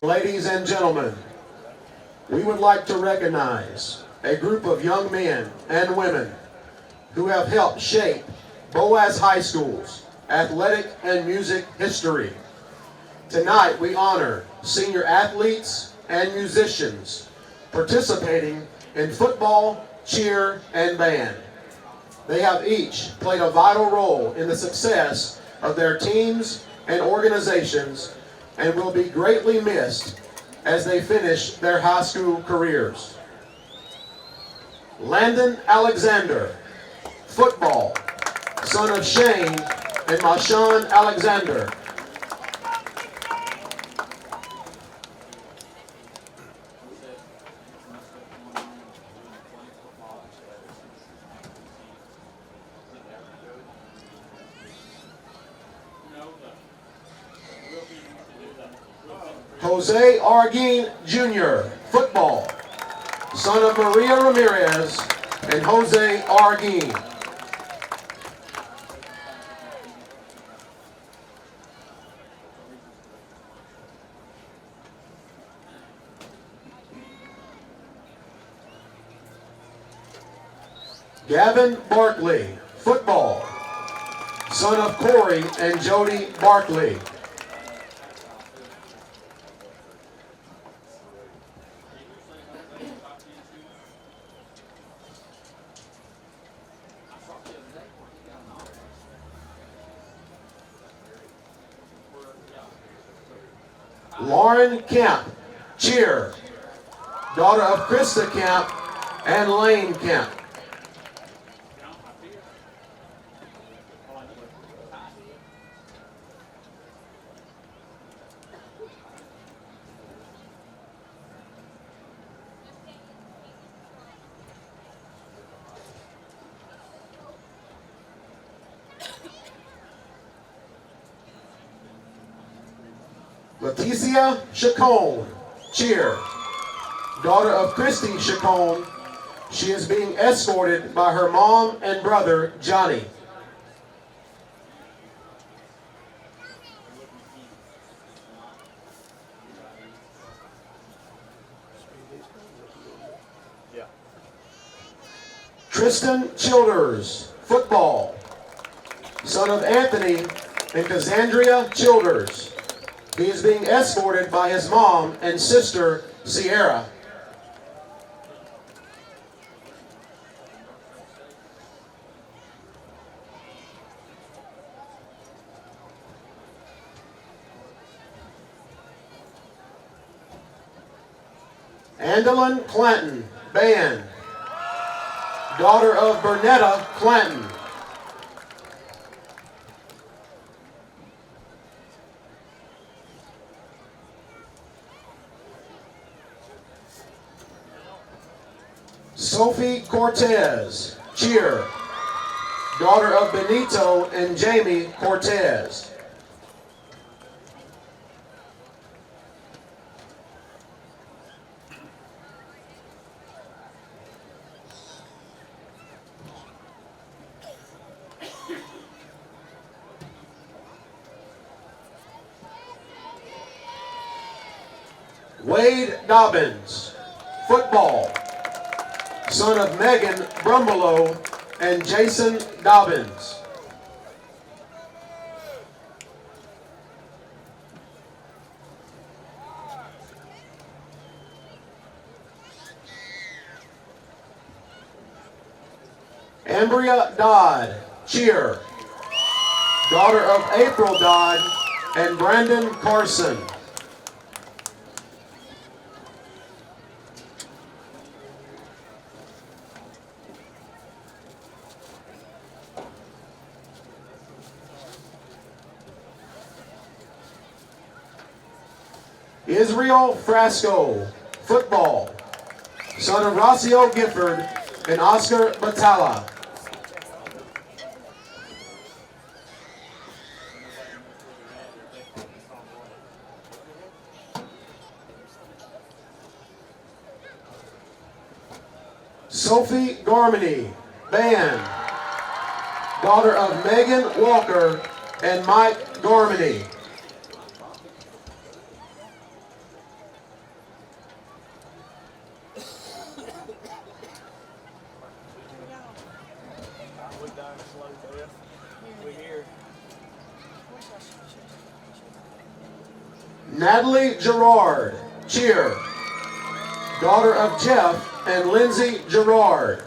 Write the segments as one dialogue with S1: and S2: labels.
S1: Ladies and gentlemen, we would like to recognize a group of young men and women who have helped shape Boaz High School's athletic and music history. Tonight we honor senior athletes and musicians participating in football, cheer, and band. They have each played a vital role in the success of their teams and organizations and will be greatly missed as they finish their high school careers. Landon Alexander, football, son of Shane and Marshawn Alexander. Jose Arguin Jr., football, son of Maria Ramirez and Jose Arguin. Gavin Barkley, football, son of Corey and Jody Barkley. Lauren Kemp, cheer, daughter of Krista Kemp and Lane Kemp. Leticia Chacon, cheer, daughter of Christy Chacon. She is being escorted by her mom and brother, Johnny. Tristan Childers, football, son of Anthony and Cassandra Childers. He is being escorted by his mom and sister, Sierra. Andalyn Clanton, band, daughter of Bernetta Clanton. Sophie Cortez, cheer, daughter of Benito and Jamie Cortez. Wade Dobbins, football, son of Megan Brumbelow and Jason Dobbins. Ambria Dodd, cheer, daughter of April Dodd and Brandon Carson. Israel Frasco, football, son of Rocio Gifford and Oscar Batalla. Sophie Garmany, band, daughter of Megan Walker and Mike Garmany. Natalie Gerard, cheer. Daughter of Jeff and Lindsay Gerard.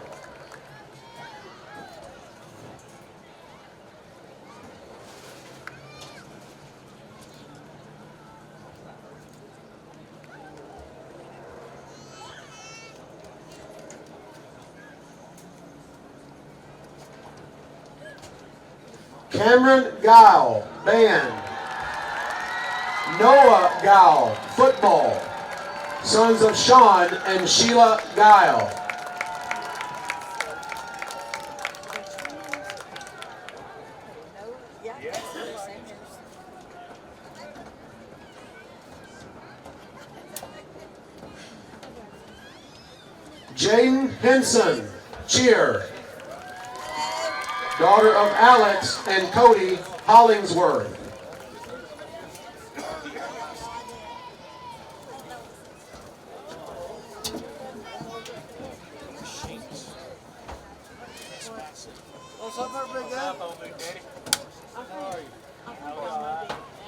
S1: Cameron Guile, band. Noah Guile, football. Sons of Sean and Sheila Guile. Jaden Henson, cheer. Daughter of Alex and Cody Hollingsworth.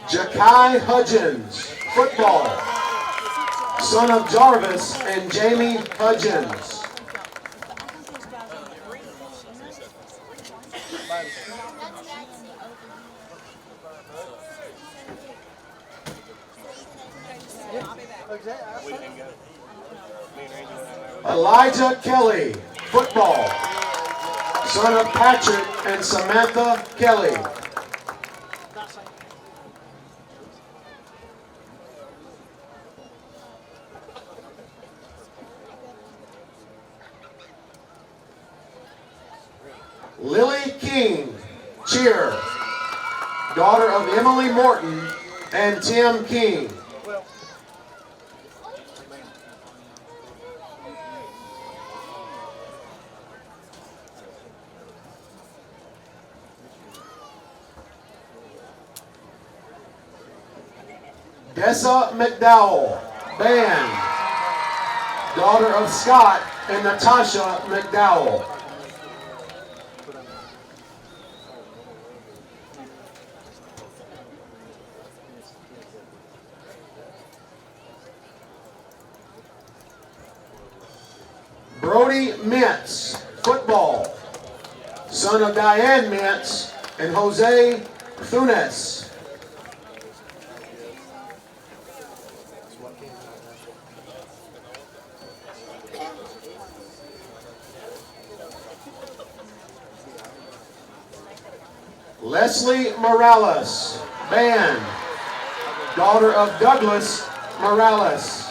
S1: Jakai Hudgens, football. Son of Jarvis and Jamie Hudgens. Elijah Kelly, football. Son of Patrick and Samantha Kelly. Lily King, cheer. Daughter of Emily Morton and Tim King. Dessa McDowell, band. Daughter of Scott and Natasha McDowell. Brody Mintz, football. Son of Diane Mintz and Jose Funes. Leslie Morales, band. Daughter of Douglas Morales.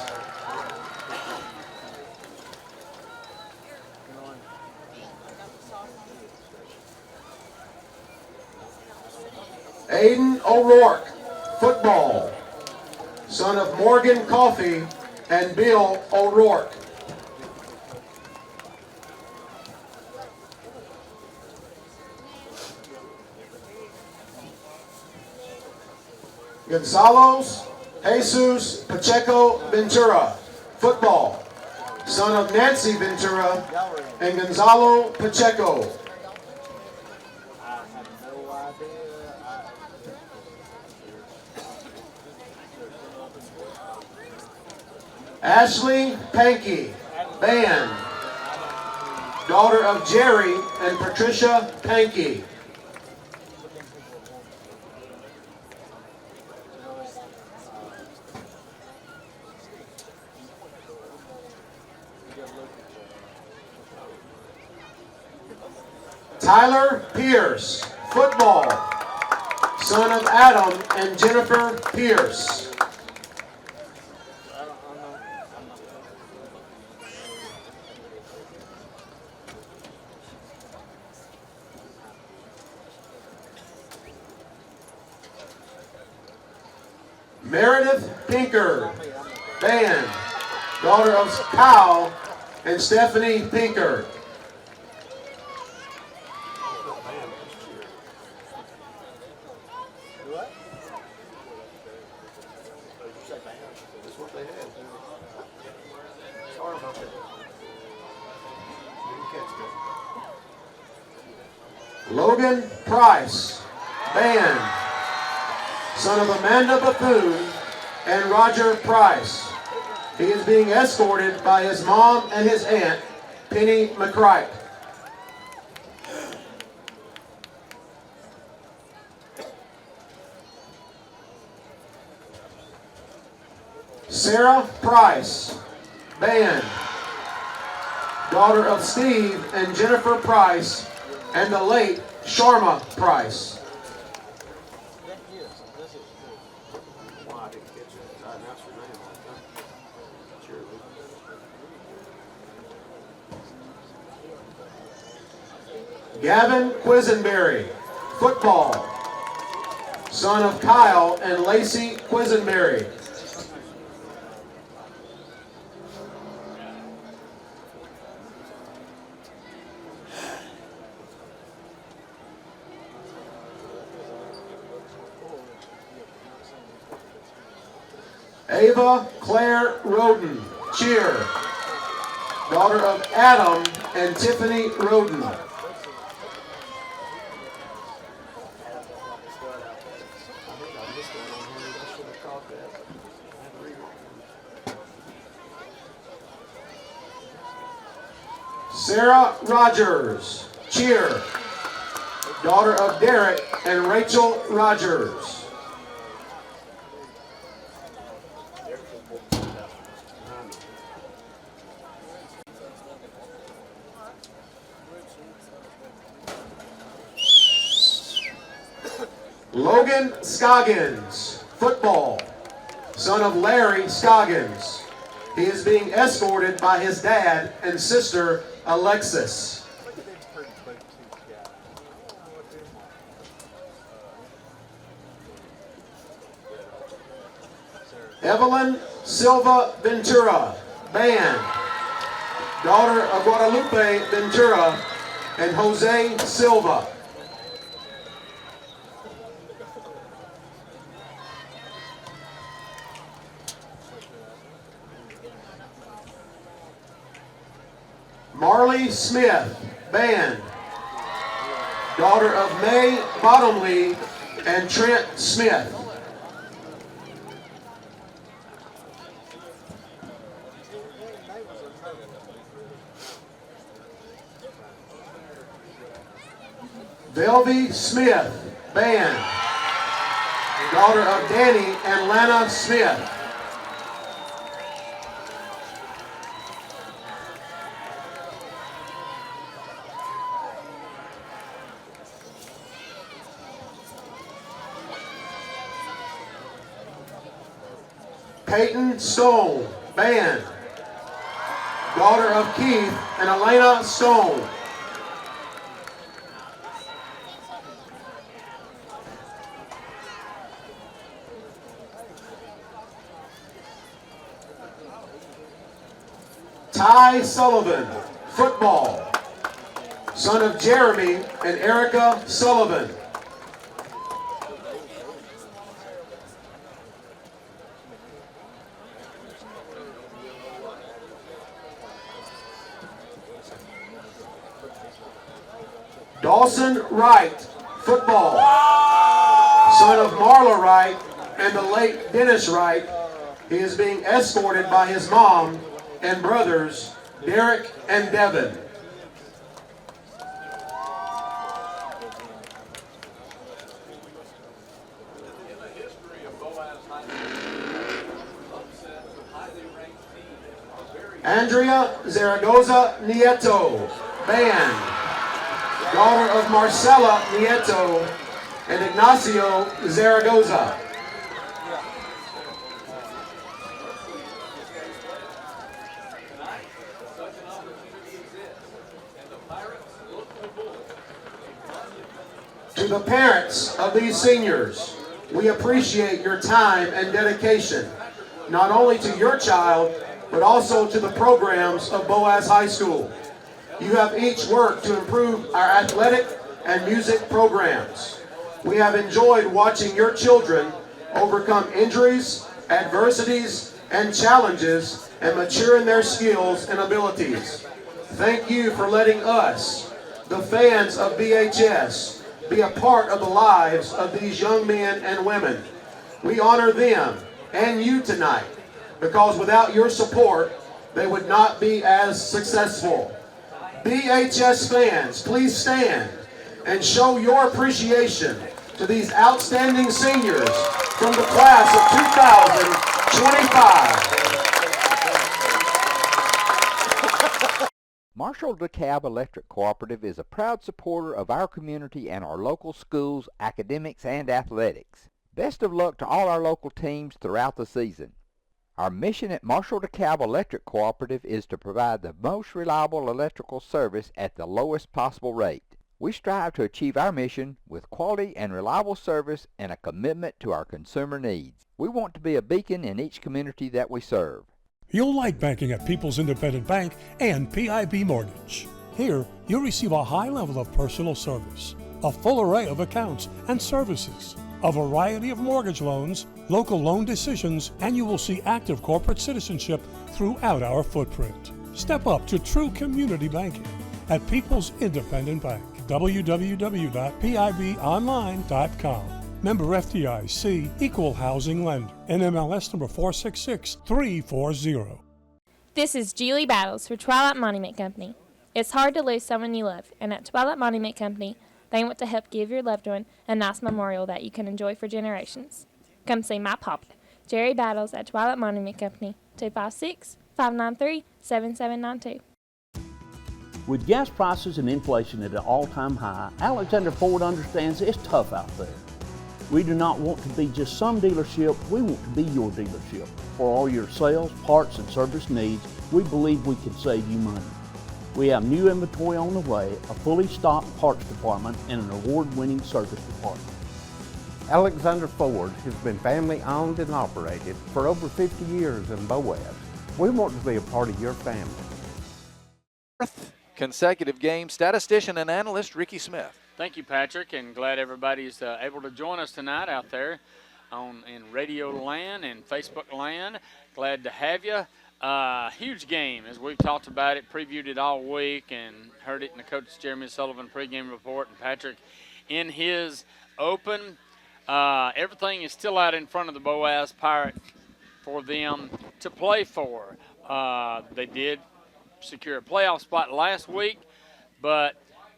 S1: Aiden O'Rourke, football. Son of Morgan Coffey and Bill O'Rourke. Gonzalo's Jesus Pacheco Ventura, football. Son of Nancy Ventura and Gonzalo Pacheco. Ashley Pankey, band. Daughter of Jerry and Patricia Pankey. Tyler Pierce, football. Son of Adam and Jennifer Pierce. Meredith Pinker, band. Daughter of Kyle and Stephanie Pinker. Logan Price, Band, son of Amanda Bethune and Roger Price. He is being escorted by his mom and his aunt, Penny McCright. Sarah Price, Band, daughter of Steve and Jennifer Price and the late Sharma Price. Gavin Quisenberry, football, son of Kyle and Lacey Quisenberry. Ava Claire Roden, cheer, daughter of Adam and Tiffany Roden. Sarah Rogers, cheer, daughter of Derek and Rachel Rogers. Logan Scoggins, football, son of Larry Scoggins. He is being escorted by his dad and sister, Alexis. Evelyn Silva Ventura, band, daughter of Guadalupe Ventura and Jose Silva. Marley Smith, band, daughter of May Bottomley and Trent Smith. Velvy Smith, band, daughter of Danny and Lana Smith. Peyton Stone, band, daughter of Keith and Elena Stone. Ty Sullivan, football, son of Jeremy and Erica Sullivan. Dawson Wright, football, son of Marla Wright and the late Dennis Wright. He is being escorted by his mom and brothers, Derek and Devin. Andrea Zaragoza Nieto, band, daughter of Marcela Nieto and Ignacio Zaragoza. To the parents of these seniors, we appreciate your time and dedication, not only to your child, but also to the programs of Boaz High School. You have each worked to improve our athletic and music programs. We have enjoyed watching your children overcome injuries, adversities, and challenges and mature in their skills and abilities. Thank you for letting us, the fans of BHS, be a part of the lives of these young men and women. We honor them and you tonight because without your support, they would not be as successful. BHS fans, please stand and show your appreciation to these outstanding seniors from the class of 2025.
S2: Marshall DeKalb Electric Cooperative is a proud supporter of our community and our local schools, academics, and athletics. Best of luck to all our local teams throughout the season. Our mission at Marshall DeKalb Electric Cooperative is to provide the most reliable electrical service at the lowest possible rate. We strive to achieve our mission with quality and reliable service and a commitment to our consumer needs. We want to be a beacon in each community that we serve.
S3: You'll like banking at People's Independent Bank and PIB Mortgage. Here, you'll receive a high level of personal service, a full array of accounts and services, a variety of mortgage loans, local loan decisions, and you will see active corporate citizenship throughout our footprint. Step up to true community banking at People's Independent Bank. www.pibonline.com. Member FDIC, Equal Housing Lender. NMLS number 466340.
S4: This is Julie Battles for Twilight Monument Company. It's hard to lose someone you love, and at Twilight Monument Company, they want to help give your loved one a nice memorial that you can enjoy for generations. Come see my papa, Jerry Battles, at Twilight Monument Company, 256-593-7792.
S5: With gas prices and inflation at an all-time high, Alexander Ford understands it's tough out there. We do not want to be just some dealership, we want to be your dealership. For all your sales, parts, and service needs, we believe we can save you money. We have new inventory on the way, a fully stocked parts department, and an award-winning service department.
S6: Alexander Ford has been family owned and operated for over 50 years in Boaz. We want to be a part of your family.
S7: Consecutive game, statistician and analyst Ricky Smith.
S8: Thank you, Patrick, and glad everybody's able to join us tonight out there in radio land and Facebook land. Glad to have you. Huge game, as we've talked about it, previewed it all week, and heard it in the Coach Jeremy Sullivan pregame report. And Patrick, in his open, everything is still out in front of the Boaz Pirates for them to play for. They did secure a playoff spot last week, but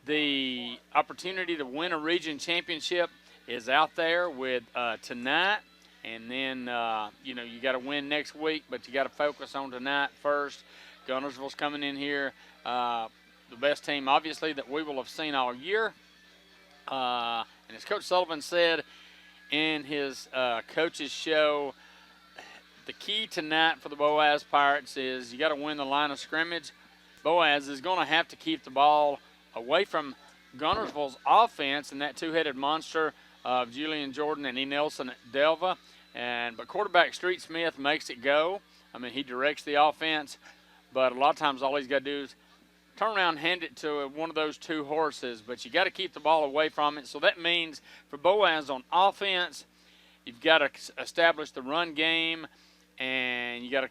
S8: the opportunity to win a region championship is out there with tonight. And then, you got to win next week, but you got to focus on tonight first. Guntersville's coming in here, the best team, obviously, that we will have seen all year. And as Coach Sullivan said in his coach's show, the key tonight for the Boaz Pirates is you got to win the line of scrimmage. Boaz is going to have to keep the ball away from Guntersville's offense and that two-headed monster of Julian Jordan and E. Nelson Delva. But quarterback Street Smith makes it go. I mean, he directs the offense, but a lot of times all he's got to do is turn around and hand it to one of those two horses. But you got to keep the ball away from it. So that means for Boaz on offense, you've got to establish the run game, and you got to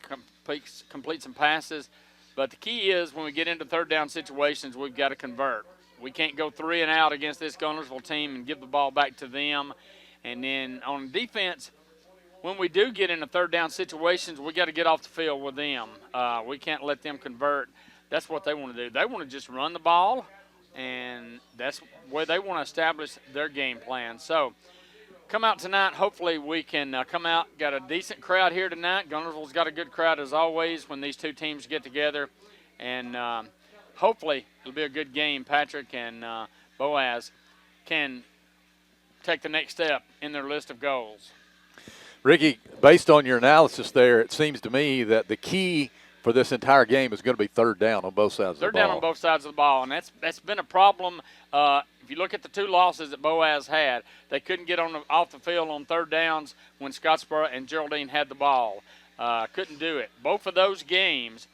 S8: complete some passes. But the key is when we get into third down situations, we've got to convert. We can't go 3 and out against this Guntersville team and give the ball back to them. And then on defense, when we do get into third down situations, we got to get off the field with them. We can't let them convert. That's what they want to do. They want to just run the ball, and that's where they want to establish their game plan. So come out tonight. Hopefully we can come out. Got a decent crowd here tonight. Guntersville's got a good crowd as always when these two teams get together. And hopefully it'll be a good game. Patrick and Boaz can take the next step in their list of goals.
S7: Ricky, based on your analysis there, it seems to me that the key for this entire game is going to be third down on both sides of the ball.
S8: Third down on both sides of the ball, and that's been a problem. If you look at the two losses that Boaz had, they couldn't get off the field on third downs when Scottsboro and Geraldine had the ball. Couldn't do it. Both of those games,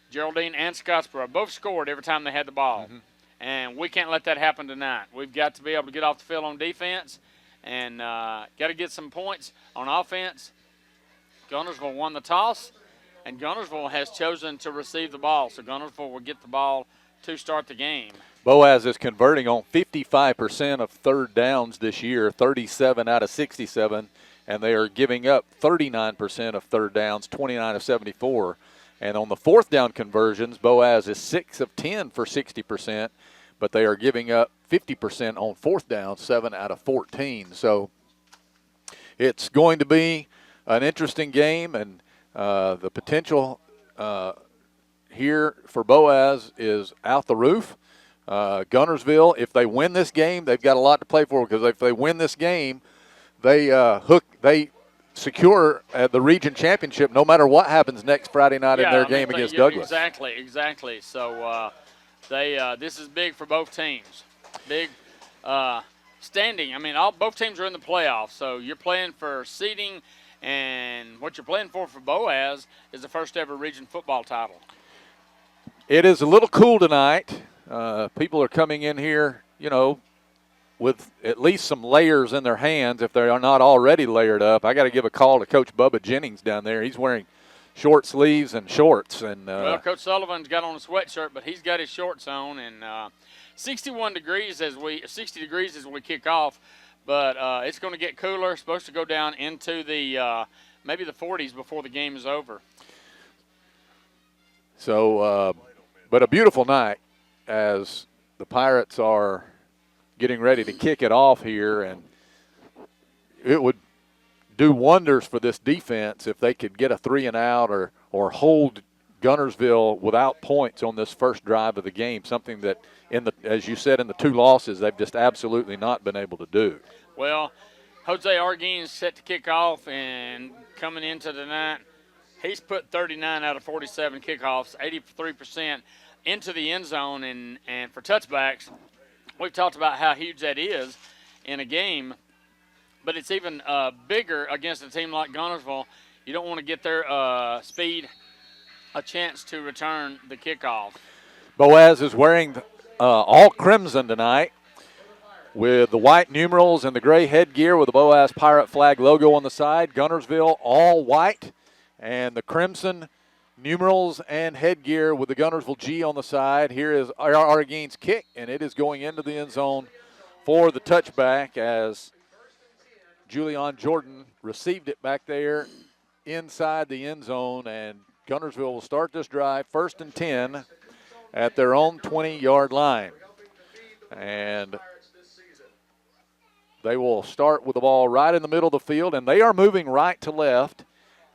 S8: Geraldine and Scottsboro both scored every time they had the ball. Mm-hmm. And we can't let that happen tonight. We've got to be able to get off the field on defense and got to get some points on offense. Guntersville won the toss, and Guntersville has chosen to receive the ball. So Guntersville will get the ball to start the game.
S7: Boaz is converting on 55% of third downs this year, 37 out of 67, and they are giving up 39% of third downs, 29 of 74. And on the fourth down conversions, Boaz is 6 of 10 for 60%, but they are giving up 50% on fourth down, 7 out of 14. So it's going to be an interesting game, and the potential here for Boaz is out the roof. Guntersville, if they win this game, they've got a lot to play for, because if they win this game, they secure the region championship no matter what happens next Friday night in their game against Douglas.
S8: Exactly. So this is big for both teams. Big standing. I mean, both teams are in the playoffs, so you're playing for seeding, and what you're playing for Boaz is the first ever region football title.
S7: It is a little cool tonight. People are coming in here, with at least some layers in their hands if they are not already layered up. I got to give a call to Coach Bubba Jennings down there. He's wearing short sleeves and shorts. And
S8: well, Coach Sullivan's got on a sweatshirt, but he's got his shorts on. And 60 degrees as we kick off, but it's going to get cooler. It's supposed to go down into the maybe the 40s before the game is over.
S7: So, but a beautiful night as the Pirates are getting ready to kick it off here, and it would do wonders for this defense if they could get a 3-and-out or hold Guntersville without points on this first drive of the game, something that, as you said, in the 2 losses, they've just absolutely not been able to do.
S8: Well, Jose Arguin's set to kick off, and coming into the night, he's put 39 out of 47 kickoffs, 83% into the end zone, and for touchbacks, we've talked about how huge that is in a game, but it's even bigger against a team like Guntersville. You don't want to get their speed a chance to return the kickoff.
S7: Boaz is wearing all crimson tonight with the white numerals and the gray headgear with the Boaz Pirate flag logo on the side. Guntersville all white and the crimson numerals and headgear with the Guntersville G on the side. Here is Arguin's kick, and it is going into the end zone for the touchback as Julian Jordan received it back there inside the end zone, and Guntersville will start this drive 1st and 10 at their own 20-yard line. And they will start with the ball right in the middle of the field, and they are moving right to left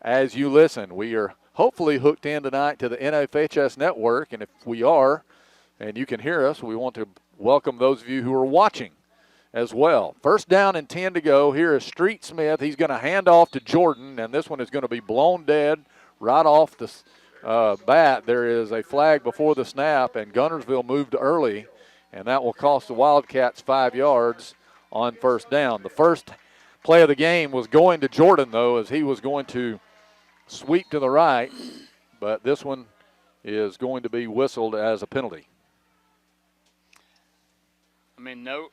S7: as you listen. We are hopefully hooked in tonight to the NFHS network, and if we are, and you can hear us, we want to welcome those of you who are watching as well. 1st down and 10 to go. Here is Street Smith. He's going to hand off to Jordan, and this one is going to be blown dead right off the bat. There is a flag before the snap, and Guntersville moved early, and that will cost the Wildcats 5 yards on 1st down. The first play of the game was going to Jordan, though, as he was going to sweep to the right, but this one is going to be whistled as a penalty.
S8: I mean, no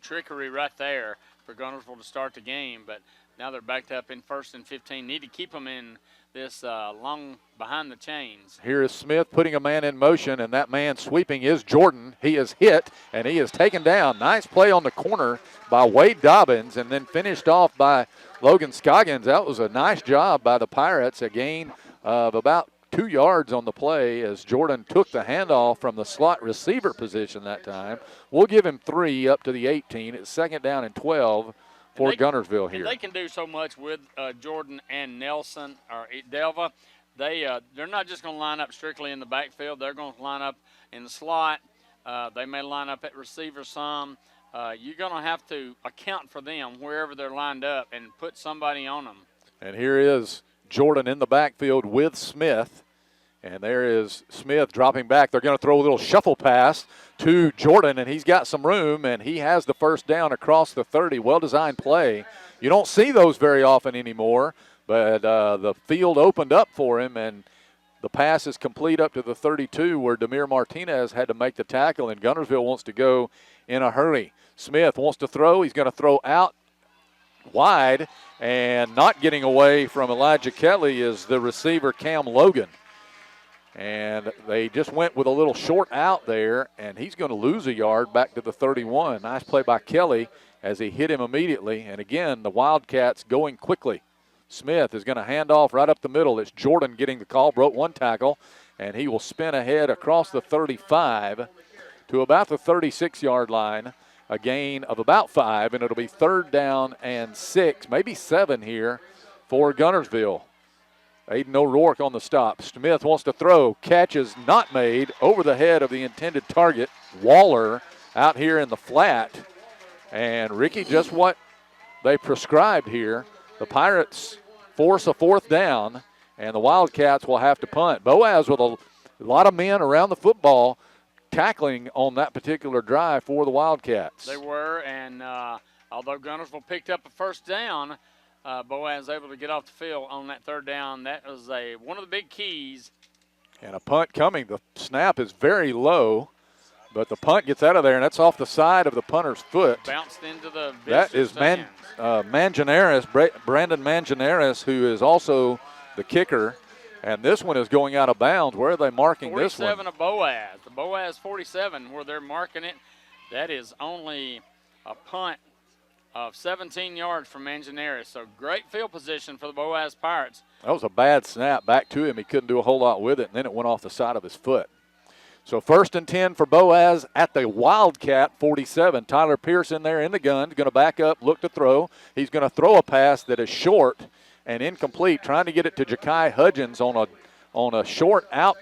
S8: trickery right there for Guntersville to start the game, but now they're backed up in 1st and 15. Need to keep them in this long behind the chains.
S7: Here is Smith putting a man in motion, and that man sweeping is Jordan. He is hit, and he is taken down. Nice play on the corner by Wade Dobbins, and then finished off by Logan Scoggins. That was a nice job by the Pirates, a gain of about 2 yards on the play as Jordan took the handoff from the slot receiver position that time. We'll give him 3 up to the 18. It's 2nd down and 12 for Guntersville here.
S8: They can do so much with Jordan and Nelson or Delva. They're not just going to line up strictly in the backfield. They're going to line up in the slot. They may line up at receiver some. You're going to have to account for them wherever they're lined up and put somebody on them.
S7: And here is Jordan in the backfield with Smith. And there is Smith dropping back. They're going to throw a little shuffle pass to Jordan, and he's got some room, and he has the 1st down across the 30. Well-designed play. You don't see those very often anymore, but the field opened up for him, and the pass is complete up to the 32 where Demir Martinez had to make the tackle, and Guntersville wants to go in a hurry. Smith wants to throw. He's going to throw out wide, and not getting away from Elijah Kelly is the receiver Cam Logan. And they just went with a little short out there, and he's going to lose a yard back to the 31. Nice play by Kelly as he hit him immediately. And again, the Wildcats going quickly. Smith is going to hand off right up the middle. It's Jordan getting the call, broke one tackle, and he will spin ahead across the 35 to about the 36-yard line, a gain of about 5, and it'll be 3rd down and 6, maybe 7 here for Guntersville. Aiden O'Rourke on the stop. Smith wants to throw. Catch is not made over the head of the intended target, Waller, out here in the flat. And Ricky, just what they prescribed here. The Pirates force a 4th down, and the Wildcats will have to punt. Boaz with a lot of men around the football tackling on that particular drive for the Wildcats.
S8: They were, and although Guntersville picked up a 1st down, Boaz able to get off the field on that 3rd down. That was one of the big keys.
S7: And a punt coming. The snap is very low, but the punt gets out of there, and that's off the side of the punter's foot.
S8: Bounced into the
S7: That is Mangianares, Brandon Mangianares, who is also the kicker. And this one is going out of bounds. Where are they marking this one?
S8: 47 of Boaz. The Boaz 47, where they're marking it, that is only a punt of 17 yards from Mangianares. So great field position for the Boaz Pirates.
S7: That was a bad snap back to him. He couldn't do a whole lot with it, and then it went off the side of his foot. So 1st and 10 for Boaz at the Wildcat 47. Tyler Pierce in there in the gun, going to back up, look to throw. He's going to throw a pass that is short and incomplete, trying to get it to Ja'Kai Hudgens on a short out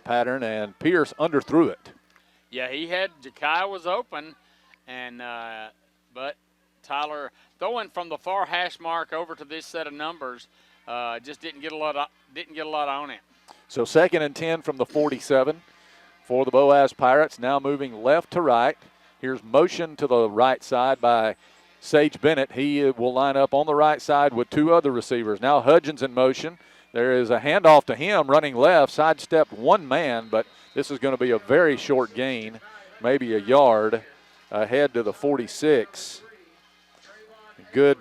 S7: pattern, and Pierce underthrew it.
S8: Yeah, Ja'Kai was open, and but Tyler throwing from the far hash mark over to this set of numbers just didn't get a lot on it.
S7: So 2nd and 10 from the 47 for the Boaz Pirates, now moving left to right. Here's motion to the right side by Sage Bennett. He will line up on the right side with 2 other receivers. Now Hudgens in motion. There is a handoff to him running left, sidestepped one man, but this is going to be a very short gain, maybe a yard ahead to the 46. Good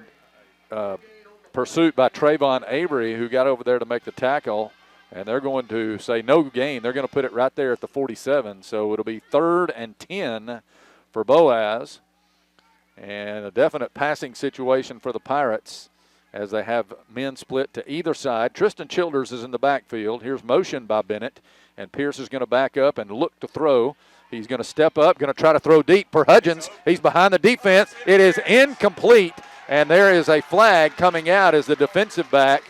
S7: pursuit by Trayvon Avery, who got over there to make the tackle, and they're going to say no gain. They're going to put it right there at the 47, so it'll be 3rd and 10 for Boaz, and a definite passing situation for the Pirates as they have men split to either side. Tristan Childers is in the backfield. Here's motion by Bennett, and Pierce is going to back up and look to throw. He's going to step up, going to try to throw deep for Hudgens. He's behind the defense. It is incomplete. And there is a flag coming out as the defensive back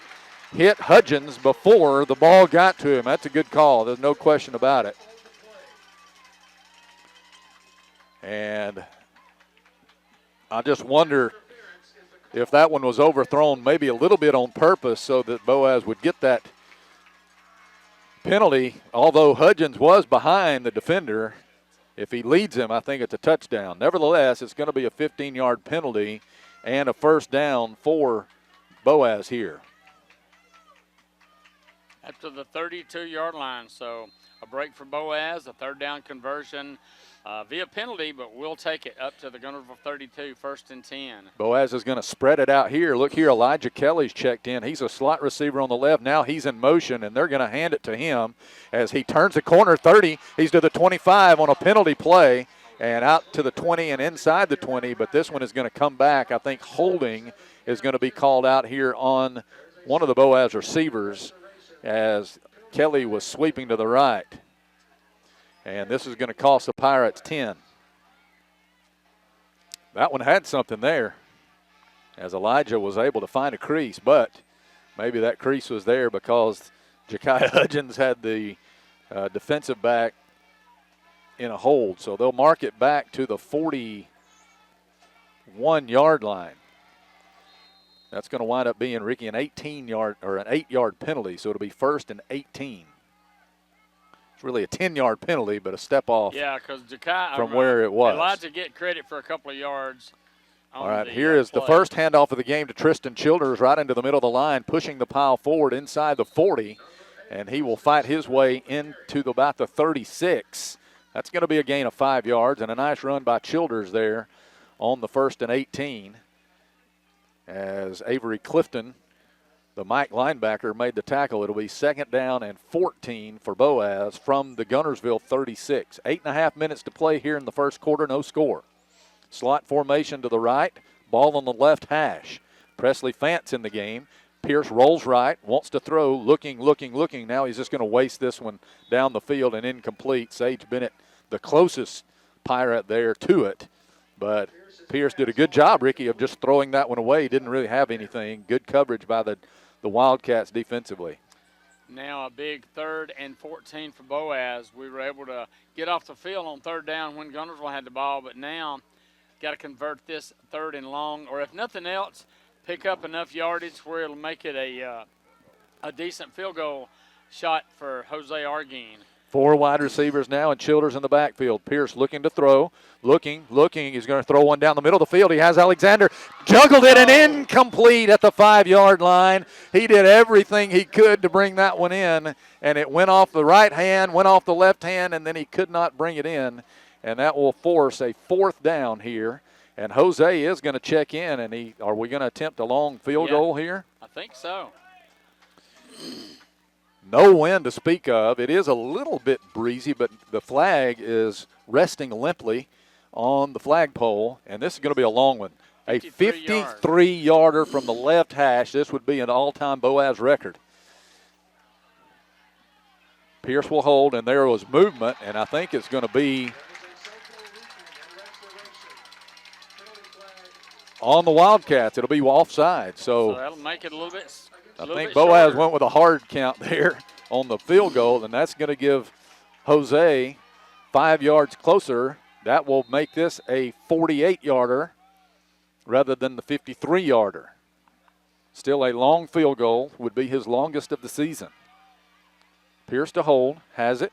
S7: hit Hudgens before the ball got to him. That's a good call. There's no question about it. And I just wonder if that one was overthrown maybe a little bit on purpose so that Boaz would get that penalty. Although Hudgens was behind the defender, if he leads him, I think it's a touchdown. Nevertheless, it's going to be a 15-yard penalty and a 1st down for Boaz here.
S8: Up to the 32-yard line, so a break for Boaz, a 3rd down conversion via penalty, but we'll take it up to the Guntersville 32, 1st and 10.
S7: Boaz is going to spread it out here. Look here, Elijah Kelly's checked in. He's a slot receiver on the left. Now he's in motion, and they're going to hand it to him as he turns the corner 30. He's to the 25 on a penalty play, and out to the 20 and inside the 20, but this one is going to come back. I think holding is going to be called out here on one of the Boaz receivers as Kelly was sweeping to the right. And this is going to cost the Pirates 10. That one had something there as Elijah was able to find a crease, but maybe that crease was there because Ja'Kai Hudgens had the defensive back in a hold. So they'll mark it back to the 41-yard line. That's going to wind up being, Ricky, an 18-yard or an 8-yard penalty, so it'll be 1st and 18. It's really a 10-yard penalty, but a step off
S8: because Ja'Kai
S7: from where it was.
S8: Elijah get credit for a couple of yards.
S7: All right, here is the first handoff of the game to Tristan Childers right into the middle of the line, pushing the pile forward inside the 40, and he will fight his way into about the 36. That's going to be a gain of 5 yards, and a nice run by Childers there on the 1st and 18 as Avery Clifton the Mike linebacker made the tackle. It'll be 2nd down and 14 for Boaz from the Guntersville 36. 8.5 minutes to play here in the first quarter, no score. Slot formation to the right, ball on the left hash. Presley Fant's in the game. Pierce rolls right, wants to throw, looking. Now he's just going to waste this one down the field and incomplete. Sage Bennett, the closest Pirate there to it. But Pierce did a good job, Ricky, of just throwing that one away. He didn't really have anything. Good coverage by the Wildcats defensively.
S8: Now a big 3rd and 14 for Boaz. We were able to get off the field on 3rd down when Guntersville had the ball, but now got to convert this 3rd and long, or if nothing else, pick up enough yardage where it'll make it a decent field goal shot for Jose Arguin.
S7: 4 wide receivers now, and Childers in the backfield. Pierce looking to throw, looking. He's going to throw one down the middle of the field. He has Alexander. Juggled it and incomplete at the 5-yard line. He did everything he could to bring that one in, and it went off the right hand, went off the left hand, and then he could not bring it in. And that will force a 4th down here. And Jose is going to check in, and are we going to attempt a long field goal here?
S8: I think so.
S7: No wind to speak of. It is a little bit breezy, but the flag is resting limply on the flagpole, and this is going to be a long one. A 53-yarder from the left hash. This would be an all-time Boaz record. Pierce will hold, and there was movement, and I think it's going to be on the Wildcats. It'll be offside. So
S8: that'll make it a little bit
S7: I think Boaz went with a hard count there on the field goal, and that's going to give Jose 5 yards closer. That will make this a 48-yarder rather than the 53-yarder. Still a long field goal, would be his longest of the season. Pierce to hold, has it.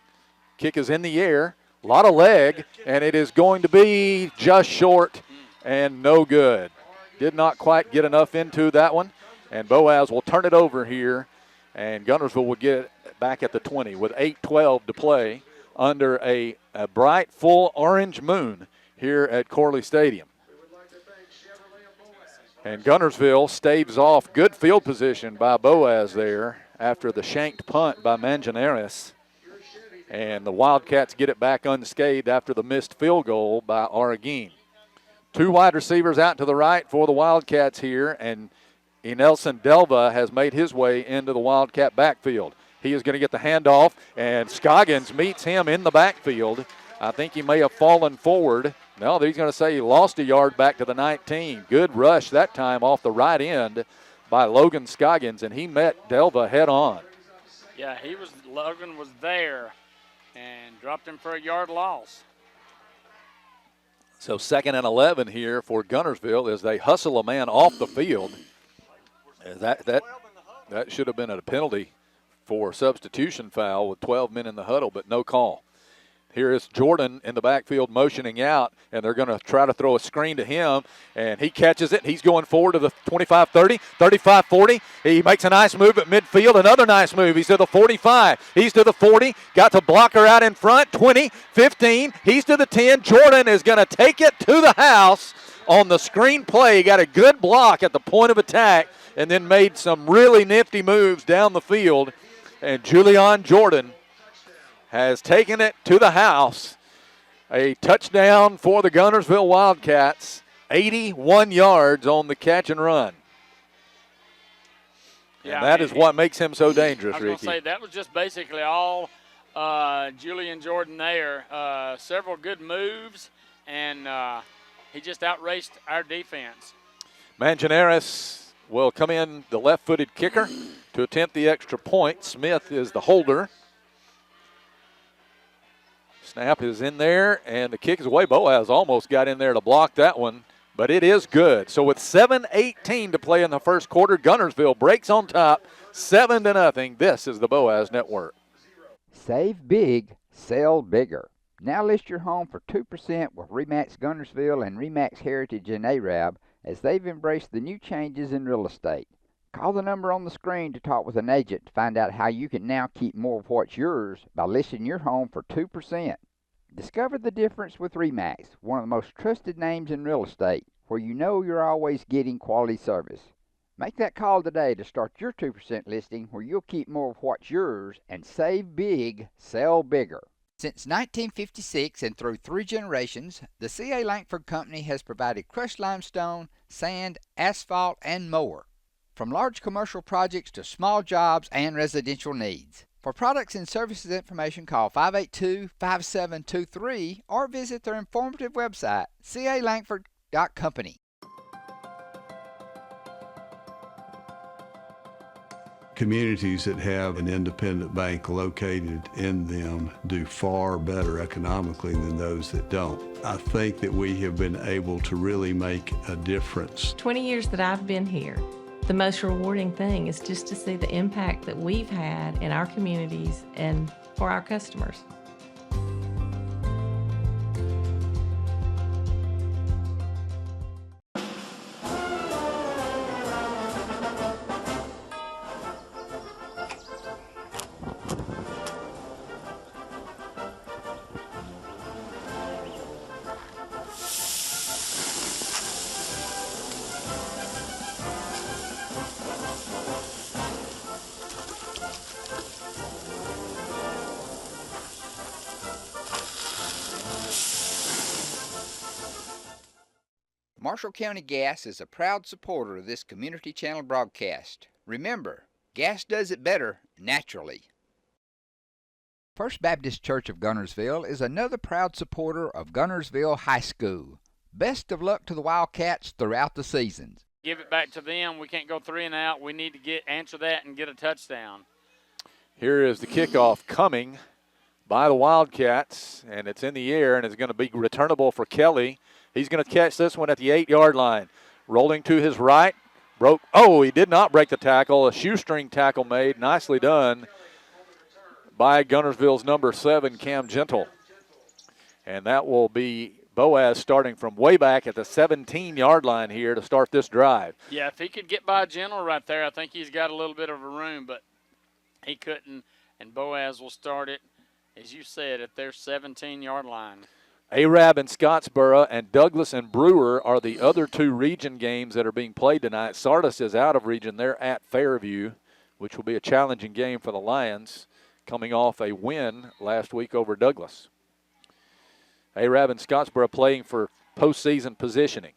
S7: Kick is in the air, a lot of leg, and it is going to be just short and no good. Did not quite get enough into that one. And Boaz will turn it over here, and Guntersville will get it back at the 20 with 8:12 to play under a bright, full orange moon here at Corley Stadium. And Guntersville staves off good field position by Boaz there after the shanked punt by Mangianares. And the Wildcats get it back unscathed after the missed field goal by Arguin. 2 wide receivers out to the right for the Wildcats here, and Nelson Delva has made his way into the Wildcat backfield. He is going to get the handoff, and Scoggins meets him in the backfield. I think he may have fallen forward. No, he's going to say he lost a yard back to the 19. Good rush that time off the right end by Logan Scoggins, and he met Delva head on.
S8: Yeah, Logan was there and dropped him for a yard loss.
S7: So 2nd and 11 here for Guntersville as they hustle a man off the field. That should have been a penalty for substitution foul with 12 men in the huddle, but no call. Here is Jordan in the backfield motioning out, and they're going to try to throw a screen to him, and he catches it. He's going forward to the 25-30, 35-40. He makes a nice move at midfield, another nice move. He's to the 45. He's to the 40. Got the blocker out in front, 20, 15. He's to the 10. Jordan is going to take it to the house on the screen play. He got a good block at the point of attack and then made some really nifty moves down the field, and Julian Jordan has taken it to the house. A touchdown for the Guntersville Wildcats. 81 yards on the catch and run.
S8: Yeah,
S7: and that is what makes him so dangerous, Ricky.
S8: I was going to say, that was just basically all Julian Jordan there. Several good moves, and he just outraced our defense.
S7: Mangianares will come in, the left-footed kicker, to attempt the extra point. Smith is the holder. Snap is in there, and the kick is away. Boaz almost got in there to block that one, but it is good. So with 7:18 to play in the first quarter, Guntersville breaks on top, 7-0. This is the Boaz Network.
S2: Save big, sell bigger. Now list your home for 2% with RE/MAX Guntersville and RE/MAX Heritage in Arab as they've embraced the new changes in real estate. Call the number on the screen to talk with an agent to find out how you can now keep more of what's yours by listing your home for 2%. Discover the difference with RE/MAX, one of the most trusted names in real estate, where you know you're always getting quality service. Make that call today to start your 2% listing where you'll keep more of what's yours and save big, sell bigger. Since 1956 and through 3 generations, the C.A. Langford Company has provided crushed limestone, sand, asphalt, and more. From large commercial projects to small jobs and residential needs. For products and services information, call 582-5723 or visit their informative website, calangford.company.
S9: Communities that have an independent bank located in them do far better economically than those that don't. I think that we have been able to really make a difference.
S10: 20 years that I've been here, the most rewarding thing is just to see the impact that we've had in our communities and for our customers.
S2: Marshall County Gas is a proud supporter of this Community Channel broadcast. Remember, gas does it better naturally. First Baptist Church of Guntersville is another proud supporter of Guntersville High School. Best of luck to the Wildcats throughout the seasons.
S8: Give it back to them. We can't go 3 and out. We need to answer that and get a touchdown.
S7: Here is the kickoff coming by the Wildcats, and it's in the air, and it's going to be returnable for Kelly. He's going to catch this one at the 8-yard line. Rolling to his right. He did not break the tackle. A shoestring tackle made. Nicely done by Guntersville's number 7, Cam Gentle. And that will be Boaz starting from way back at the 17-yard line here to start this drive.
S8: Yeah, if he could get by Gentle right there, I think he's got a little bit of a room, but he couldn't, and Boaz will start it, as you said, at their 17-yard line.
S7: Arab and Scottsboro and Douglas and Brewer are the other 2 region games that are being played tonight. Sardis is out of region. They're at Fairview, which will be a challenging game for the Lions, coming off a win last week over Douglas. Arab and Scottsboro playing for postseason positioning.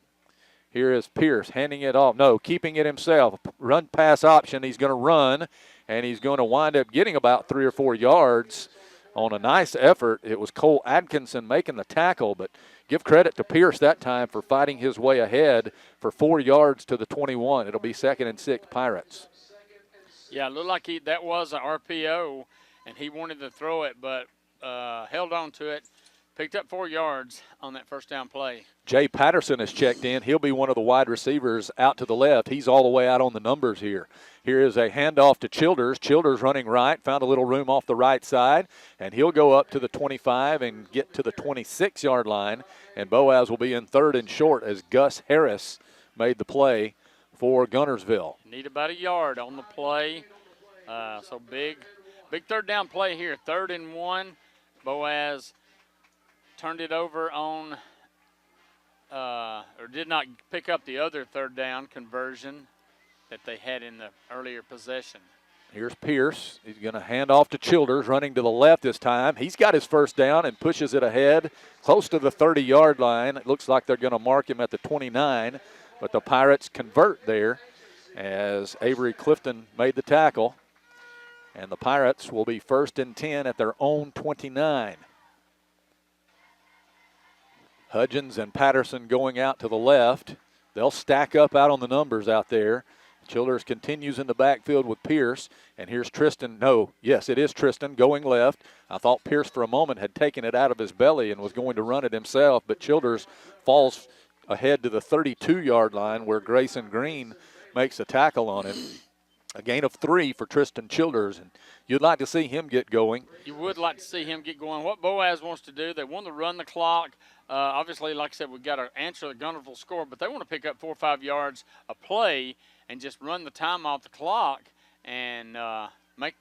S7: Here is Pierce handing it off. No, keeping it himself. Run pass option. He's going to run, and he's going to wind up getting about 3 or 4 yards. On a nice effort. It was Cole Atkinson making the tackle, but give credit to Pierce that time for fighting his way ahead for 4 yards to the 21. It'll be 2nd and 6 Pirates.
S8: Yeah, it looked like that was an RPO, and he wanted to throw it, but held on to it. Picked up 4 yards on that first down play.
S7: Jay Patterson has checked in. He'll be one of the wide receivers out to the left. He's all the way out on the numbers here. Here is a handoff to Childers. Childers running right, found a little room off the right side, and he'll go up to the 25 and get to the 26-yard line. And Boaz will be in 3rd and short as Gus Harris made the play for Guntersville.
S8: Need about a yard on the play. So big 3rd down play here. 3rd and 1. Boaz turned it over on or did not pick up the other 3rd down conversion that they had in the earlier possession.
S7: Here's Pierce. He's going to hand off to Childers, running to the left this time. He's got his first down and pushes it ahead close to the 30-yard line. It looks like they're going to mark him at the 29, but the Pirates convert there as Avery Clifton made the tackle. And the Pirates will be 1st and 10 at their own 29. Hudgens and Patterson going out to the left. They'll stack up out on the numbers out there. Childers continues in the backfield with Pierce. And here's Tristan. No, yes, it is Tristan going left. I thought Pierce for a moment had taken it out of his belly and was going to run it himself, but Childers falls ahead to the 32-yard line where Grayson Green makes a tackle on him. A gain of 3 for Tristan Childers, and you'd like to see him get going.
S8: You would like to see him get going. What Boaz wants to do, they want to run the clock. Obviously, like I said, we've got to answer the Guntersville score, but they want to pick up 4 or 5 yards a play and just run the time off the clock and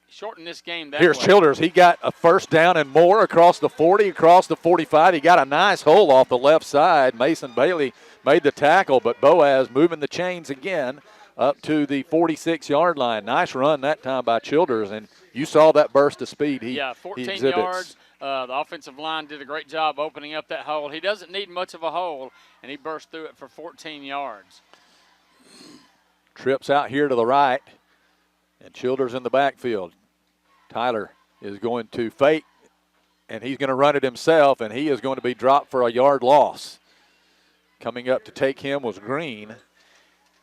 S8: shorten this game that
S7: Here's
S8: way.
S7: Childers. He got a first down and more across the 40, across the 45. He got a nice hole off the left side. Mason Bailey made the tackle, but Boaz moving the chains again up to the 46-yard line. Nice run that time by Childers, and you saw that burst of speed he
S8: 14
S7: exhibits.
S8: yards. The offensive line did a great job opening up that hole. He doesn't need much of a hole, and he burst through it for 14 yards.
S7: Trips out here to the right, and Childers in the backfield. Tyler is going to fake, and he's going to run it himself, and he is going to be dropped for a yard loss. Coming up to take him was Green,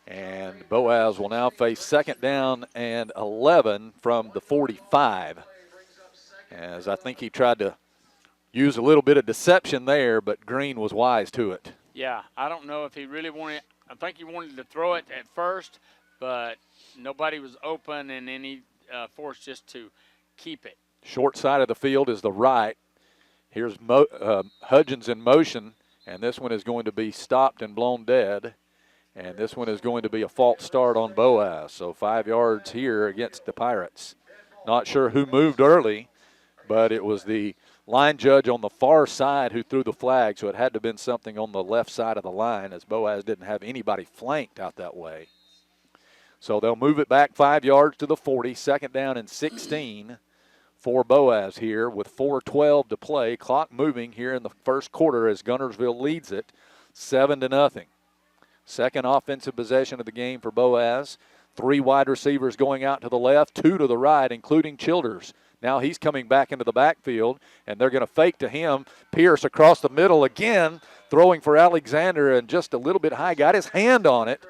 S7: and Boaz will now face 2nd down and 11 from the 45. As I think he tried to use a little bit of deception there, but Green was wise to it.
S8: Yeah, I don't know if he really wanted – I think he wanted to throw it at first, but nobody was open, and then he forced just to keep it.
S7: Short side of the field is the right. Here's Hudgens in motion, and this one is going to be stopped and blown dead. And this one is going to be a false start on Boaz. So 5 yards here against the Pirates. Not sure who moved early, but it was the line judge on the far side who threw the flag, so it had to have been something on the left side of the line, as Boaz didn't have anybody flanked out that way. So they'll move it back 5 yards to the 40, 2nd down and 16 for Boaz here with 4:12 to play. Clock moving here in the first quarter as Guntersville leads it 7-0. Second offensive possession of the game for Boaz. 3 wide receivers going out to the left, 2 to the right, including Childers. Now he's coming back into the backfield, and they're going to fake to him. Pierce across the middle again, throwing for Alexander, and just a little bit high. Got his hand on it,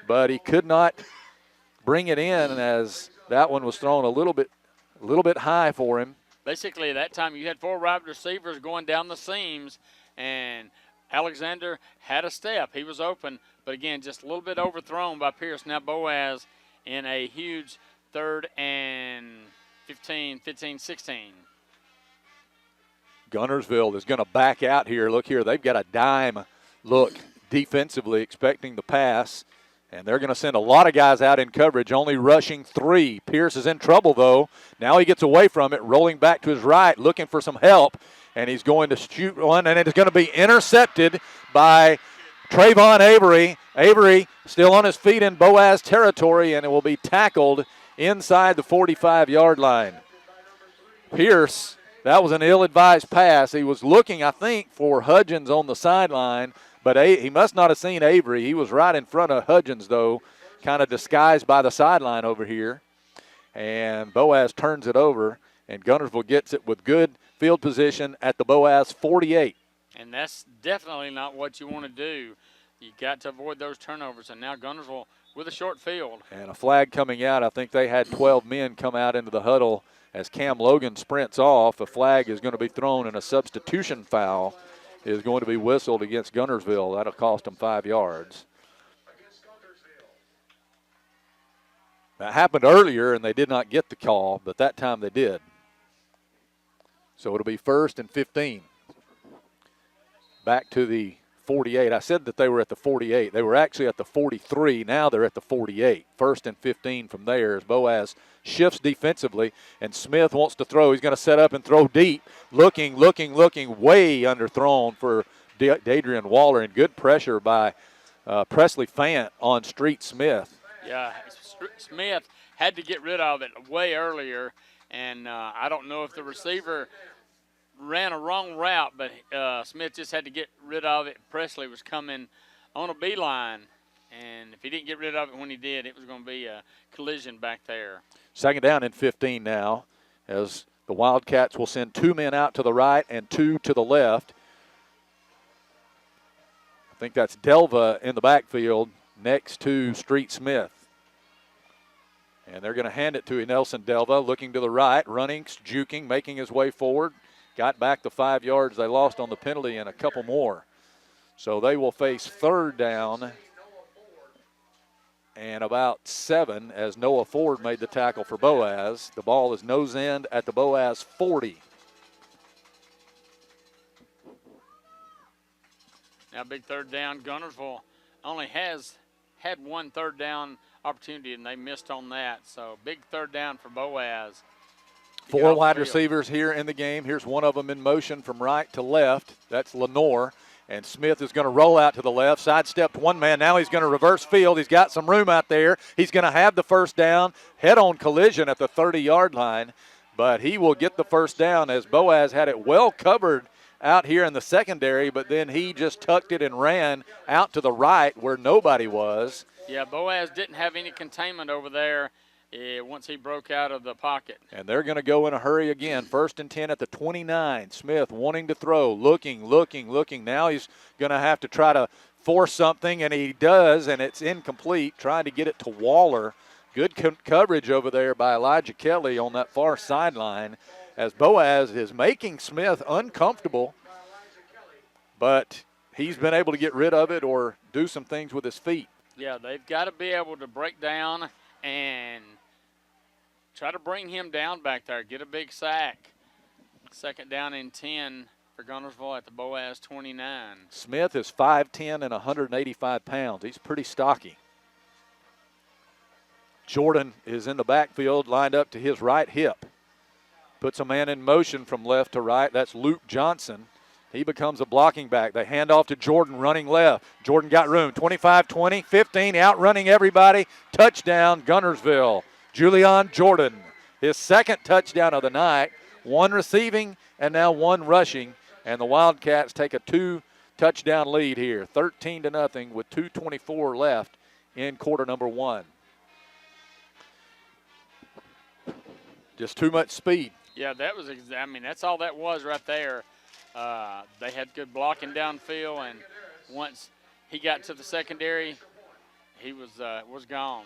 S7: but he could not bring it in as that one was thrown a little bit high for him.
S8: Basically, that time you had 4 wide receivers going down the seams, and Alexander had a step. He was open, but again, just a little bit overthrown by Pierce. Now Boaz in a huge 3rd and 15, 16.
S7: Guntersville is going to back out here. Look here, they've got a dime look defensively, expecting the pass, and they're going to send a lot of guys out in coverage, only rushing 3. Pierce is in trouble, though. Now he gets away from it, rolling back to his right, looking for some help, and he's going to shoot one, and it is going to be intercepted by Trayvon Avery. Avery still on his feet in Boaz territory, and it will be tackled inside the 45-yard line. Pierce, that was an ill-advised pass. He was looking, I think, for Hudgens on the sideline, but he must not have seen Avery. He was right in front of Hudgens, though, kind of disguised by the sideline over here. And Boaz turns it over, and Guntersville gets it with good field position at the Boaz 48.
S8: And that's definitely not what you want to do. You got to avoid those turnovers, and now Guntersville with a short field.
S7: And a flag coming out. I think they had 12 men come out into the huddle as Cam Logan sprints off. A flag is going to be thrown, and a substitution foul is going to be whistled against Guntersville. That'll cost them 5 yards. That happened earlier, and they did not get the call, but that time they did. So it'll be 1st and 15. Back to the 48. I said that they were at the 48. They were actually at the 43. Now they're at the 48. 1st and 15 from there as Boaz shifts defensively, and Smith wants to throw. He's going to set up and throw deep. Looking, way underthrown for Dadrian Waller, and good pressure by Presley Fant on Street Smith.
S8: Yeah, Smith had to get rid of it way earlier, and I don't know if the receiver ran a wrong route, but Smith just had to get rid of it. Presley was coming on a beeline, and if he didn't get rid of it when he did, it was going to be a collision back there.
S7: 2nd down and 15 now, as the Wildcats will send 2 men out to the right and 2 to the left. I think that's Delva in the backfield next to Street Smith. And they're going to hand it to Nelson Delva, looking to the right, running, juking, making his way forward. Got back the 5 yards they lost on the penalty and a couple more. So they will face 3rd down and about 7 as Noah Ford made the tackle for Boaz. The ball is nose end at the Boaz 40.
S8: Now big 3rd down. Guntersville only has had 1 3rd down opportunity, and they missed on that. So big 3rd down for Boaz.
S7: 4 wide receivers here in the game. Here's one of them in motion from right to left. That's Lenore. And Smith is going to roll out to the left, sidestepped one man. Now he's going to reverse field. He's got some room out there. He's going to have the first down, head-on collision at the 30-yard line. But he will get the first down as Boaz had it well covered out here in the secondary, but then he just tucked it and ran out to the right where nobody was.
S8: Yeah, Boaz didn't have any containment over there once he broke out of the pocket.
S7: And they're going to go in a hurry again. 1st and 10 at the 29. Smith wanting to throw, looking. Now he's going to have to try to force something, and he does, and it's incomplete, trying to get it to Waller. Good coverage over there by Elijah Kelly on that far sideline as Boaz is making Smith uncomfortable, but he's been able to get rid of it or do some things with his feet.
S8: Yeah, they've got to be able to break down and try to bring him down back there, get a big sack. 2nd down and 10 for Guntersville at the Boaz 29.
S7: Smith is 5'10" and 185 pounds. He's pretty stocky. Jordan is in the backfield, lined up to his right hip. Puts a man in motion from left to right. That's Luke Johnson. He becomes a blocking back. They hand off to Jordan running left. Jordan got room. 25-20, 15, outrunning everybody. Touchdown, Guntersville. Julian Jordan, his 2nd touchdown of the night. 1 receiving and now 1 rushing. And the Wildcats take a 2-touchdown lead here, 13-0 with 2:24 left in quarter number 1. Just too much speed.
S8: Yeah, that was, that's all that was right there. They had good blocking downfield, and once he got to the secondary, he was gone.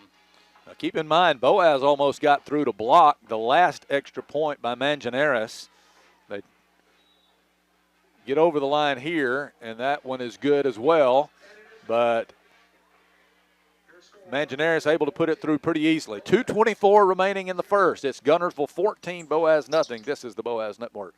S7: Now keep in mind, Boaz almost got through to block the last extra point by Mangianares. They get over the line here, and that one is good as well, but Mangianares able to put it through pretty easily. 2:24 remaining in the first. It's Guntersville 14, Boaz nothing. This is the Boaz Network.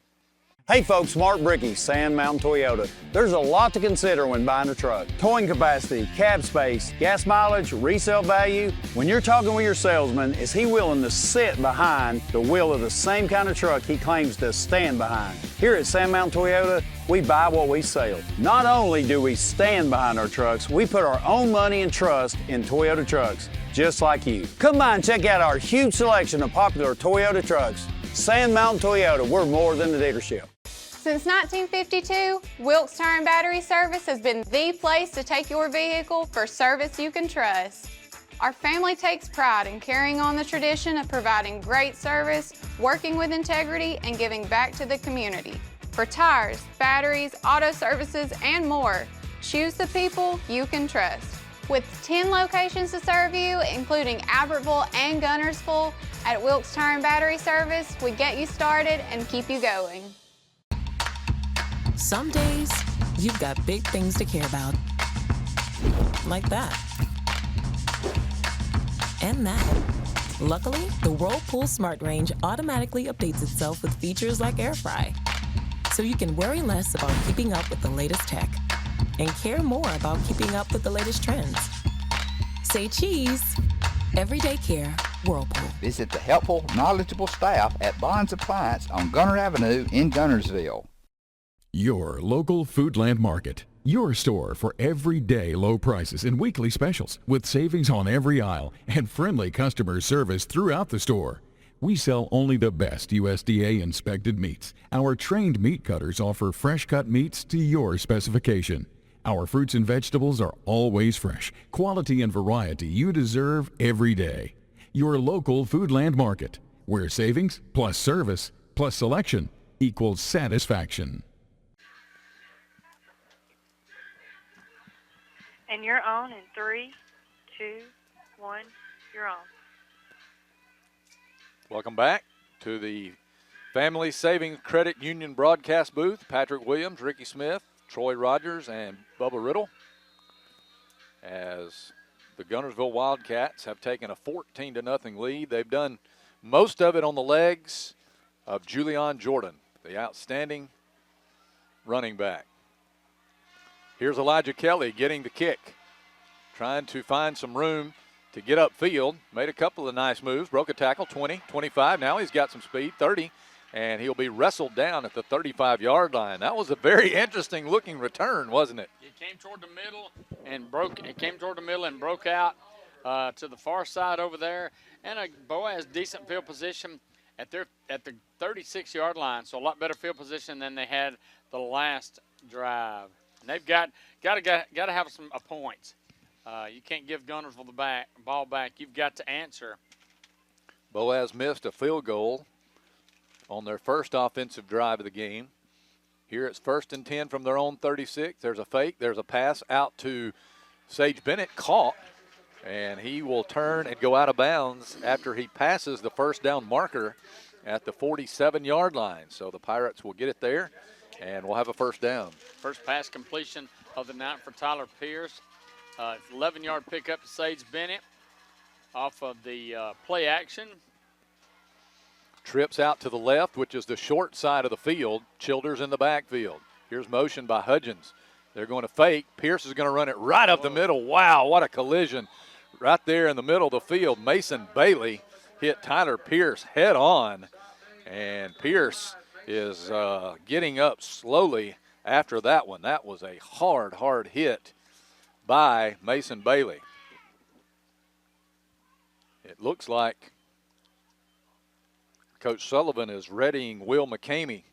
S11: Hey folks, Mark Brickey, Sand Mountain Toyota. There's a lot to consider when buying a truck. Towing capacity, cab space, gas mileage, resale value. When you're talking with your salesman, is he willing to sit behind the wheel of the same kind of truck he claims to stand behind? Here at Sand Mountain Toyota, we buy what we sell. Not only do we stand behind our trucks, we put our own money and trust in Toyota trucks, just like you. Come by and check out our huge selection of popular Toyota trucks. Sand Mountain Toyota, we're more than a dealership.
S12: Since 1952, Wilkes Tire and Battery Service has been the place to take your vehicle for service you can trust. Our family takes pride in carrying on the tradition of providing great service, working with integrity, and giving back to the community. For tires, batteries, auto services, and more, choose the people you can trust. With 10 locations to serve you, including Albertville and Guntersville, at Wilkes Tire and Battery Service, we get you started and keep you going.
S13: Some days, you've got big things to care about. Like that. And that. Luckily, the Whirlpool Smart Range automatically updates itself with features like Air Fry. So you can worry less about keeping up with the latest tech and care more about keeping up with the latest trends. Say cheese. Everyday care, Whirlpool.
S2: Visit the helpful, knowledgeable staff at Bond's Appliance on Gunter Avenue in Guntersville.
S14: Your local Foodland Market. Your store for everyday low prices and weekly specials with savings on every aisle and friendly customer service throughout the store. We sell only the best USDA inspected meats. Our trained meat cutters offer fresh cut meats to your specification. Our fruits and vegetables are always fresh, quality and variety you deserve every day. Your local Foodland Market, where savings plus service plus selection equals satisfaction.
S15: And you're on in 3, 2, 1, you're on.
S7: Welcome back to the Family Savings Credit Union broadcast booth. Patrick Williams, Ricky Smith, Troy Rogers, and Bubba Riddle, as the Guntersville Wildcats have taken a 14-0 lead. They've done most of it on the legs of Julian Jordan, the outstanding running back. Here's Elijah Kelly getting the kick, trying to find some room to get upfield. Made a couple of nice moves, broke a tackle, 20, 25. Now he's got some speed, 30. and he'll be wrestled down at the 35-yard line. That was a very interesting looking return, wasn't it?
S8: It came toward the middle and broke out to the far side over there, and Boaz decent field position at the 36-yard line, so a lot better field position than they had the last drive. And they've got to have some points. You can't give Guntersville the ball back. You've got to answer.
S7: Boaz missed a field goal on their first offensive drive of the game. Here it's 1st and 10 from their own 36. There's a fake. There's a pass out to Sage Bennett, caught, and he will turn and go out of bounds after he passes the first down marker at the 47-yard line. So the Pirates will get it there, and we'll have a first down.
S8: First pass completion of the night for Tyler Pierce. 11-yard pickup to Sage Bennett off of the play action.
S7: Trips out to the left, which is the short side of the field. Childers in the backfield. Here's motion by Hudgens. They're going to fake. Pierce is going to run it right up the middle. Wow, what a collision right there in the middle of the field. Mason Bailey hit Tyler Pierce head on, and Pierce is getting up slowly after that one. That was a hard hit by Mason Bailey. It looks like Coach Sullivan is readying Will McCamey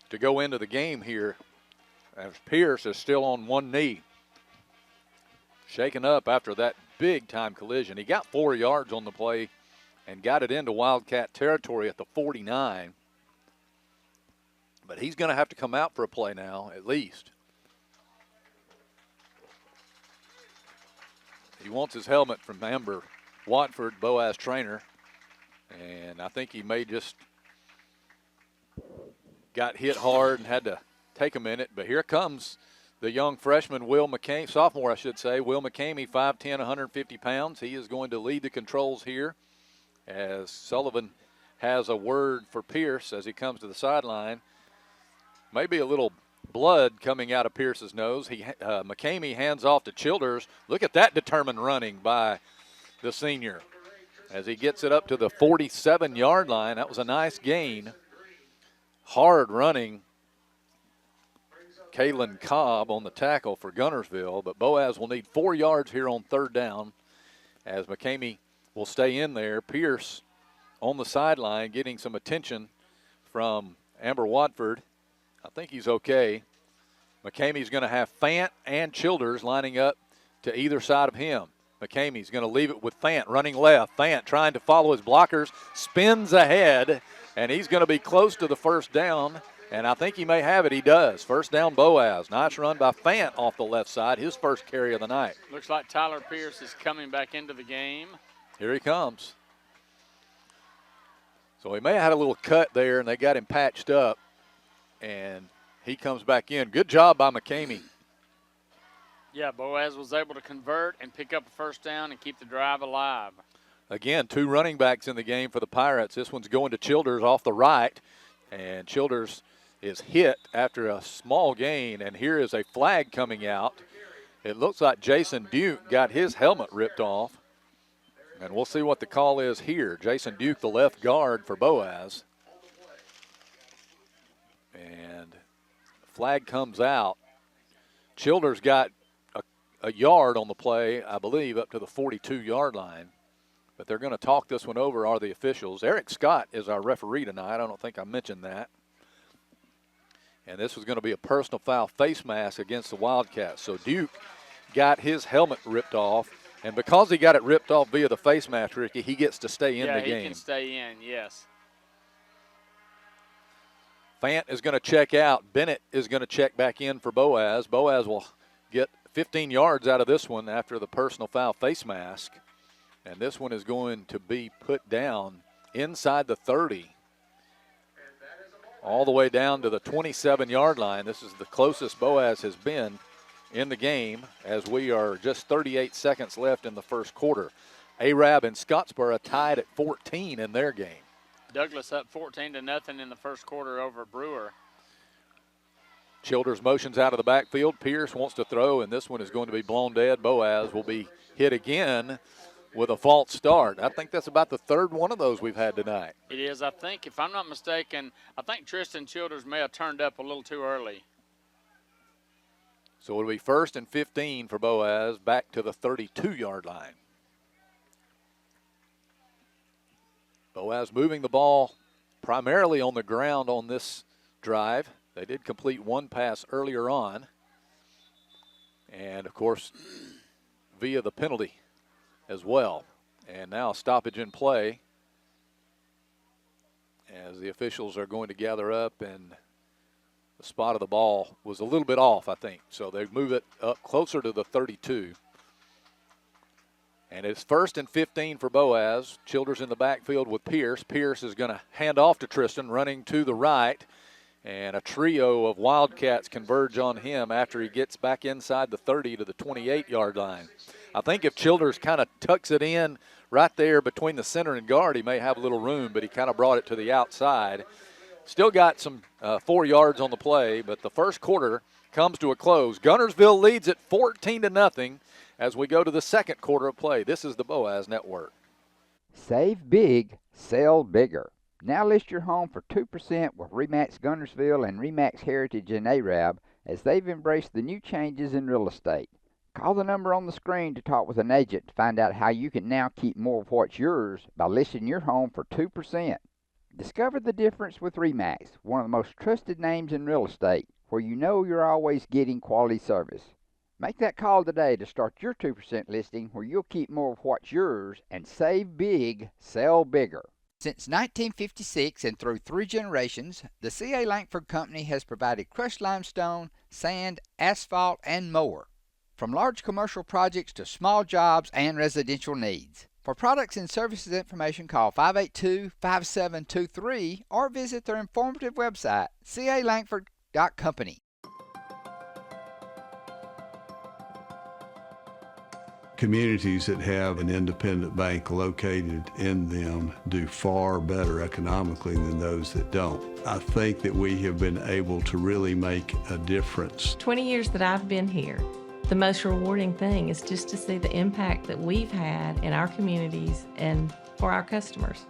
S7: to go into the game here as Pierce is still on one knee. Shaken up after that big-time collision. He got 4 yards on the play and got it into Wildcat territory at the 49. But he's going to have to come out for a play now, at least. He wants his helmet from Amber Watford, Boaz trainer. And I think he may just got hit hard and had to take a minute. But here comes the young freshman, sophomore I should say, Will McCamey, 5'10", 150 pounds. He is going to lead the controls here as Sullivan has a word for Pierce as he comes to the sideline. Maybe a little blood coming out of Pierce's nose. McCamey hands off to Childers. Look at that determined running by the senior as he gets it up to the 47-yard line. That was a nice gain. Hard running Kalen Cobb on the tackle for Guntersville, but Boaz will need 4 yards here on 3rd down as McCamey will stay in there. Pierce on the sideline getting some attention from Amber Watford. I think he's okay. McCamey's going to have Fant and Childers lining up to either side of him. McCamey's going to leave it with Fant running left. Fant trying to follow his blockers, spins ahead, and he's going to be close to the first down, and I think he may have it. He does. First down, Boaz. Nice run by Fant off the left side, his first carry of the night.
S8: Looks like Tyler Pierce is coming back into the game.
S7: Here he comes. So he may have had a little cut there, and they got him patched up, and he comes back in. Good job by McCamey.
S8: Yeah, Boaz was able to convert and pick up a first down and keep the drive alive.
S7: Again, 2 running backs in the game for the Pirates. This one's going to Childers off the right, and Childers is hit after a small gain, and here is a flag coming out. It looks like Jason Duke got his helmet ripped off, and we'll see what the call is here. Jason Duke, the left guard for Boaz. And flag comes out. Childers got a yard on the play, I believe, up to the 42-yard line. But they're going to talk this one over, are the officials. Eric Scott is our referee tonight. I don't think I mentioned that. And this was going to be a personal foul face mask against the Wildcats. So Duke got his helmet ripped off. And because he got it ripped off via the face mask, Ricky, he gets to stay in the game.
S8: Yeah, he can stay in, yes.
S7: Fant is going to check out. Bennett is going to check back in for Boaz. Boaz will get 15 yards out of this one after the personal foul face mask. And this one is going to be put down inside the 30. All the way down to the 27-yard line. This is the closest Boaz has been in the game as we are just 38 seconds left in the first quarter. Arab and Scottsboro tied at 14 in their game.
S8: Douglas up 14-0 in the first quarter over Brewer.
S7: Childers motions out of the backfield. Pierce wants to throw, and this one is going to be blown dead. Boaz will be hit again with a false start. I think that's about the third one of those we've had tonight.
S8: It is, I think, if I'm not mistaken, I think Tristan Childers may have turned up a little too early.
S7: So it'll be 1st and 15 for Boaz, back to the 32-yard line. Boaz moving the ball primarily on the ground on this drive. They did complete one pass earlier on. And, of course, via the penalty as well. And now stoppage in play as the officials are going to gather up, and the spot of the ball was a little bit off, I think. So they move it up closer to the 32. And it's 1st and 15 for Boaz. Childers in the backfield with Pierce. Pierce is going to hand off to Tristan, running to the right. And a trio of Wildcats converge on him after he gets back inside the 30 to the 28-yard line. I think if Childers kind of tucks it in right there between the center and guard, he may have a little room, but he kind of brought it to the outside. Still got some 4 yards on the play, but the first quarter comes to a close. Guntersville leads at 14-0 as we go to the second quarter of play. This is the Boaz Network.
S2: Save big, sell bigger. Now list your home for 2% with RE/MAX Guntersville and RE/MAX Heritage in Arab as they've embraced the new changes in real estate. Call the number on the screen to talk with an agent to find out how you can now keep more of what's yours by listing your home for 2%. Discover the difference with RE/MAX, one of the most trusted names in real estate, where you know you're always getting quality service. Make that call today to start your 2% listing where you'll keep more of what's yours and save big, sell bigger. Since 1956 and through 3 generations, the C.A. Langford Company has provided crushed limestone, sand, asphalt, and more. From large commercial projects to small jobs and residential needs. For products and services information, call 582-5723 or visit their informative website, calangford.company.
S9: Communities that have an independent bank located in them do far better economically than those that don't. I think that we have been able to really make a difference.
S10: 20 years that I've been here, the most rewarding thing is just to see the impact that we've had in our communities and for our customers.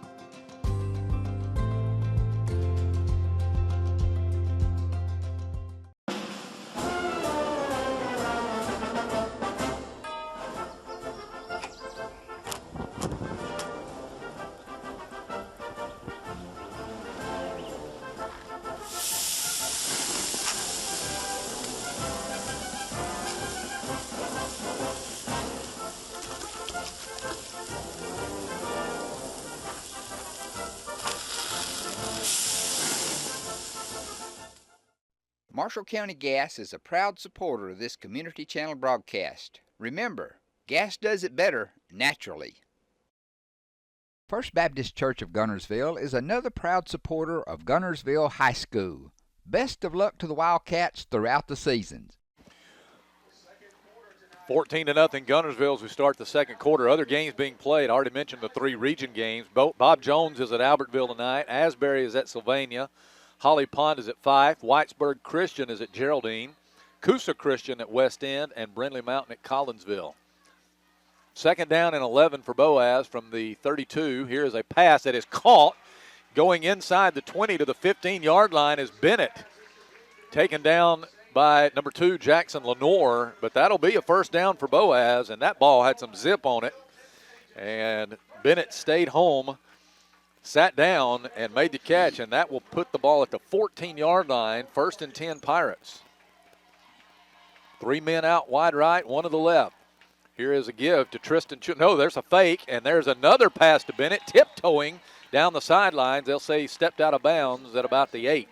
S2: Marshall County Gas is a proud supporter of this community channel broadcast. Remember, gas does it better naturally. First Baptist Church of Guntersville is another proud supporter of Guntersville High School. Best of luck to the Wildcats throughout the seasons.
S7: 14-0 Guntersville as we start the second quarter. Other games being played. I already mentioned the 3 region games. Bob Jones is at Albertville tonight. Asbury is at Sylvania. Holly Pond is at Fife. Whitesburg Christian is at Geraldine. Coosa Christian at West End. And Brindley Mountain at Collinsville. Second down and 11 for Boaz from the 32. Here is a pass that is caught. Going inside the 20 to the 15-yard line is Bennett. Taken down by number 2, Jackson Lenore. But that'll be a first down for Boaz. And that ball had some zip on it. And Bennett stayed home, sat down, and made the catch, and that will put the ball at the 14-yard line, 1st and 10 Pirates. 3 men out wide right, 1 to the left. Here is a give to Tristan. No, there's a fake, and there's another pass to Bennett, tiptoeing down the sidelines. They'll say he stepped out of bounds at about the 8.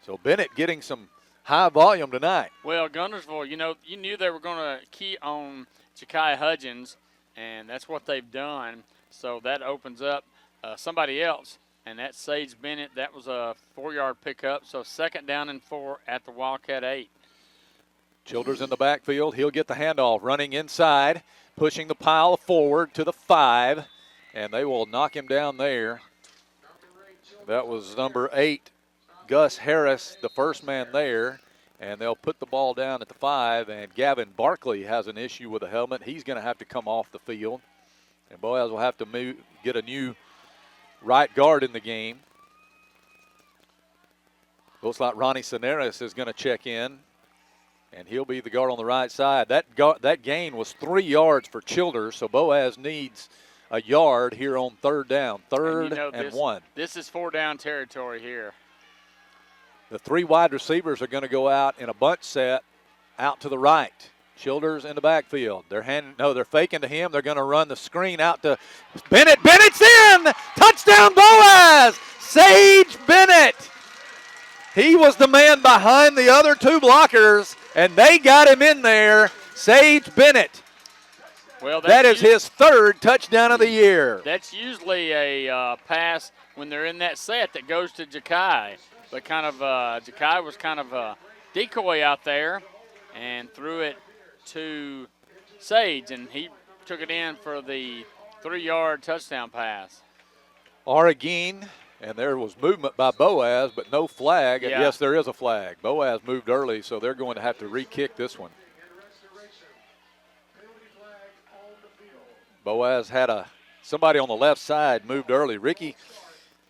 S7: So Bennett getting some high volume tonight.
S8: Well, Guntersville, you knew they were going to key on Ja'Kai Hudgens, and that's what they've done. So that opens up somebody else, and that's Sage Bennett. That was a 4-yard pickup. So second down and 4 at the Wildcat 8.
S7: Childers in the backfield. He'll get the handoff, running inside, pushing the pile forward to the 5, and they will knock him down there. That was number 8, Gus Harris, the first man there. And they'll put the ball down at the 5, and Gavin Barkley has an issue with a helmet. He's going to have to come off the field. And Boaz will have to get a new right guard in the game. Looks like Ronnie Soneris is going to check in, and he'll be the guard on the right side. That gain was 3 yards for Childers, so Boaz needs a yard here on third down. Third and 1.
S8: This is 4-down territory here.
S7: The 3 wide receivers are going to go out in a bunch set out to the right. Childers in the backfield. They're faking to him. They're going to run the screen out to Bennett. Bennett's in! Touchdown Boaz! Sage Bennett! He was the man behind the other 2 blockers, and they got him in there. Sage Bennett.
S8: Well,
S7: that is his 3rd touchdown of the year.
S8: That's usually a pass when they're in that set that goes to Jakai. But Jakai was kind of a decoy out there and threw it to Sage, and he took it in for the 3-yard touchdown pass.
S7: Oregon, and there was movement by Boaz, but no flag.
S8: Yeah.
S7: Yes, there is a flag. Boaz moved early, so they're going to have to re-kick this one. Boaz had somebody on the left side moved early.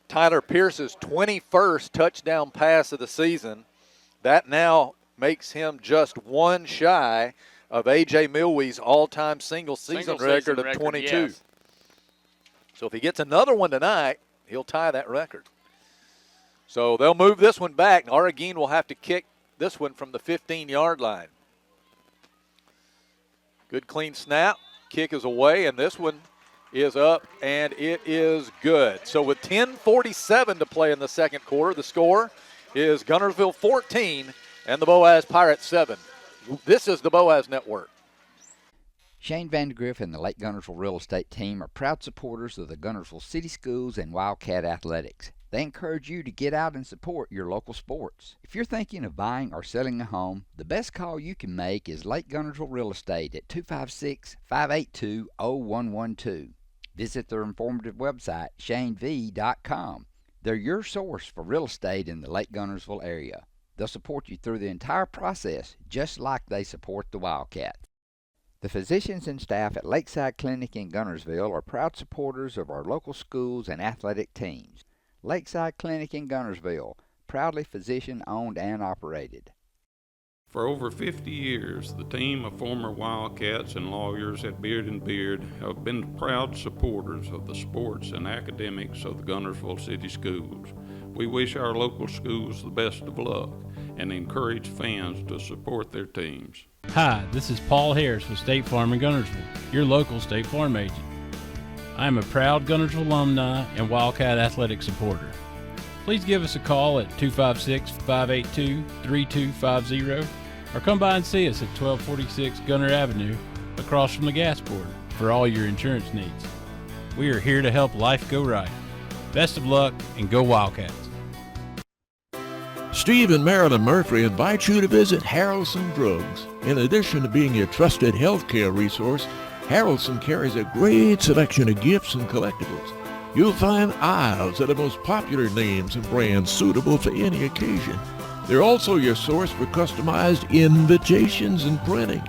S7: Tyler Pierce's 21st touchdown pass of the season. That now makes him just 1 shy of A.J. Milwie's all-time single-season record of 22.
S8: Yes.
S7: So if he gets another one tonight, he'll tie that record. So they'll move this one back. Oregon will have to kick this one from the 15-yard line. Good clean snap. Kick is away, and this one is up, and it is good. So with 10:47 to play in the second quarter, the score is Guntersville 14 and the Boaz Pirates 7. This is the Boaz Network.
S2: Shane Vandergriff and the Lake Guntersville Real Estate Team are proud supporters of the Guntersville City Schools and Wildcat Athletics. They encourage you to get out and support your local sports. If you're thinking of buying or selling a home, the best call you can make is Lake Guntersville Real Estate at 256-582-0112. Visit their informative website, shanev.com. They're your source for real estate in the Lake Guntersville area. They'll support you through the entire process, just like they support the Wildcats. The physicians and staff at Lakeside Clinic in Guntersville are proud supporters of our local schools and athletic teams. Lakeside Clinic in Guntersville, proudly physician-owned and operated.
S16: For over 50 years, the team of former Wildcats and lawyers at Beard & Beard have been proud supporters of the sports and academics of the Guntersville City Schools. We wish our local schools the best of luck and encourage fans to support their teams.
S17: Hi, this is Paul Harris with State Farm in Guntersville, your local State Farm agent. I am a proud Guntersville alumni and Wildcat athletic supporter. Please give us a call at 256-582-3250 or come by and see us at 1246 Gunter Avenue across from the gas board for all your insurance needs. We are here to help life go right. Best of luck and go Wildcats.
S18: Steve and Marilyn Murphy invite you to visit Harrelson Drugs. In addition to being your trusted healthcare resource, Harrelson carries a great selection of gifts and collectibles. You'll find aisles of the most popular names and brands suitable for any occasion. They're also your source for customized invitations and printing.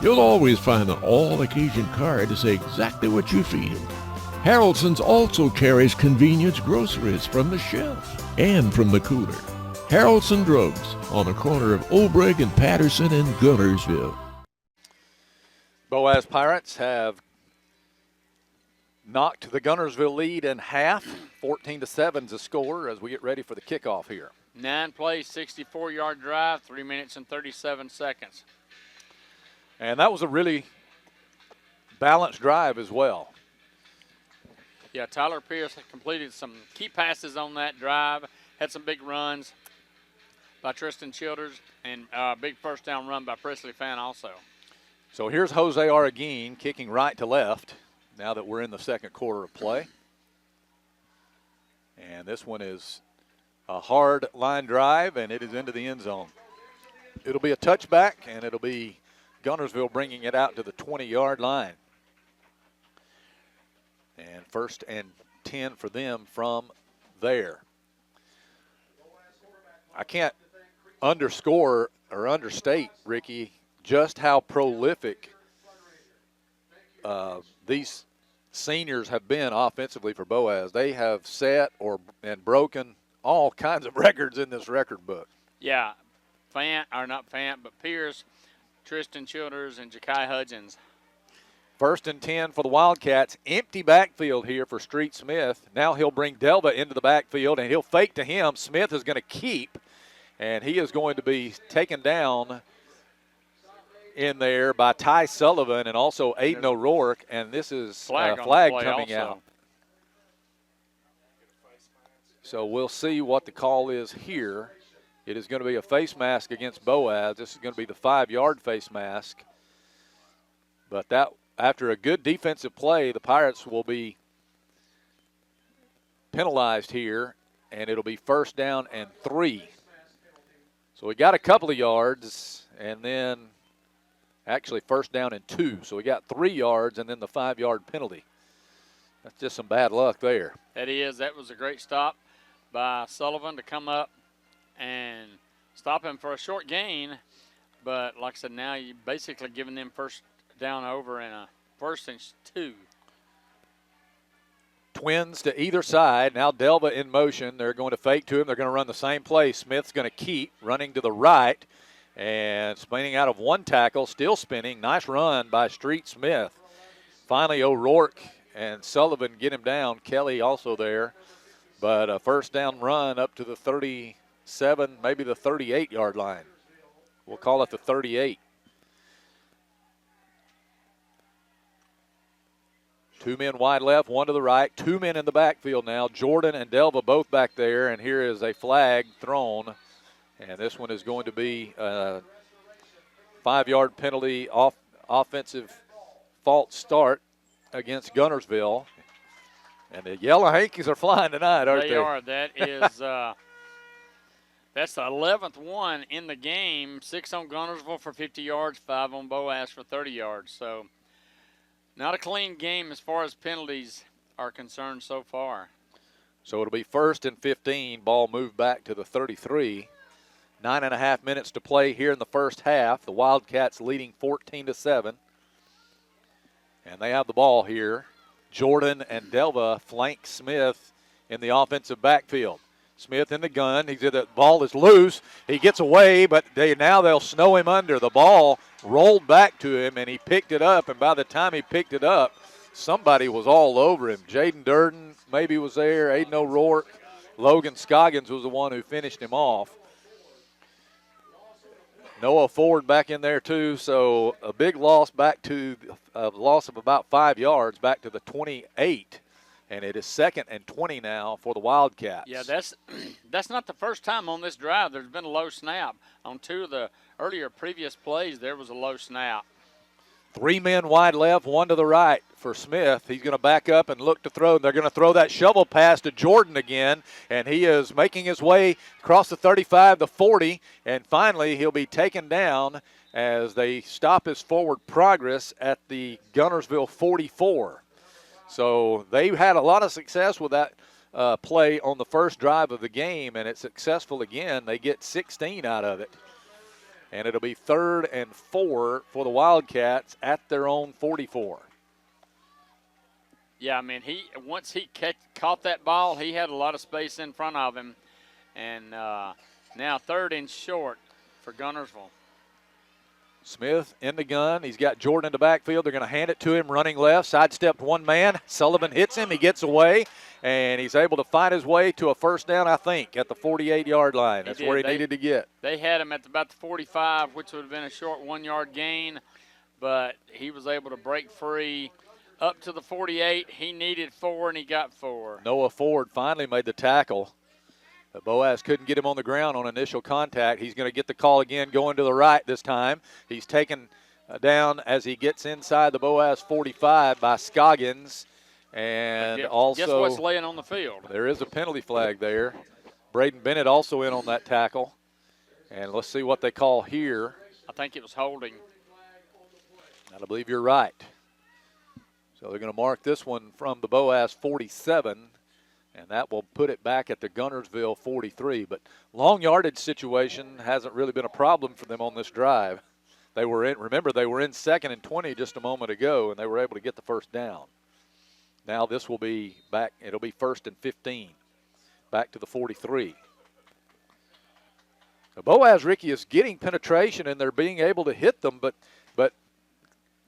S18: You'll always find an all-occasion card to say exactly what you're feeling. Harrelson's also carries convenience groceries from the shelf and from the cooler. Harrelson Drugs on the corner of Olbrich and Patterson in Guntersville.
S7: Boaz Pirates have knocked the Guntersville lead in half. 14-7 is the score as we get ready for the kickoff here.
S8: 9 plays, 64-yard drive, 3 minutes and 37 seconds.
S7: And that was a really balanced drive as well.
S8: Yeah, Tyler Pierce had completed some key passes on that drive, had some big runs by Tristan Childers, and a big first down run by Presley Fan also.
S7: So here's Jose Arguin kicking right to left now that we're in the second quarter of play. And this one is a hard line drive, and it is into the end zone. It'll be a touchback, and it'll be Guntersville bringing it out to the 20-yard line. And 1st and 10 for them from there. I can't underscore or understate, Ricky, just how prolific these seniors have been offensively for Boaz. They have set and broken all kinds of records in this record book.
S8: Yeah, not Fant, but Pierce, Tristan Childers, and Ja'Kai Hudgens.
S7: 1st and 10 for the Wildcats. Empty backfield here for Street Smith. Now he'll bring Delva into the backfield, and he'll fake to him. Smith is going to keep, and he is going to be taken down in there by Ty Sullivan and also Aiden O'Rourke, and this is a flag coming out. So we'll see what the call is here. It is going to be a face mask against Boaz. This is going to be the 5-yard face mask. But that, after a good defensive play, the Pirates will be penalized here, and it'll be 1st down and 3. So we got a couple of yards, and then actually 1st down and 2. So we got 3 yards and then the 5-yard penalty. That's just some bad luck there.
S8: That is. That was a great stop by Sullivan to come up and stop him for a short gain. But like I said, now you're basically giving them 1st down over in a 1st and 2.
S7: Twins to either side. Now Delva in motion. They're going to fake to him. They're going to run the same play. Smith's going to keep running to the right and spinning out of one tackle, still spinning. Nice run by Street Smith. Finally, O'Rourke and Sullivan get him down. Kelly also there. But a 1st down run up to the 37, maybe the 38-yard line. We'll call it the 38. 2 men wide left, 1 to the right. 2 men in the backfield now. Jordan and Delva both back there, and here is a flag thrown. And this one is going to be a 5-yard penalty, offensive false start against Guntersville. And the Yellow Hankies are flying tonight, aren't they?
S8: They are. That is that's the 11th one in the game. 6 on Guntersville for 50 yards, 5 on Boaz for 30 yards. So not a clean game as far as penalties are concerned so far.
S7: So it'll be 1st and 15. Ball moved back to the 33. 9.5 minutes to play here in the first half. The Wildcats leading 14-7. And they have the ball here. Jordan and Delva flank Smith in the offensive backfield. Smith in the gun. The ball is loose. He gets away, but they'll snow him under. The ball rolled back to him, and he picked it up. And by the time he picked it up, somebody was all over him. Jaden Durden maybe was there. Aiden O'Rourke. Logan Scoggins was the one who finished him off. Noah Ford back in there too, so a big loss back to a loss of about 5 yards back to the 28, and it is 2nd and 20 now for the Wildcats.
S8: Yeah, that's not the first time on this drive there's been a low snap. On 2 of the previous plays, there was a low snap.
S7: 3 men wide left, 1 to the right for Smith. He's going to back up and look to throw. They're going to throw that shovel pass to Jordan again, and he is making his way across the 35, the 40, and finally he'll be taken down as they stop his forward progress at the Guntersville 44. So they had a lot of success with that play on the first drive of the game, and it's successful again. They get 16 out of it. And it'll be 3rd and 4 for the Wildcats at their own 44.
S8: Yeah, I mean, once he caught that ball, he had a lot of space in front of him. And now 3rd and short for Guntersville.
S7: Smith in the gun. He's got Jordan in the backfield. They're going to hand it to him, running left. Sidestepped 1 man. Sullivan hits him. He gets away, and he's able to find his way to a 1st down, I think, at the 48-yard line. That's where he needed to get.
S8: They had him at about the 45, which would have been a short 1-yard gain, but he was able to break free up to the 48. He needed 4, and he got 4.
S7: Noah Ford finally made the tackle. But Boaz couldn't get him on the ground on initial contact. He's going to get the call again, going to the right this time. He's taken down as he gets inside the Boaz 45 by Scoggins. And also,
S8: guess what's laying on the field?
S7: There is a penalty flag there. Braden Bennett also in on that tackle. And let's see what they call here.
S8: I think it was holding.
S7: I believe you're right. So they're going to mark this one from the Boaz 47 And that will put it back at the Guntersville 43. But long yardage situation hasn't really been a problem for them on this drive. They were in, remember, they were in 2nd and 20 just a moment ago, and they were able to get the first down. Now this will be back, it'll be 1st and 15, back to the 43. So Boaz, Ricky, is getting penetration, and they're being able to hit them, but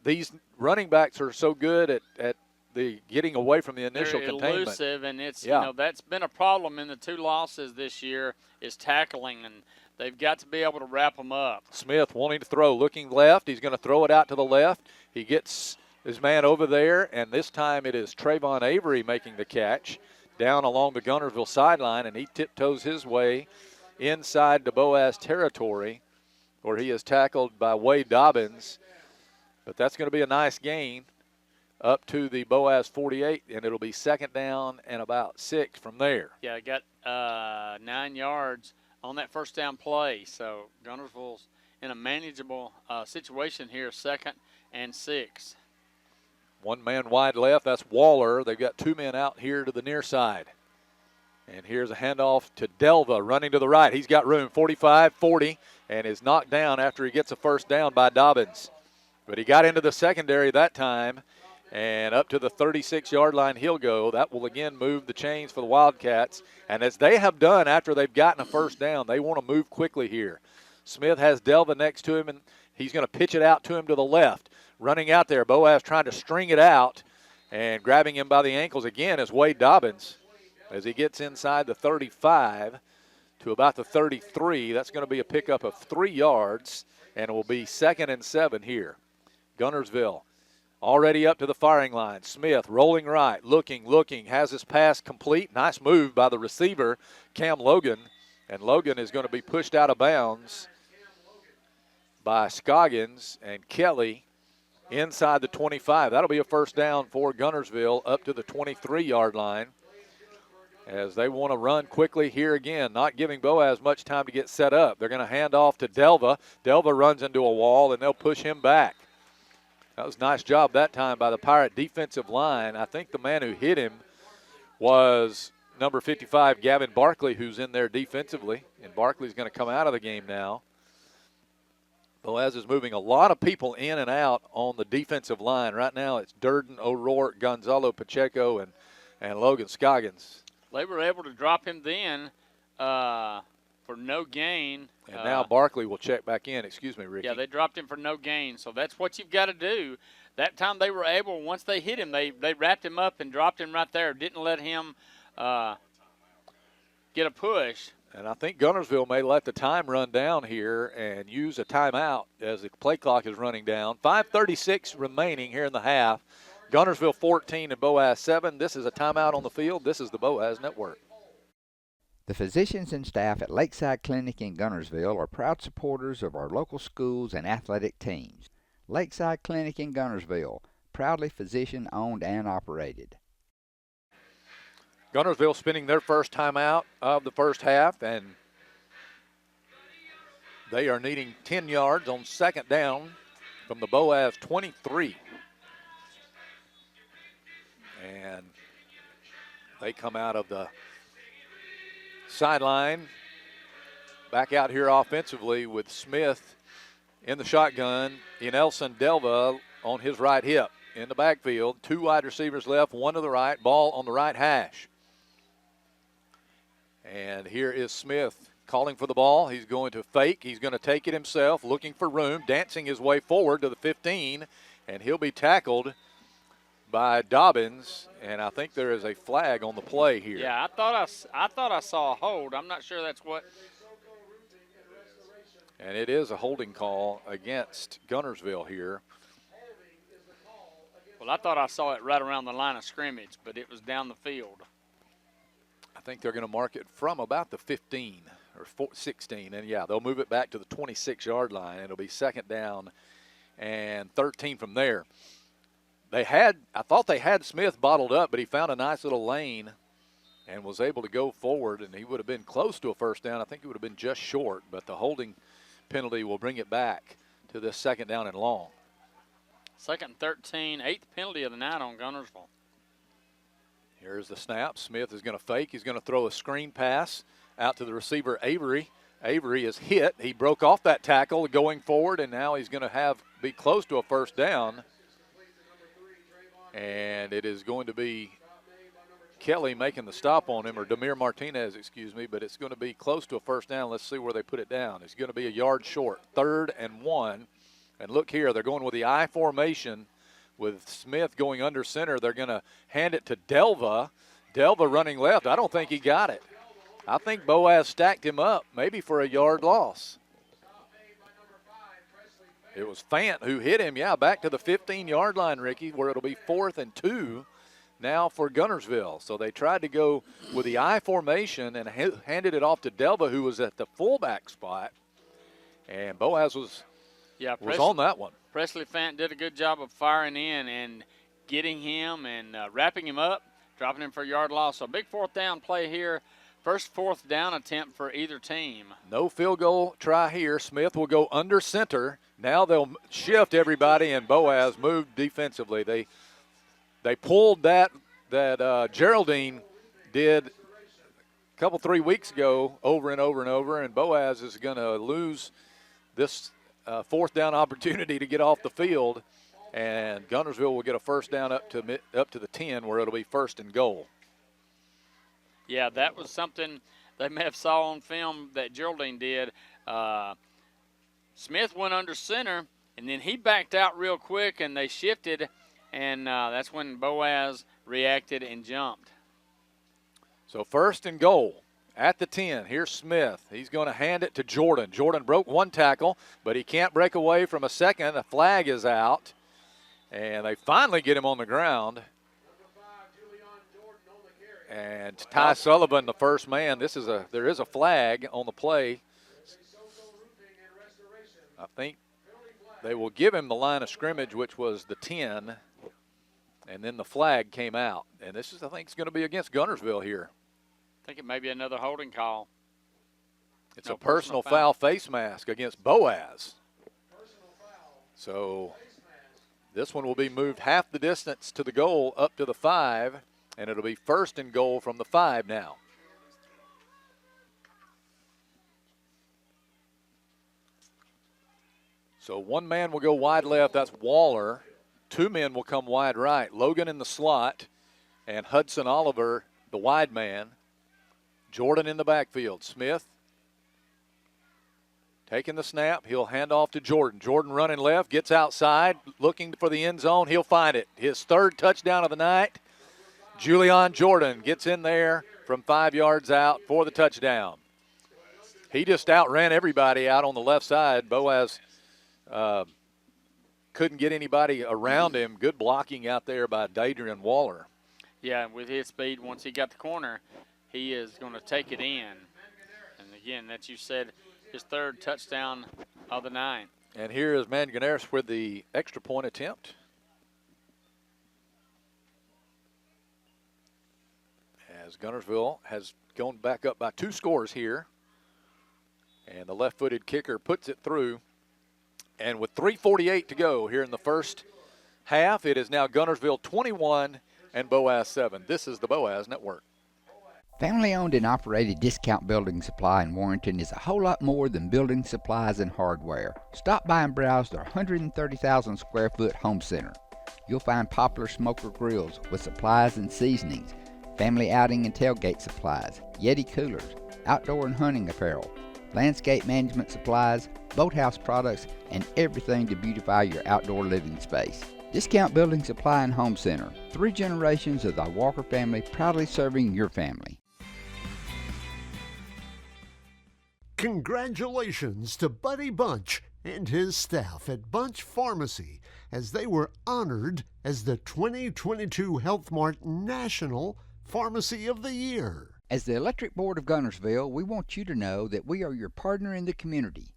S7: these running backs are so good at the getting away from the initial
S8: They're
S7: containment.
S8: Elusive, and it's
S7: Yeah.
S8: you know, that's been a problem in the 2 losses this year is tackling, and they've got to be able to wrap them up.
S7: Smith wanting to throw, looking left. He's going to throw it out to the left. He gets his man over there, and this time it is Trayvon Avery making the catch down along the Guntersville sideline, and he tiptoes his way inside the Boaz territory where he is tackled by Wade Dobbins. But that's going to be a nice gain up to the Boaz 48, and it'll be 2nd down and about 6 from there.
S8: Yeah, I got 9 yards on that first down play. So Guntersville's in a manageable situation here, 2nd and 6.
S7: 1 man wide left, that's Waller. They've got 2 men out here to the near side. And here's a handoff to Delva running to the right. He's got room, 45, 40, and is knocked down after he gets a first down by Dobbins. But he got into the secondary that time, and up to the 36-yard line he'll go. That will again move the chains for the Wildcats. And as they have done after they've gotten a first down, they want to move quickly here. Smith has Delva next to him, and he's going to pitch it out to him to the left. Running out there, Boaz trying to string it out, and grabbing him by the ankles again is Wade Dobbins. As he gets inside the 35 to about the 33, that's going to be a pickup of 3 yards, and it will be 2nd and 7 here. Guntersville already up to the firing line. Smith rolling right, looking, has his pass complete. Nice move by the receiver, Cam Logan, and Logan is going to be pushed out of bounds by Scoggins, and Kelly inside the 25. That'll be a first down for Guntersville up to the 23-yard line, as they want to run quickly here again, not giving Boaz much time to get set up. They're going to hand off to Delva. Delva runs into a wall, and they'll push him back. That was a nice job that time by the Pirate defensive line. I think the man who hit him was number 55, Gavin Barkley, who's in there defensively, and Barkley's going to come out of the game now. Boaz is moving a lot of people in and out on the defensive line. Right now it's Durden, O'Rourke, Gonzalo Pacheco, and Logan Scoggins.
S8: They were able to drop him then for no gain.
S7: And now Barkley will check back in. Excuse me, Ricky.
S8: Yeah, they dropped him for no gain. So that's what you've got to do. That time they were able, once they hit him, they wrapped him up and dropped him right there. Didn't let him get a push.
S7: And I think Guntersville may let the time run down here and use a timeout as the play clock is running down. 5:36 remaining here in the half. Guntersville 14 and Boaz 7. This is a timeout on the field. This is the Boaz Network.
S2: The physicians and staff at Lakeside Clinic in Guntersville are proud supporters of our local schools and athletic teams. Lakeside Clinic in Guntersville, proudly physician-owned and operated.
S7: Guntersville spending their first timeout of the first half, and they are needing 10 yards on 2nd down from the Boaz 23. And they come out of the sideline, back out here offensively with Smith in the shotgun. Nelson Delva on his right hip in the backfield. 2 wide receivers left, 1 to the right, ball on the right hash. And here is Smith calling for the ball. He's going to fake. He's going to take it himself, looking for room, dancing his way forward to the 15, and he'll be tackled by Dobbins, and I think there is a flag on the play here.
S8: Yeah, I thought I saw a hold. I'm not sure that's what.
S7: And it is a holding call against Guntersville here.
S8: Well, I thought I saw it right around the line of scrimmage, but it was down the field.
S7: I think they're going to mark it from about the 15 or 16, and yeah, they'll move it back to the 26-yard line. It'll be 2nd down and 13 from there. I thought they had Smith bottled up, but he found a nice little lane and was able to go forward, and he would have been close to a first down. I think he would have been just short, but the holding penalty will bring it back to this 2nd down and long.
S8: 2nd and 13, 8th penalty of the night on Guntersville.
S7: Here's the snap. Smith is going to fake. He's going to throw a screen pass out to the receiver, Avery. Avery is hit. He broke off that tackle going forward, and now he's going to be close to a first down. And it is going to be Kelly making the stop on him, or Demir Martinez, excuse me, but it's going to be close to a first down. Let's see where they put it down. It's going to be a yard short, 3rd and 1. And look here, they're going with the I formation with Smith going under center. They're going to hand it to Delva. Delva running left. I don't think he got it. I think Boaz stacked him up, maybe for a yard loss. It was Fant who hit him, back to the 15-yard line, Ricky, where it'll be 4th and 2 now for Guntersville. So they tried to go with the I formation and handed it off to Delva, who was at the fullback spot. And Boaz was on that one.
S8: Presley Fant did a good job of firing in and getting him and wrapping him up, dropping him for a yard loss. So big 4th down play here. First 4th down attempt for either team.
S7: No field goal try here. Smith will go under center. Now they'll shift everybody, and Boaz moved defensively. They pulled that Geraldine did a couple, 3 weeks ago over and over and over, and Boaz is going to lose this 4th down opportunity to get off the field, and Guntersville will get a first down up to the 10, where it'll be 1st and goal.
S8: Yeah, that was something they may have saw on film that Geraldine did. Smith went under center, and then he backed out real quick, and they shifted, and that's when Boaz reacted and jumped.
S7: So 1st and goal at the 10. Here's Smith. He's going to hand it to Jordan. Jordan broke 1 tackle, but he can't break away from a second. A flag is out, and they finally get him on the ground. And Ty Sullivan, the first man. There is a flag on the play. I think they will give him the line of scrimmage, which was the 10, and then the flag came out. And this is, I think, it's going to be against Guntersville here.
S8: I think it may be another holding call.
S7: It's a personal foul face mask against Boaz. So this one will be moved half the distance to the goal up to the 5, and it'll be 1st and goal from the 5 now. So 1 man will go wide left, that's Waller. 2 men will come wide right. Logan in the slot and Hudson Oliver, the wide man. Jordan in the backfield. Smith taking the snap. He'll hand off to Jordan. Jordan running left, gets outside, looking for the end zone. He'll find it. His 3rd touchdown of the night. Julian Jordan gets in there from 5 yards out for the touchdown. He just outran everybody out on the left side. Boaz couldn't get anybody around him. Good blocking out there by Dadrian Waller.
S8: Yeah, with his speed, once he got the corner, he is going to take it in. And again, that you said, his 3rd touchdown of the night.
S7: And here is Manganeris with the extra point attempt. As Guntersville has gone back up by 2 scores here. And the left-footed kicker puts it through. And with 3:48 to go here in the first half, it is now Guntersville 21 and Boaz 7. This is the Boaz Network.
S2: Family-owned and operated Discount Building Supply in Warrenton is a whole lot more than building supplies and hardware. Stop by and browse their 130,000 square foot home center. You'll find popular smoker grills with supplies and seasonings, family outing and tailgate supplies, Yeti coolers, outdoor and hunting apparel, landscape management supplies, boathouse products, and everything to beautify your outdoor living space. Discount Building Supply and Home Center. 3 generations of the Walker family proudly serving your family.
S19: Congratulations to Buddy Bunch and his staff at Bunch Pharmacy as they were honored as the 2022 Health Mart National Pharmacy of the Year.
S2: As the Electric Board of Guntersville, we want you to know that we are your partner in the community,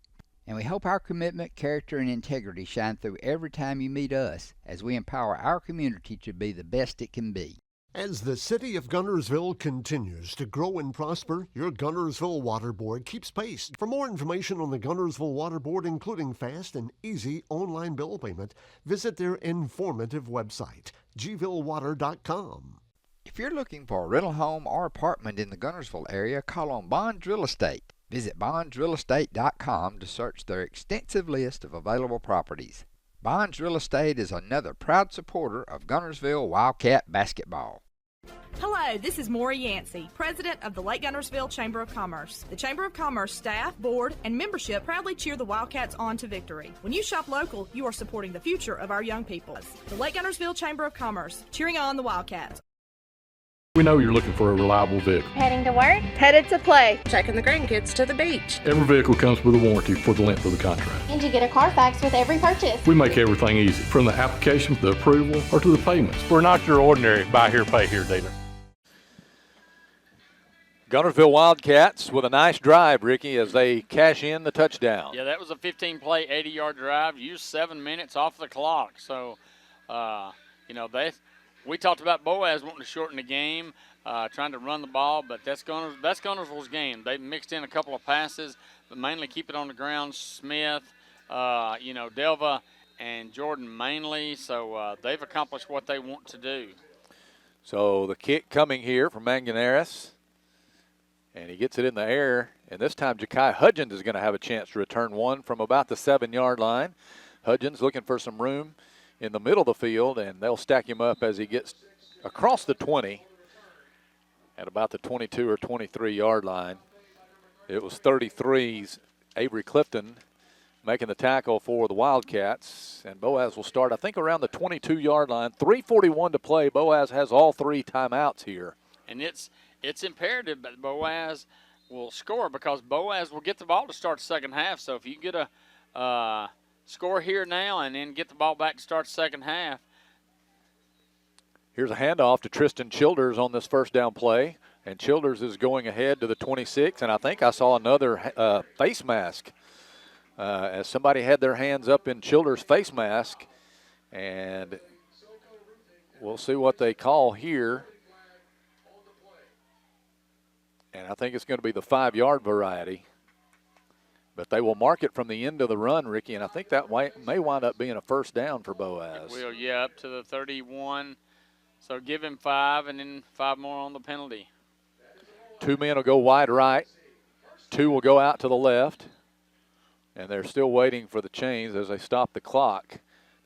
S2: and we hope our commitment, character, and integrity shine through every time you meet us as we empower our community to be the best it can be.
S19: As the city of Guntersville continues to grow and prosper, your Guntersville Water Board keeps pace. For more information on the Guntersville Water Board, including fast and easy online bill payment, visit their informative website, gvillewater.com.
S2: If If you're looking for a rental home or apartment in the Guntersville area, call on Bonds Real Estate. Visit bondsrealestate.com to search their extensive list of available properties. Bonds Real Estate is another proud supporter of Guntersville Wildcat basketball.
S20: Hello, this is Maury Yancey, President of the Lake Guntersville Chamber of Commerce. The Chamber of Commerce staff, board, and membership proudly cheer the Wildcats on to victory. When you shop local, you are supporting the future of our young people. The Lake Guntersville Chamber of Commerce, cheering on the Wildcats.
S21: We know you're looking for a reliable vehicle.
S22: Heading to work? Headed to play. Taking the grandkids to the beach.
S21: Every vehicle comes with a warranty for the length of the contract.
S22: And you get a Carfax with every purchase.
S21: We make everything easy, from the application, the approval, or to the payments. We're not your ordinary buy here, pay here dealer.
S7: Guntersville Wildcats with a nice drive, Ricky, as they cash in the touchdown.
S8: Yeah, that was a 15-play, 80-yard drive. Used 7 minutes off the clock. So, we talked about Boaz wanting to shorten the game, trying to run the ball, but that's Guntersville's game. They mixed in a couple of passes, but mainly keep it on the ground. Smith, Delva, and Jordan mainly. So they've accomplished what they want to do.
S7: So the kick coming here from Manganeris. And he gets it in the air, and this time Ja'Kai Hudgens is going to have a chance to return one from about the 7-yard line. Hudgens looking for some room in the middle of the field, and they'll stack him up as he gets across the 20 at about the 22 or 23-yard line. It was 33's Avery Clifton making the tackle for the Wildcats, and Boaz will start, I think, around the 22-yard line. 3:41 to play. Boaz has all 3 timeouts here.
S8: And it's imperative that Boaz will score because Boaz will get the ball to start the second half. So if you get a score here now and then get the ball back to start the second half.
S7: Here's a handoff to Tristan Childers on this first down play. And Childers is going ahead to the 26. And I think I saw another face mask as somebody had their hands up in Childers' face mask. And we'll see what they call here. And I think it's going to be the 5-yard variety. But they will mark it from the end of the run, Ricky, and I think that may wind up being a first down for Boaz.
S8: It will, yeah, up to the 31. So give him 5 and then 5 more on the penalty.
S7: 2 men will go wide right. 2 will go out to the left. And they're still waiting for the chains as they stop the clock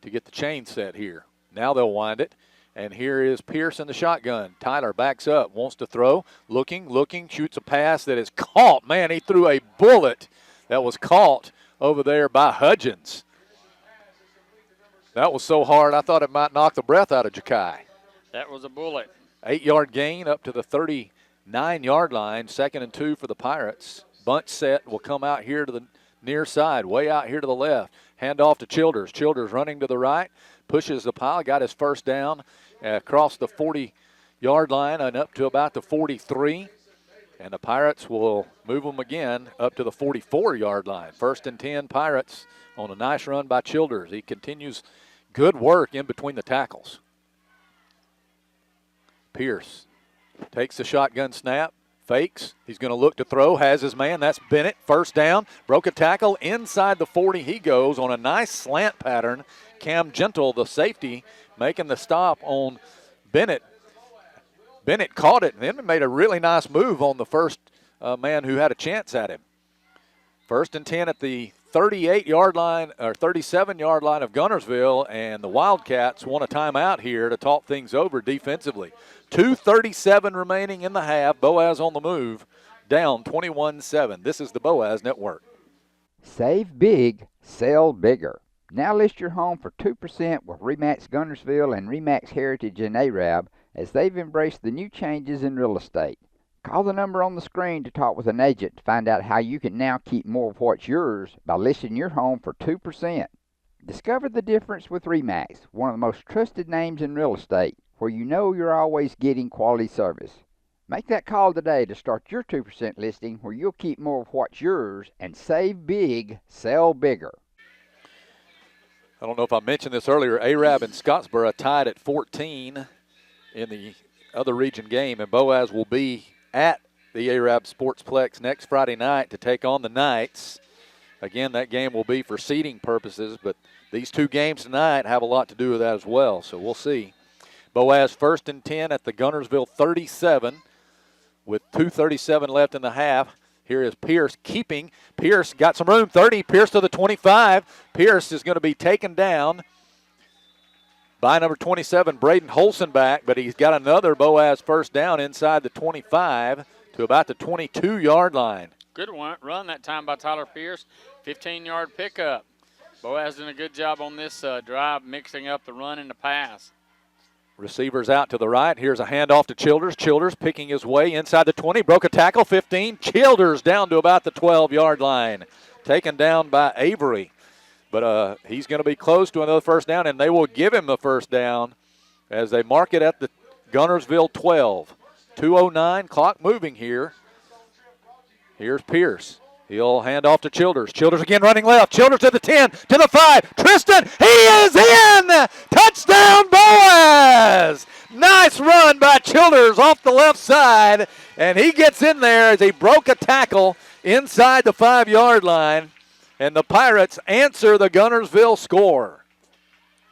S7: to get the chain set here. Now they'll wind it. And here is Pierce in the shotgun. Tyler backs up, wants to throw, looking, shoots a pass that is caught. Man, he threw a bullet that was caught over there by Hudgens. That was so hard, I thought it might knock the breath out of Ja'Kai.
S8: That was a bullet.
S7: 8-yard gain up to the 39-yard line. 2nd and 2 for the Pirates. Bunch set will come out here to the near side, way out here to the left. Hand off to Childers. Childers running to the right, pushes the pile, got his first down across the 40-yard line and up to about the 43. And the Pirates will move them again up to the 44-yard line. 1st and 10 Pirates on a nice run by Childers. He continues good work in between the tackles. Pierce takes the shotgun snap, fakes. He's going to look to throw, has his man. That's Bennett. First down, broke a tackle. Inside the 40 he goes on a nice slant pattern. Cam Gentle, the safety, making the stop on Bennett. Bennett caught it and then made a really nice move on the first man who had a chance at him. 1st and 10 at the 38-yard line or 37-yard line of Guntersville, and the Wildcats want a timeout here to talk things over defensively. 2:37 remaining in the half. Boaz on the move, down 21-7. This is the Boaz Network.
S2: Save big, sell bigger. Now list your home for 2% with RE/MAX Guntersville and RE/MAX Heritage in Arab as they've embraced the new changes in real estate. Call the number on the screen to talk with an agent to find out how you can now keep more of what's yours by listing your home for 2%. Discover the difference with RE/MAX, one of the most trusted names in real estate, where you know you're always getting quality service. Make that call today to start your 2% listing where you'll keep more of what's yours and save big, sell bigger.
S7: I don't know if I mentioned this earlier. Arab and Scottsboro tied at 14 in the other region game, and Boaz will be at the Arab Sportsplex next Friday night to take on the Knights. Again, that game will be for seeding purposes, but these 2 games tonight have a lot to do with that as well, so we'll see. Boaz 1st and 10 at the Guntersville 37 with 2:37 left in the half. Here is Pierce keeping. Pierce got some room, 30. Pierce to the 25. Pierce is going to be taken down by number 27, Braden Holzenbach, but he's got another Boaz first down inside the 25 to about the 22-yard line.
S8: Good run that time by Tyler Pierce, 15-yard pickup. Boaz doing a good job on this drive, mixing up the run and the pass.
S7: Receivers out to the right. Here's a handoff to Childers. Childers picking his way inside the 20. Broke a tackle, 15. Childers down to about the 12-yard line. Taken down by Avery. But he's going to be close to another first down, and they will give him the first down as they mark it at the Guntersville 12. 2:09, clock moving here. Here's Pierce. He'll hand off to Childers. Childers again running left. Childers to the 10, to the 5. Tristan, he is in! Touchdown, Boaz! Nice run by Childers off the left side, and he gets in there as he broke a tackle inside the 5-yard line, and the Pirates answer the Guntersville score.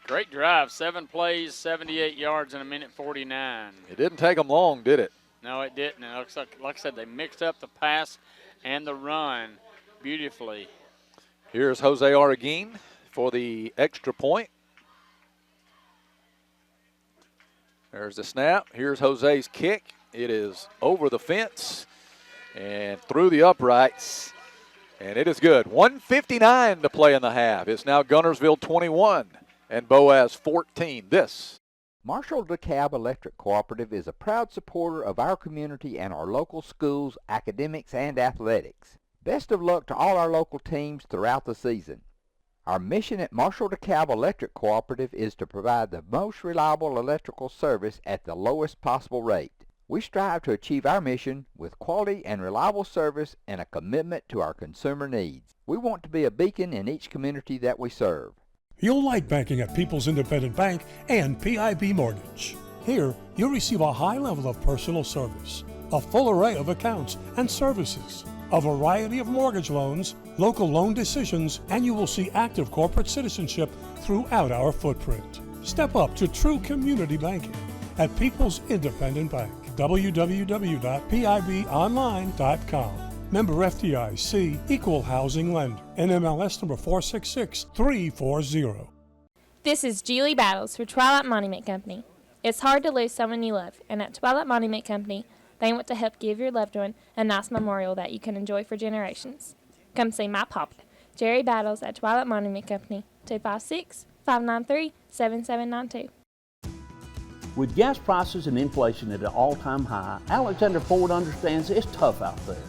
S8: Great drive, 7 plays, 78 yards in a minute 49.
S7: It didn't take them long, did it?
S8: No, it didn't. It looks like I said, they mixed up the pass and the run beautifully.
S7: Here's Jose Arguin for the extra point. There's the snap. Here's Jose's kick. It is over the fence and through the uprights, and it is good. 1:59 to play in the half. It's now Guntersville 21 and Boaz 14. This
S2: Marshall DeKalb Electric Cooperative is a proud supporter of our community and our local schools, academics, and athletics. Best of luck to all our local teams throughout the season. Our mission at Marshall DeKalb Electric Cooperative is to provide the most reliable electrical service at the lowest possible rate. We strive to achieve our mission with quality and reliable service and a commitment to our consumer needs. We want to be a beacon in each community that we serve.
S1: You'll like banking at People's Independent Bank and PIB Mortgage. Here, you'll receive a high level of personal service, a full array of accounts and services, a variety of mortgage loans, local loan decisions, and you will see active corporate citizenship throughout our footprint. Step up to true community banking at People's Independent Bank. www.pibonline.com. Member FDIC, Equal Housing Lender. NMLS number 466340.
S4: This is Julie Battles for Twilight Monument Company. It's hard to lose someone you love, and at Twilight Monument Company, they want to help give your loved one a nice memorial that you can enjoy for generations. Come see my papa, Jerry Battles, at Twilight Monument Company, 256-593-7792.
S5: With gas prices and inflation at an all-time high, Alexander Ford understands it's tough out there.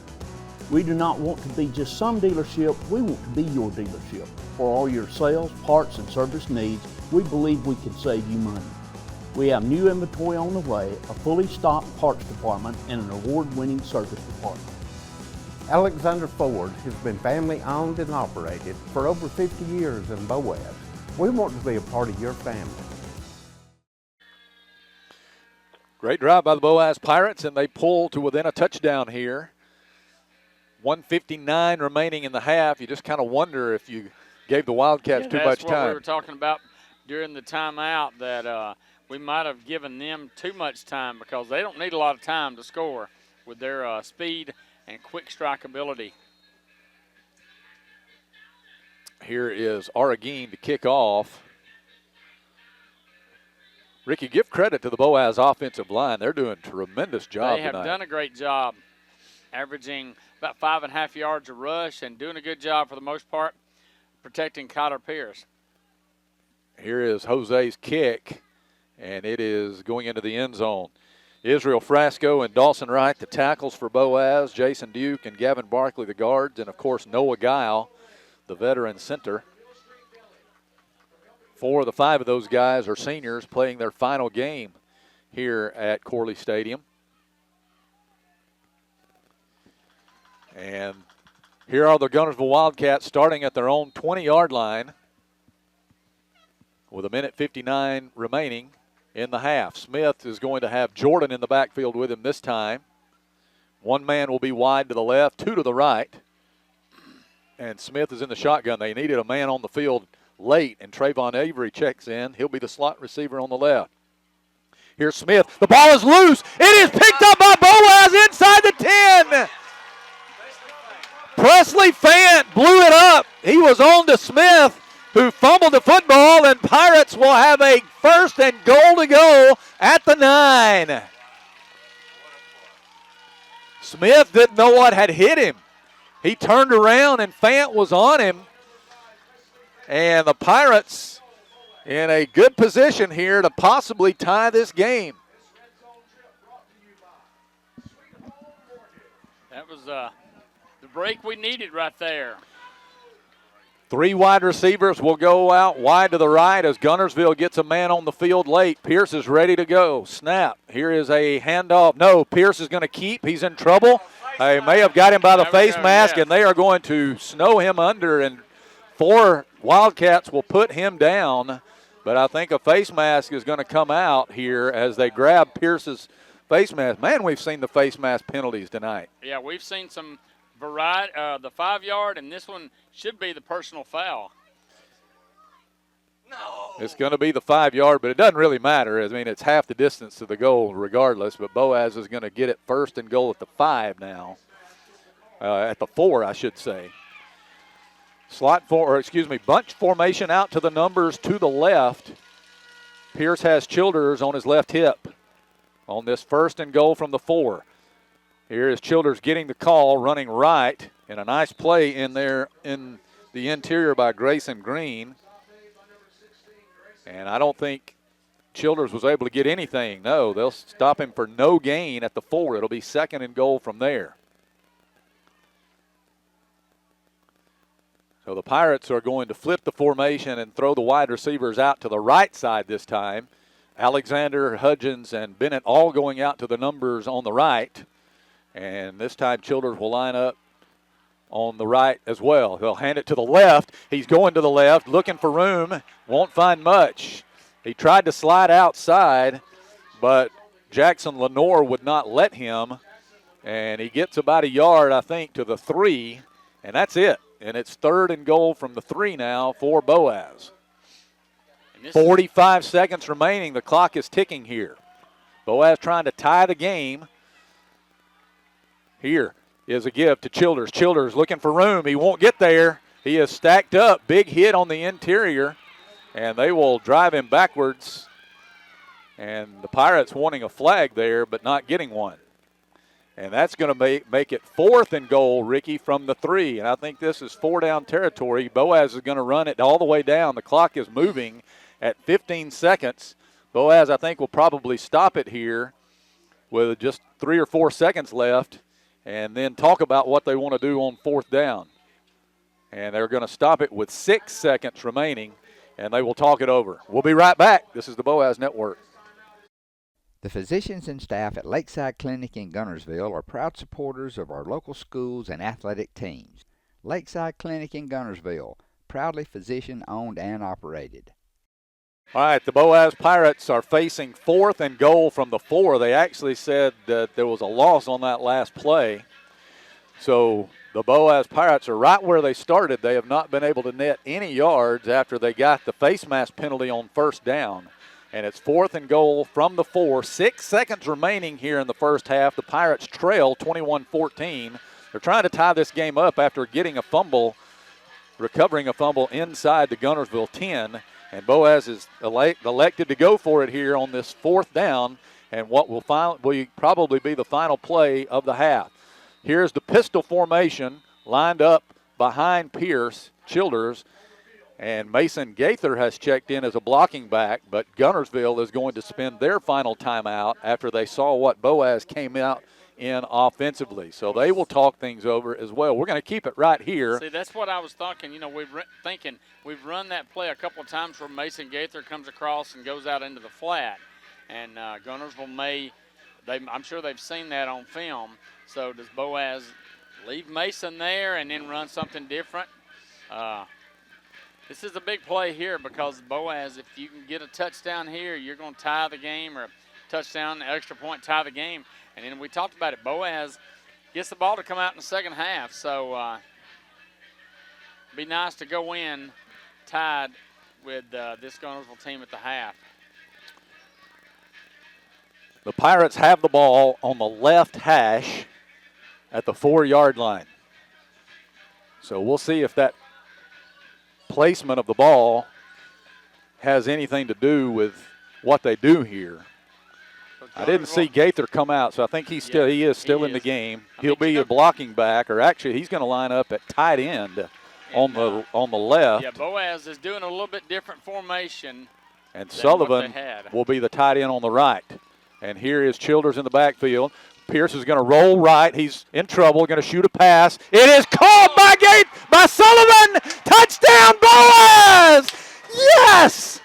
S5: We do not want to be just some dealership, we want to be your dealership. For all your sales, parts, and service needs, we believe we can save you money. We have new inventory on the way, a fully stocked parts department, and an award-winning service department.
S6: Alexander Ford has been family owned and operated for over 50 years in Boaz. We want to be a part of your family.
S7: Great drive by the Boaz Pirates, and they pull to within a touchdown here. 1:59 remaining in the half. You just kind of wonder if you gave the Wildcats too much time.
S8: That's what we were talking about during the timeout, that we might have given them too much time because they don't need a lot of time to score with their speed and quick strike ability.
S7: Here is Arguin to kick off. Ricky, give credit to the Boaz offensive line. They're doing a tremendous job
S8: tonight. They have done a great job, averaging about 5.5 yards a rush and doing a good job for the most part protecting Kyler Pierce.
S7: Here is Jose's kick, and it is going into the end zone. Israel Frasco and Dawson Wright, the tackles for Boaz, Jason Duke and Gavin Barkley, the guards, and, of course, Noah Guile, the veteran center. 4 of the 5 of those guys are seniors playing their final game here at Corley Stadium. And here are the Guntersville Wildcats starting at their own 20-yard line with 1:59 remaining in the half. Smith is going to have Jordan in the backfield with him this time. One man will be wide to the left, 2 to the right. And Smith is in the shotgun. They needed a man on the field late, and Trayvon Avery checks in. He'll be the slot receiver on the left. Here's Smith. The ball is loose. It is picked up by Boaz inside the 10. Presley Fant blew it up. He was on to Smith, who fumbled the football, and Pirates will have a 1st and goal to go at the 9. Smith didn't know what had hit him. He turned around, and Fant was on him. And the Pirates in a good position here to possibly tie this game.
S8: That was the break we needed right there.
S7: 3 wide receivers will go out wide to the right as Guntersville gets a man on the field late. Pierce is ready to go. Snap. Here is a handoff. No, Pierce is going to keep. He's in trouble. They may have got him by the face mask, and they are going to snow him under, and 4 Wildcats will put him down. But I think a face mask is going to come out here as they grab Pierce's face mask. Man, we've seen the face mask penalties tonight.
S8: Yeah, we've seen some variety. The 5-yard, and this one should be the personal foul.
S7: It's going to be the 5-yard, but it doesn't really matter. I mean, it's half the distance to the goal regardless, but Boaz is going to get it 1st and goal at the 5 now. At the 4, I should say. Bunch formation out to the numbers to the left. Pierce has Childers on his left hip on this 1st and goal from the 4. Here is Childers getting the call, running right, and a nice play in there in the interior by Grayson Green. And I don't think Childers was able to get anything. No, they'll stop him for no gain at the 4. It'll be 2nd and goal from there. So the Pirates are going to flip the formation and throw the wide receivers out to the right side this time. Alexander, Hudgens, and Bennett all going out to the numbers on the right. And this time Childers will line up on the right as well. He'll hand it to the left. He's going to the left, looking for room. Won't find much. He tried to slide outside, but Jackson Lenore would not let him. And he gets about a yard, I think, to the 3. And that's it. And it's 3rd and goal from the 3 now for Boaz. 45 seconds remaining. The clock is ticking here. Boaz trying to tie the game. Here is a give to Childers. Childers looking for room. He won't get there. He is stacked up. Big hit on the interior. And they will drive him backwards. And the Pirates wanting a flag there, but not getting one. And that's going to make it 4th and goal, Ricky, from the 3. And I think this is 4-down territory. Boaz is going to run it all the way down. The clock is moving at 15 seconds. Boaz, I think, will probably stop it here with just 3 or 4 seconds left and then talk about what they want to do on 4th down. And they're going to stop it with 6 seconds remaining, and they will talk it over. We'll be right back. This is the Boaz Network.
S2: The physicians and staff at Lakeside Clinic in Guntersville are proud supporters of our local schools and athletic teams. Lakeside Clinic in Guntersville, proudly physician-owned and operated.
S7: All right, the Boaz Pirates are facing 4th and goal from the 4. They actually said that there was a loss on that last play. So the Boaz Pirates are right where they started. They have not been able to net any yards after they got the face mask penalty on 1st down. And it's 4th and goal from the 4. 6 seconds remaining here in the first half. The Pirates trail 21-14. They're trying to tie this game up after getting a fumble, recovering a fumble inside the Guntersville 10. And Boaz is elected to go for it here on this 4th down and what will probably be the final play of the half. Here's the pistol formation lined up behind Pierce, Childers, and Mason Gaither has checked in as a blocking back, but Guntersville is going to spend their final timeout after they saw what Boaz came out in offensively. So they will talk things over as well. We're going to keep it right here.
S8: See, that's what I was thinking. You know, we've run that play a couple of times where Mason Gaither comes across and goes out into the flat. And Guntersville I'm sure they've seen that on film. So does Boaz leave Mason there and then run something different? This is a big play here because Boaz, if you can get a touchdown here, you're going to tie the game, or a touchdown, an extra point, tie the game. And then we talked about it. Boaz gets the ball to come out in the second half. So be nice to go in tied with this Guntersville team at the half.
S7: The Pirates have the ball on the left hash at the 4-yard line. So we'll see if that placement of the ball has anything to do with what they do here. I didn't see Gaither come out, so I think he is still in the game. He'll be a blocking back, or actually he's going to line up at tight end on the left.
S8: Yeah, Boaz is doing a little bit different formation.
S7: And Sullivan will be the tight end on the right. And here is Childers in the backfield. Pierce is going to roll right. He's in trouble, going to shoot a pass. It is caught by Sullivan. Touchdown, Boaz! Yes!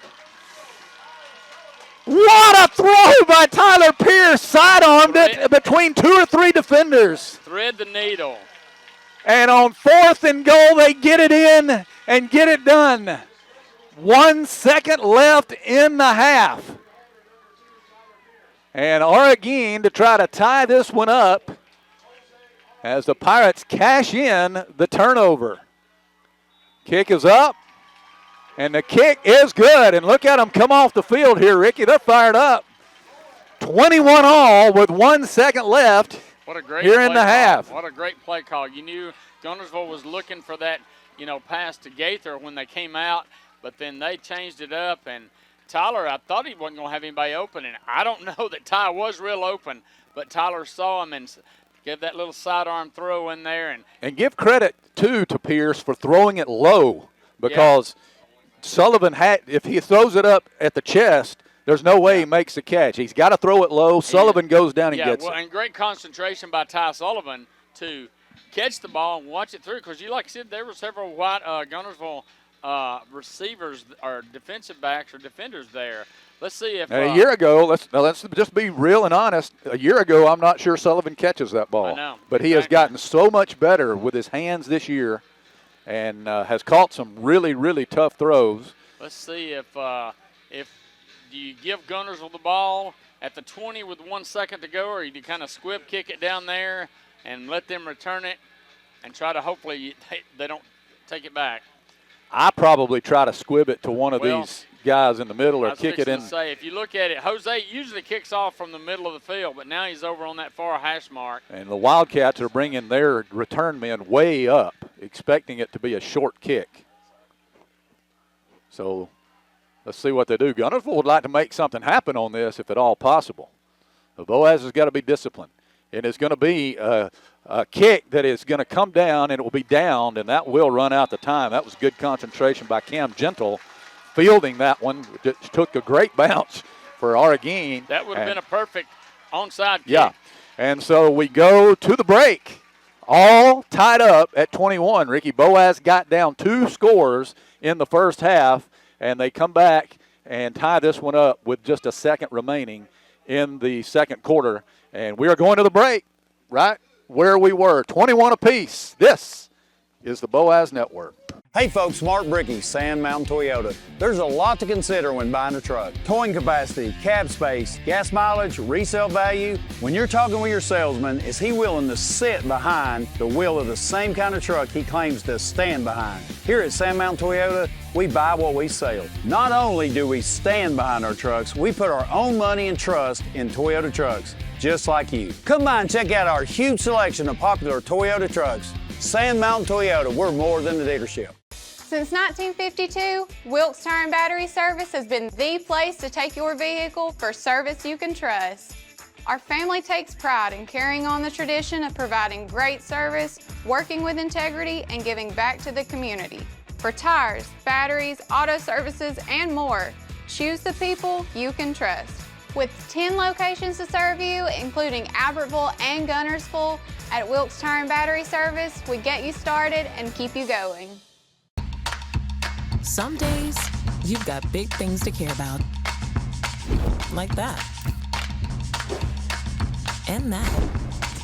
S7: What a throw by Tyler Pierce. Sidearmed it between 2 or 3 defenders.
S8: Thread the needle.
S7: And on 4th and goal, they get it in and get it done. 1 second left in the half. And Oregon to try to tie this one up as the Pirates cash in the turnover. Kick is up, and the kick is good. And look at them come off the field here, Ricky. They're fired up. 21 all with 1 second left here in the half.
S8: What a great play call. You knew Guntersville was looking for that, pass to Gaither when they came out, but then they changed it up, and Tyler, I thought he wasn't going to have anybody open, and I don't know that Ty was real open, but Tyler saw him and gave that little sidearm throw in there.
S7: And give credit, too, to Pierce for throwing it low, because Sullivan if he throws it up at the chest, there's no way he makes the catch. He's got to throw it low. Sullivan goes down and gets it.
S8: And great concentration by Ty Sullivan to catch the ball and watch it through, because like I said, there were several white Guntersville receivers or defensive backs or defenders there. Let's see if
S7: a year ago, let's just be real and honest. A year ago, I'm not sure Sullivan catches that ball.
S8: I know.
S7: But he has gotten so much better with his hands this year and has caught some really, really tough throws.
S8: Let's see if do you give Guntersville the ball at the 20 with 1 second to go, or you kind of squib kick it down there and let them return it and try to hopefully they don't take it back.
S7: I probably try to squib it to one of these guys in the middle or kick it in.
S8: Say, if you look at it, Jose usually kicks off from the middle of the field, but now he's over on that far hash mark.
S7: And the Wildcats are bringing their return men way up, expecting it to be a short kick. So let's see what they do. Guntersville would like to make something happen on this if at all possible. The Boaz has got to be disciplined. And it's going to be a kick that is going to come down, and it will be downed, and that will run out the time. That was good concentration by Cam Gentle fielding that one. It took a great bounce for Oregon.
S8: That would have been a perfect onside kick.
S7: Yeah, and so we go to the break, all tied up at 21. Ricky Boaz got down 2 scores in the first half, and they come back and tie this one up with just a second remaining in the second quarter. And we are going to the break right where we were, 21 apiece. This is the Boaz Network.
S3: Hey folks, Mark Brickey, Sand Mountain Toyota. There's a lot to consider when buying a truck. Towing capacity, cab space, gas mileage, resale value. When you're talking with your salesman, is he willing to sit behind the wheel of the same kind of truck he claims to stand behind? Here at Sand Mountain Toyota, we buy what we sell. Not only do we stand behind our trucks, we put our own money and trust in Toyota trucks, just like you. Come by and check out our huge selection of popular Toyota trucks. Sand Mountain Toyota, we're more than a dealership.
S12: Since 1952, Wilkes Tire and Battery Service has been the place to take your vehicle for service you can trust. Our family takes pride in carrying on the tradition of providing great service, working with integrity, and giving back to the community. For tires, batteries, auto services, and more, choose the people you can trust. With 10 locations to serve you, including Albertville and Guntersville, at Wilkes Tire and Battery Service, we get you started and keep you going.
S13: Some days, you've got big things to care about. Like that. And that.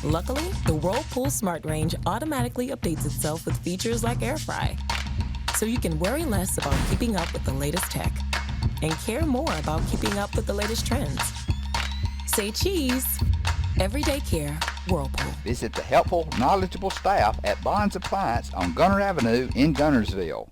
S13: Luckily, the Whirlpool Smart Range automatically updates itself with features like Air Fry. So you can worry less about keeping up with the latest tech and care more about keeping up with the latest trends. Say cheese. Everyday care, Whirlpool.
S2: Visit the helpful, knowledgeable staff at Bond's Appliance on Gunter Avenue in Guntersville.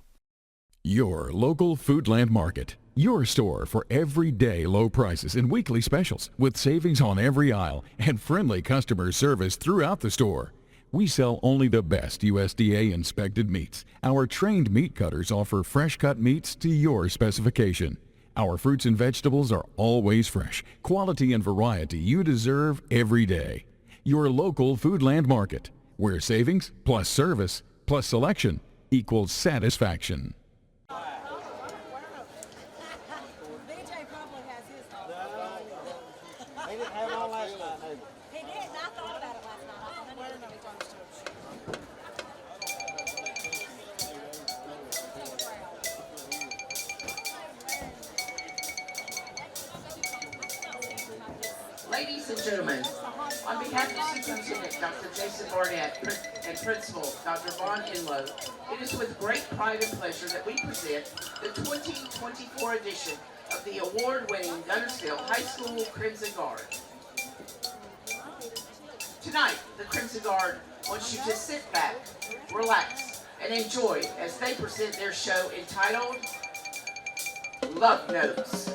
S14: Your local Foodland Market. Your store for everyday low prices and weekly specials with savings on every aisle and friendly customer service throughout the store. We sell only the best USDA inspected meats. Our trained meat cutters offer fresh cut meats to your specification. Our fruits and vegetables are always fresh, quality and variety you deserve every day. Your local Foodland Market, where savings plus service plus selection equals satisfaction.
S11: Ladies and gentlemen, on behalf of Superintendent Dr. Jason Barnett and Principal Dr. Vaughn Enlow, it is with great pride and pleasure that we present the 2024 edition of the award-winning Guntersville High School Crimson Guard. Tonight, the Crimson Guard wants you to sit back, relax, and enjoy as they present their show entitled Love Notes.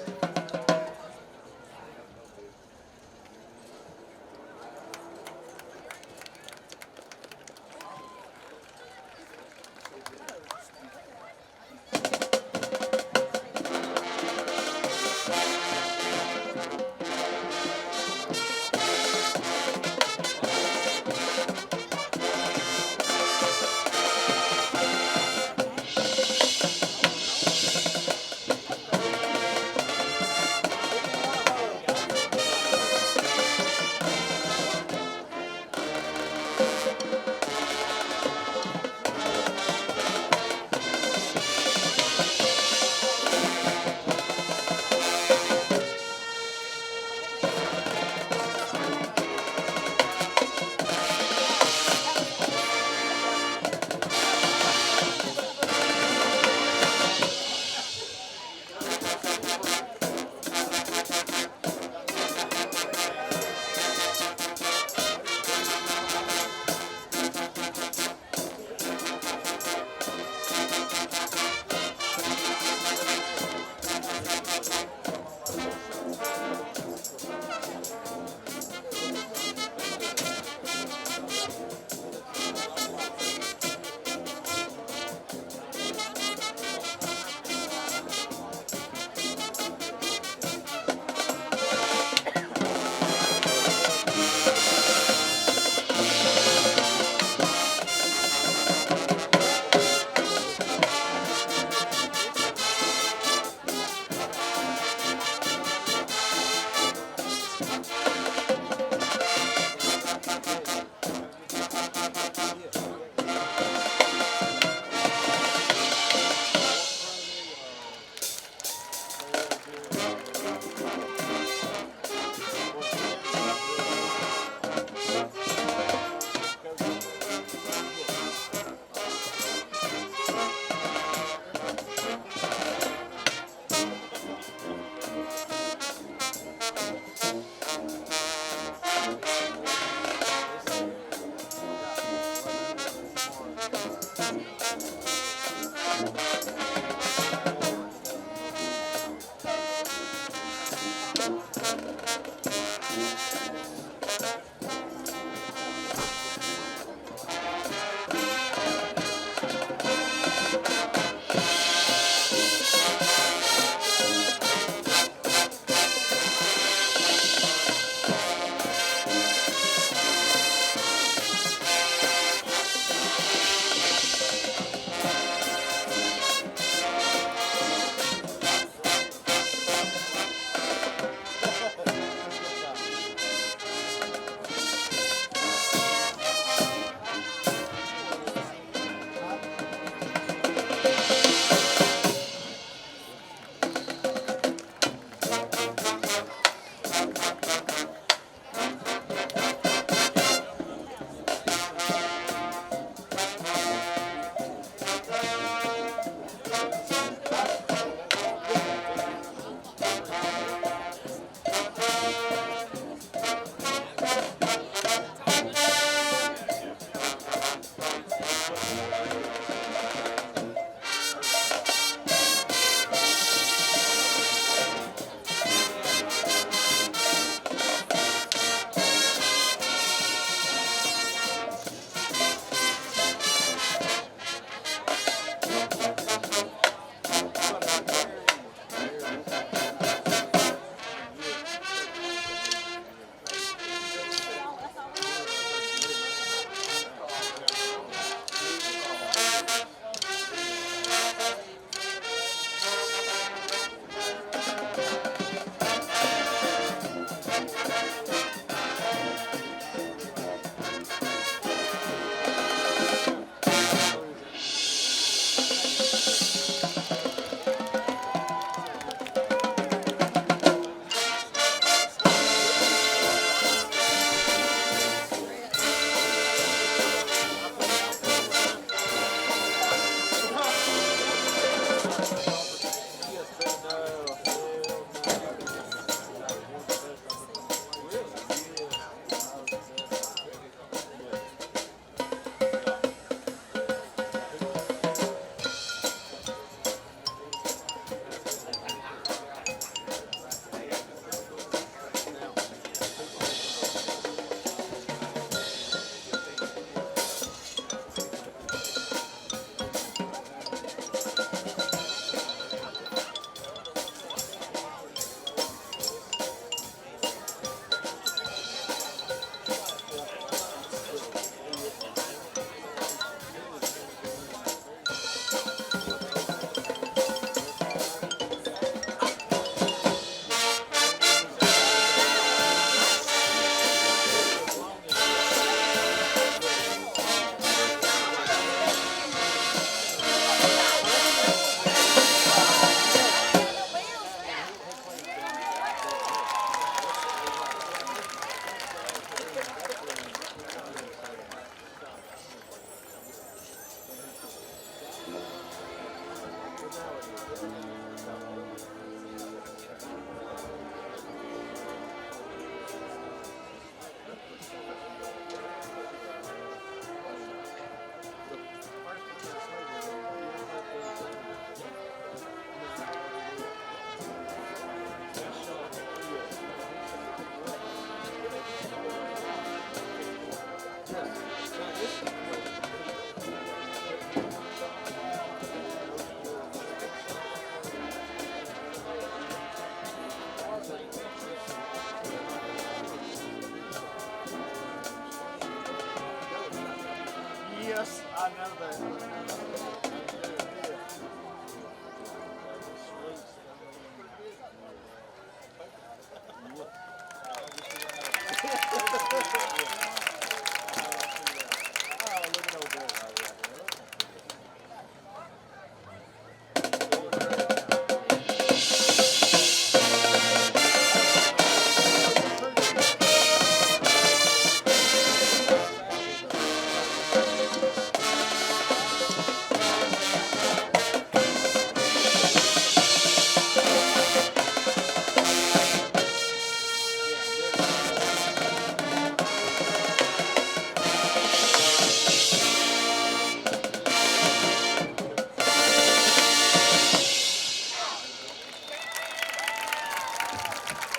S9: Yes, I know that.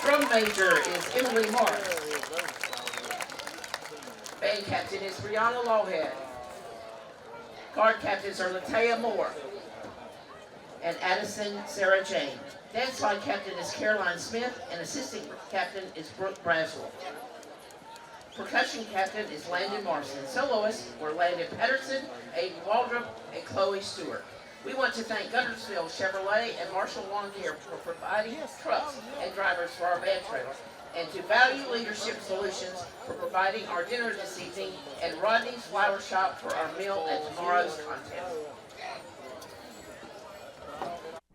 S11: Drum major is Emily Morris. Band captain is Brianna Lawhead. Guard captains are Latea Moore and Addison Sarah Jane. Dance line captain is Caroline Smith and assistant captain is Brooke Braswell. Percussion captain is Landon Morrison. Soloists were Landon Patterson, Aiden Waldrop, and Chloe Stewart. We want to thank Guntersville Chevrolet and Marshall Lawn Care for providing trucks and drivers for our band trailers, and to Value Leadership Solutions for providing our dinner this evening, and Rodney's Flower Shop for our meal at tomorrow's contest.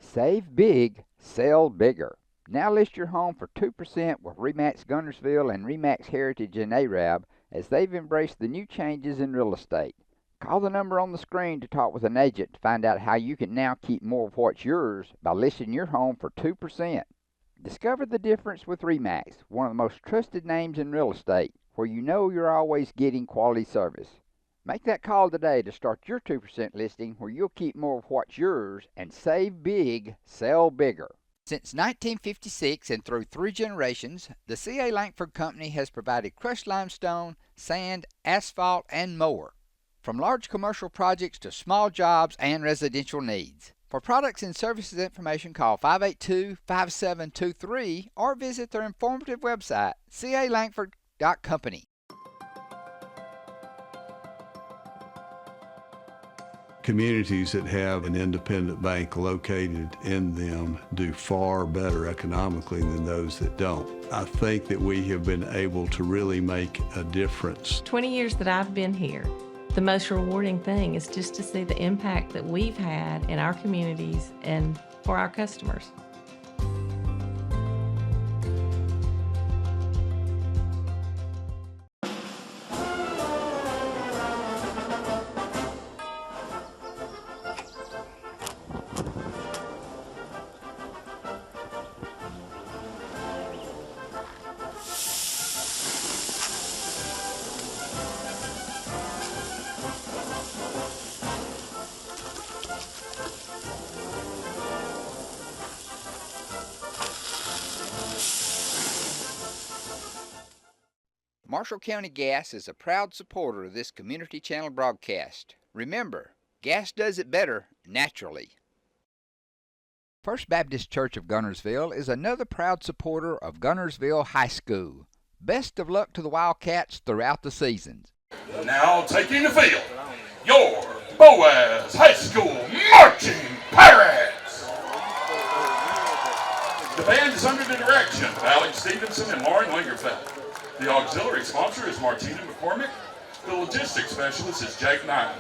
S2: Save big, sell bigger. Now list your home for 2% with RE/MAX Guntersville and RE/MAX Heritage in Arab as they've embraced the new changes in real estate. Call the number on the screen to talk with an agent to find out how you can now keep more of what's yours by listing your home for 2%. Discover the difference with RE/MAX, one of the most trusted names in real estate, where you know you're always getting quality service. Make that call today to start your 2% listing where you'll keep more of what's yours and save big, sell bigger. Since 1956 and through 3 generations, the C.A. Langford Company has provided crushed limestone, sand, asphalt, and more. From large commercial projects to small jobs and residential needs. For products and services information, call 582-5723 or visit their informative website, calangford.company.
S15: Communities that have an independent bank located in them do far better economically than those that don't. I think that we have been able to really make a difference.
S10: 20 years that I've been here, the most rewarding thing is just to see the impact that we've had in our communities and for our customers.
S2: Marshall County Gas is a proud supporter of this Community Channel broadcast. Remember, gas does it better naturally. First Baptist Church of Guntersville is another proud supporter of Guntersville High School. Best of luck to the Wildcats throughout the seasons.
S23: Now taking the field, your Boaz High School Marching Pirates. The band is under the direction of Alex Stevenson and Lauren Lingerfeld. The auxiliary sponsor is Martina McCormick. The logistics specialist is Jake Nyman.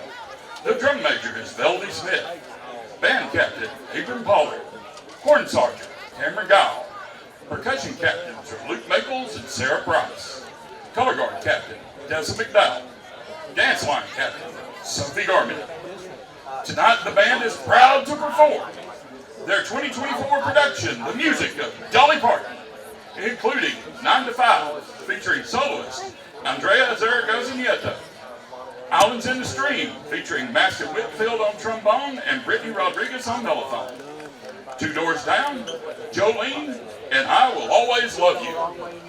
S23: The drum major is Veldy Smith. Band captain, Abram Pollard. Horn sergeant, Cameron Gowell. Percussion captains are Luke Maples and Sarah Price. Color guard captain, Tessa McDowell. Dance line captain, Sophie Garmin. Tonight the band is proud to perform their 2024 production, The Music of Dolly Parton, including 9 to 5, featuring soloist Andrea Zaragoza Nieto. Islands in the Stream, featuring Master Whitfield on trombone and Brittany Rodriguez on mellophone. Two Doors Down, Jolene, and I Will Always Love You.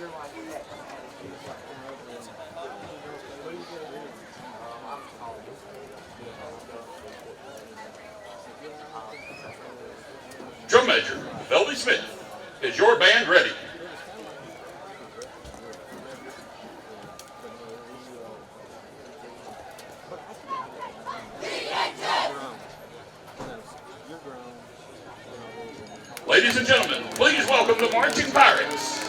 S23: Drum major, Veldy Smith, is your band ready? Ladies and gentlemen, please welcome the Marching Pirates.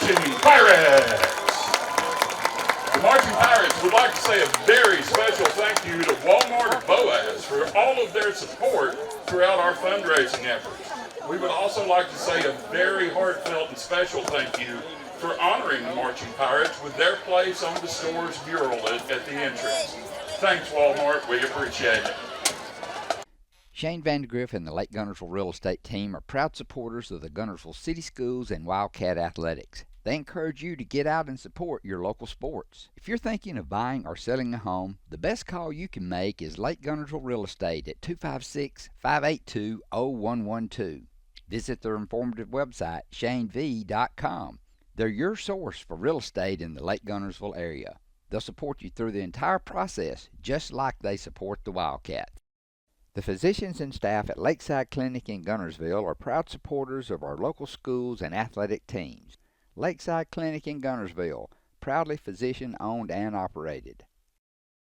S23: Marching Pirates. The Marching Pirates would like to say a very special thank you to Walmart and Boaz for all of their support throughout our fundraising efforts. We would also like to say a very heartfelt and special thank you for honoring the Marching Pirates with their place on the store's mural at the entrance. Thanks, Walmart. We appreciate it.
S2: Shane Vandergriff and the Lake Guntersville Real Estate Team are proud supporters of the Guntersville City Schools and Wildcat Athletics. They encourage you to get out and support your local sports. If you're thinking of buying or selling a home, the best call you can make is Lake Guntersville Real Estate at 256-582-0112. Visit their informative website, shanev.com. They're your source for real estate in the Lake Guntersville area. They'll support you through the entire process, just like they support the Wildcats. The physicians and staff at Lakeside Clinic in Guntersville are proud supporters of our local schools and athletic teams. Lakeside Clinic in Guntersville, proudly physician-owned and operated.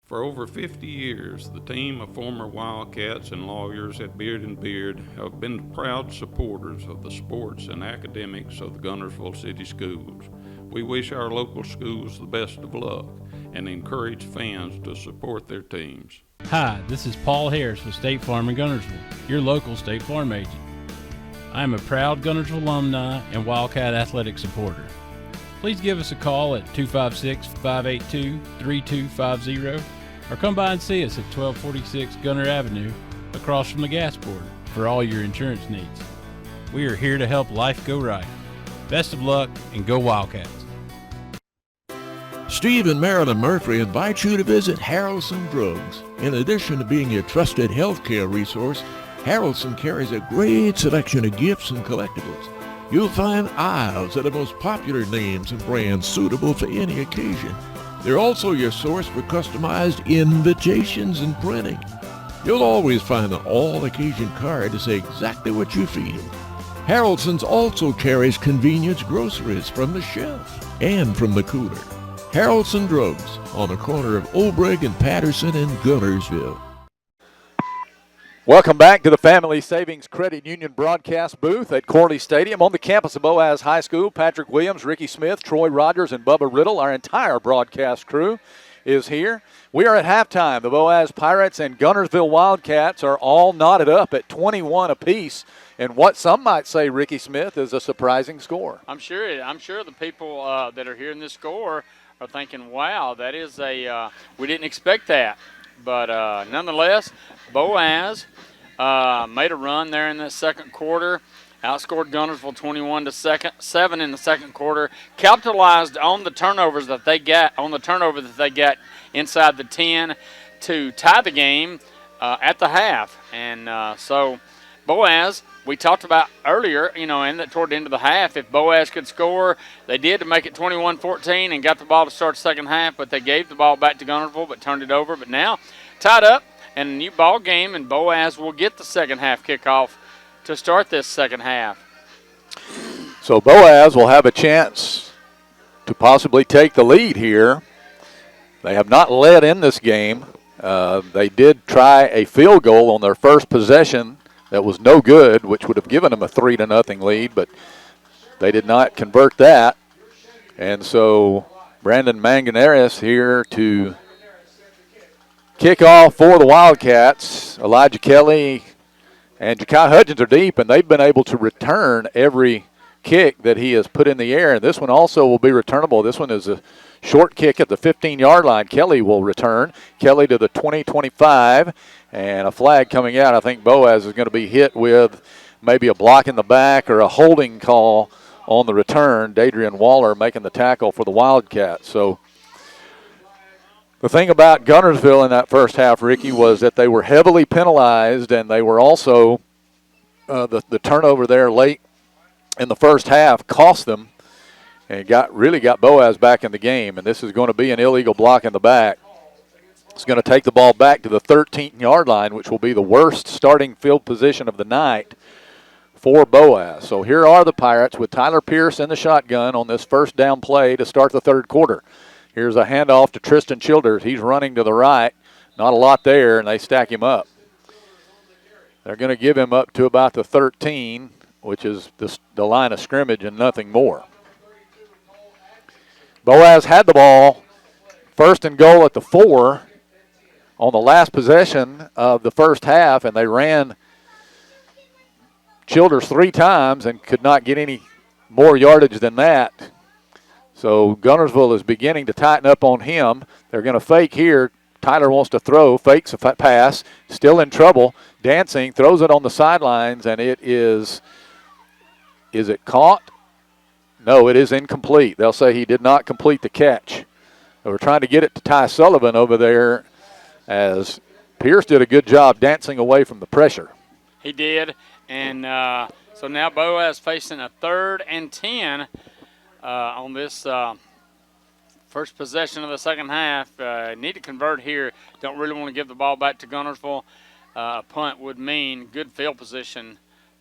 S16: For over 50 years, the team of former Wildcats and lawyers at Beard & Beard have been proud supporters of the sports and academics of the Guntersville City Schools. We wish our local schools the best of luck and encourage fans to support their teams.
S17: Hi, this is Paul Harris with State Farm in Guntersville, your local State Farm agent. I am a proud Guntersville alumni and Wildcat athletic supporter. Please give us a call at 256-582-3250 or come by and see us at 1246 Gunter Avenue across from the gas board for all your insurance needs. We are here to help life go right. Best of luck and go Wildcats.
S18: Steve and Marilyn Murphy invite you to visit Harrelson Drugs. In addition to being your trusted healthcare resource, Harrelson carries a great selection of gifts and collectibles. You'll find aisles of the most popular names and brands suitable for any occasion. They're also your source for customized invitations and printing. You'll always find an all-occasion card to say exactly what you feel. Harrelson's also carries convenience groceries from the shelf and from the cooler. Harrelson Drugs on the corner of Olbrich and Patterson in Guntersville.
S7: Welcome back to the Family Savings Credit Union broadcast booth at Corley Stadium on the campus of Boaz High School. Patrick Williams, Ricky Smith, Troy Rogers, and Bubba Riddle, our entire broadcast crew, is here. We are at halftime. The Boaz Pirates and Guntersville Wildcats are all knotted up at 21 apiece, and what some might say, Ricky Smith, is a surprising score.
S8: I'm sure the people that are hearing this score are thinking, wow, that is we didn't expect that. But nonetheless, Boaz made a run there in the second quarter, outscored Guntersville 21-7 in the second quarter, capitalized on the turnover that they got inside the 10 to tie the game at the half. And so Boaz, we talked about earlier, toward the end of the half, if Boaz could score, they did to make it 21-14 and got the ball to start the second half, but they gave the ball back to Guntersville but turned it over. But now tied up and a new ball game, and Boaz will get the second half kickoff to start this second half.
S7: So Boaz will have a chance to possibly take the lead here. They have not led in this game. They did try a field goal on their first possession that was no good, which would have given them a 3-0 lead, but they did not convert that. And so Brandon Manganeris here to kick off for the Wildcats. Elijah Kelly and Ja'Kai Hutchins are deep, and they've been able to return every kick that he has put in the air. And this one also will be returnable. This one is a short kick at the 15-yard line. Kelly will return. Kelly to the 20-25, and a flag coming out. I think Boaz is going to be hit with maybe a block in the back or a holding call on the return. Dadrian Waller making the tackle for the Wildcats. So the thing about Guntersville in that first half, Ricky, was that they were heavily penalized, and they were also the turnover there late in the first half cost them and really got Boaz back in the game. And this is going to be an illegal block in the back. It's going to take the ball back to the 13-yard line, which will be the worst starting field position of the night for Boaz. So here are the Pirates with Tyler Pierce in the shotgun on this first down play to start the third quarter. Here's a handoff to Tristan Childers. He's running to the right. Not a lot there, and they stack him up. They're going to give him up to about the 13, which is the line of scrimmage and nothing more. Boaz had the ball, 1st and goal at the 4 on the last possession of the first half, and they ran Childers 3 times and could not get any more yardage than that. So Guntersville is beginning to tighten up on him. They're going to fake here. Tyler wants to throw, fakes a pass, still in trouble, dancing, throws it on the sidelines, and it is it caught? No, it is incomplete. They'll say he did not complete the catch. They were trying to get it to Ty Sullivan over there as Pierce did a good job dancing away from the pressure.
S8: He did, and so now Boaz facing a 3rd and 10 on this first possession of the second half. Need to convert here. Don't really want to give the ball back to Guntersville. A punt would mean good field position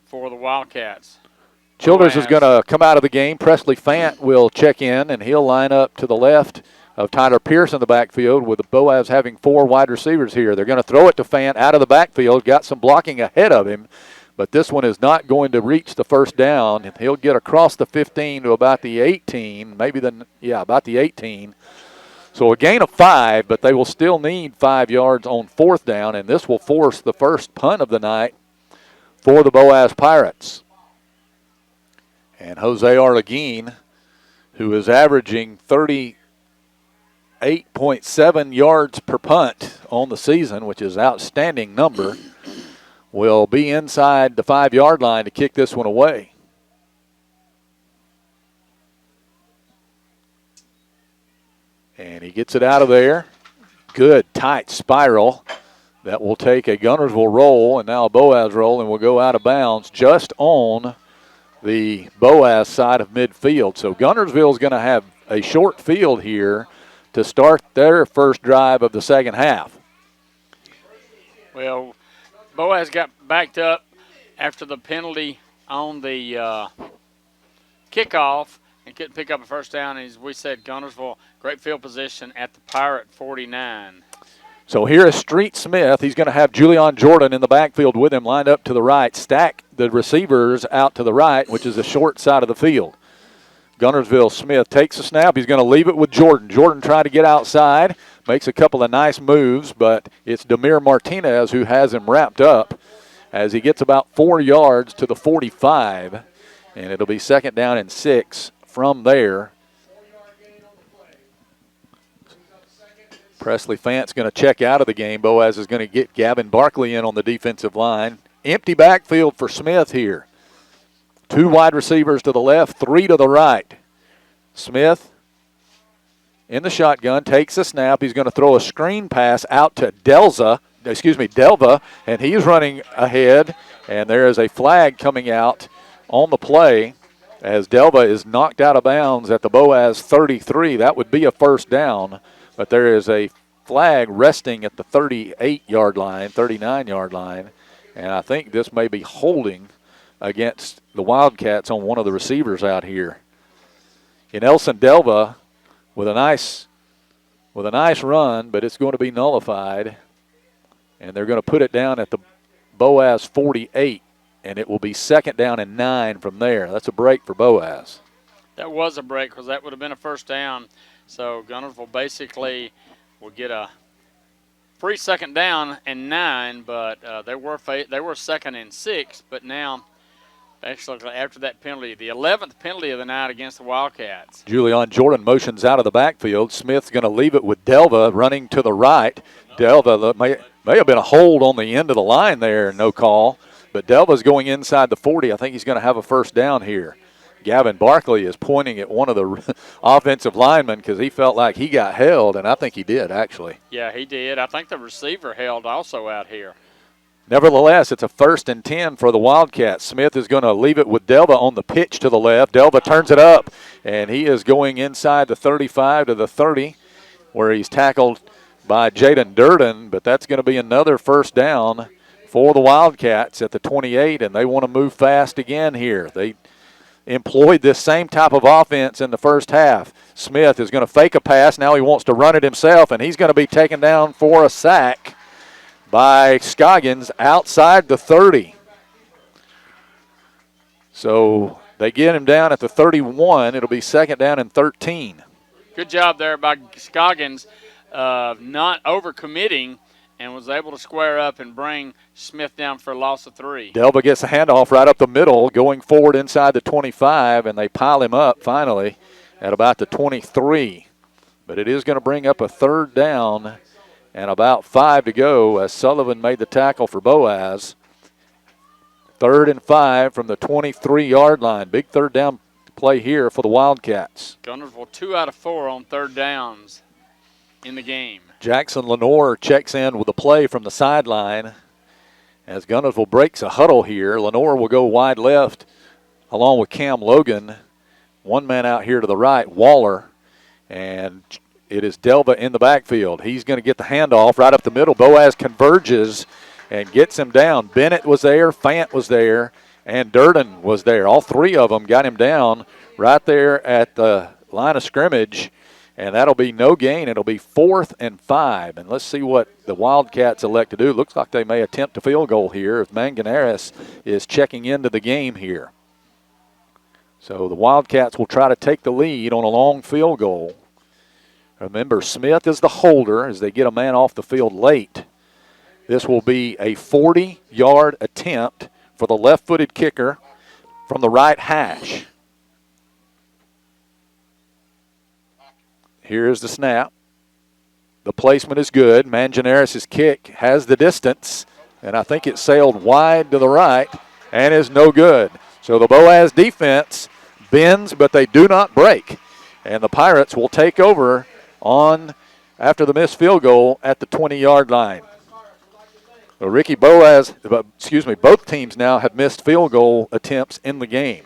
S8: for the Wildcats.
S7: Childers is going to come out of the game. Presley Fant will check in, and he'll line up to the left of Tyler Pierce in the backfield, with the Boaz having 4 wide receivers here. They're going to throw it to Fant out of the backfield, got some blocking ahead of him, but this one is not going to reach the first down, and he'll get across the 15 to about the 18, about the 18. So a gain of 5, but they will still need 5 yards on 4th down, and this will force the first punt of the night for the Boaz Pirates. And Jose Arleguin, who is averaging 38.7 yards per punt on the season, which is an outstanding number, will be inside the 5-yard line to kick this one away. And he gets it out of there. Good, tight spiral. That will take a Guntersville roll and now a Boaz roll, and will go out of bounds just on the Boaz side of midfield. So Guntersville is going to have a short field here to start their first drive of the second half.
S8: Well, Boaz got backed up after the penalty on the kickoff and couldn't pick up a first down. As we said, Guntersville, great field position at the Pirate 49.
S7: So here is Street Smith. He's going to have Julian Jordan in the backfield with him, lined up to the right. Stack the receivers out to the right, which is the short side of the field. Guntersville Smith takes a snap. He's going to leave it with Jordan. Jordan trying to get outside, makes a couple of nice moves, but it's Demir Martinez who has him wrapped up as he gets about 4 yards to the 45, and it'll be 2nd down and 6 from there. Presley Fant's going to check out of the game. Boaz is going to get Gavin Barkley in on the defensive line. Empty backfield for Smith here. 2 wide receivers to the left, 3 to the right. Smith in the shotgun, takes a snap. He's going to throw a screen pass out to Delva, and he's running ahead, and there is a flag coming out on the play as Delva is knocked out of bounds at the Boaz 33. That would be a first down, but there is a flag resting at the 38-yard line, 39-yard line, and I think this may be holding against the Wildcats on one of the receivers out here. And Elson Delva with a nice run, but it's going to be nullified, and they're going to put it down at the Boaz 48, and it will be 2nd down and 9 from there. That's a break for Boaz.
S8: That was a break because that would have been a first down. So Guntersville basically will get a free 2nd down and 9, but they were 2nd and 6, but now actually after that penalty, the 11th penalty of the night against the Wildcats.
S7: Julian Jordan motions out of the backfield. Smith's going to leave it with Delva running to the right. Delva may have been a hold on the end of the line there, no call, but Delva's going inside the 40. I think he's going to have a first down here. Gavin Barkley is pointing at one of the offensive linemen because he felt like he got held, and I think he did, actually.
S8: Yeah, he did. I think the receiver held also out here.
S7: Nevertheless, it's a 1st and 10 for the Wildcats. Smith is going to leave it with Delva on the pitch to the left. Delva turns it up, and he is going inside the 35 to the 30 where he's tackled by Jaden Durden, but that's going to be another first down for the Wildcats at the 28, and they want to move fast again here. They employed this same type of offense in the first half. Smith is going to fake a pass. Now he wants to run it himself, and he's going to be taken down for a sack by Scoggins outside the 30. So they get him down at the 31. It'll be 2nd down and 13.
S8: good job there by Scoggins of not overcommitting and was able to square up and bring Smith down for a loss of 3.
S7: Delva gets the handoff right up the middle, going forward inside the 25, and they pile him up finally at about the 23. But it is going to bring up a 3rd down and about 5 to go as Sullivan made the tackle for Boaz. 3rd and 5 from the 23-yard line. Big 3rd down play here for the Wildcats.
S8: Guntersville 2 out of 4 on 3rd downs in the game.
S7: Jackson Lenore checks in with a play from the sideline as Guntersville breaks a huddle here. Lenore will go wide left along with Cam Logan. One man out here to the right, Waller, and it is Delva in the backfield. He's going to get the handoff right up the middle. Boaz converges and gets him down. Bennett was there, Fant was there, and Durden was there. All 3 of them got him down right there at the line of scrimmage, and that'll be no gain. It'll be 4th and 5, and let's see what the Wildcats elect to do. Looks like they may attempt a field goal here if Manganeres is checking into the game here. So the Wildcats will try to take the lead on a long field goal. Remember, Smith is the holder as they get a man off the field late. This will be a 40-yard attempt for the left-footed kicker from the right hash. Here is the snap. The placement is good. Mangianares' kick has the distance, and I think it sailed wide to the right and is no good. So the Boaz defense bends, but they do not break. And the Pirates will take over on after the missed field goal at the 20-yard line. So both teams now have missed field goal attempts in the game.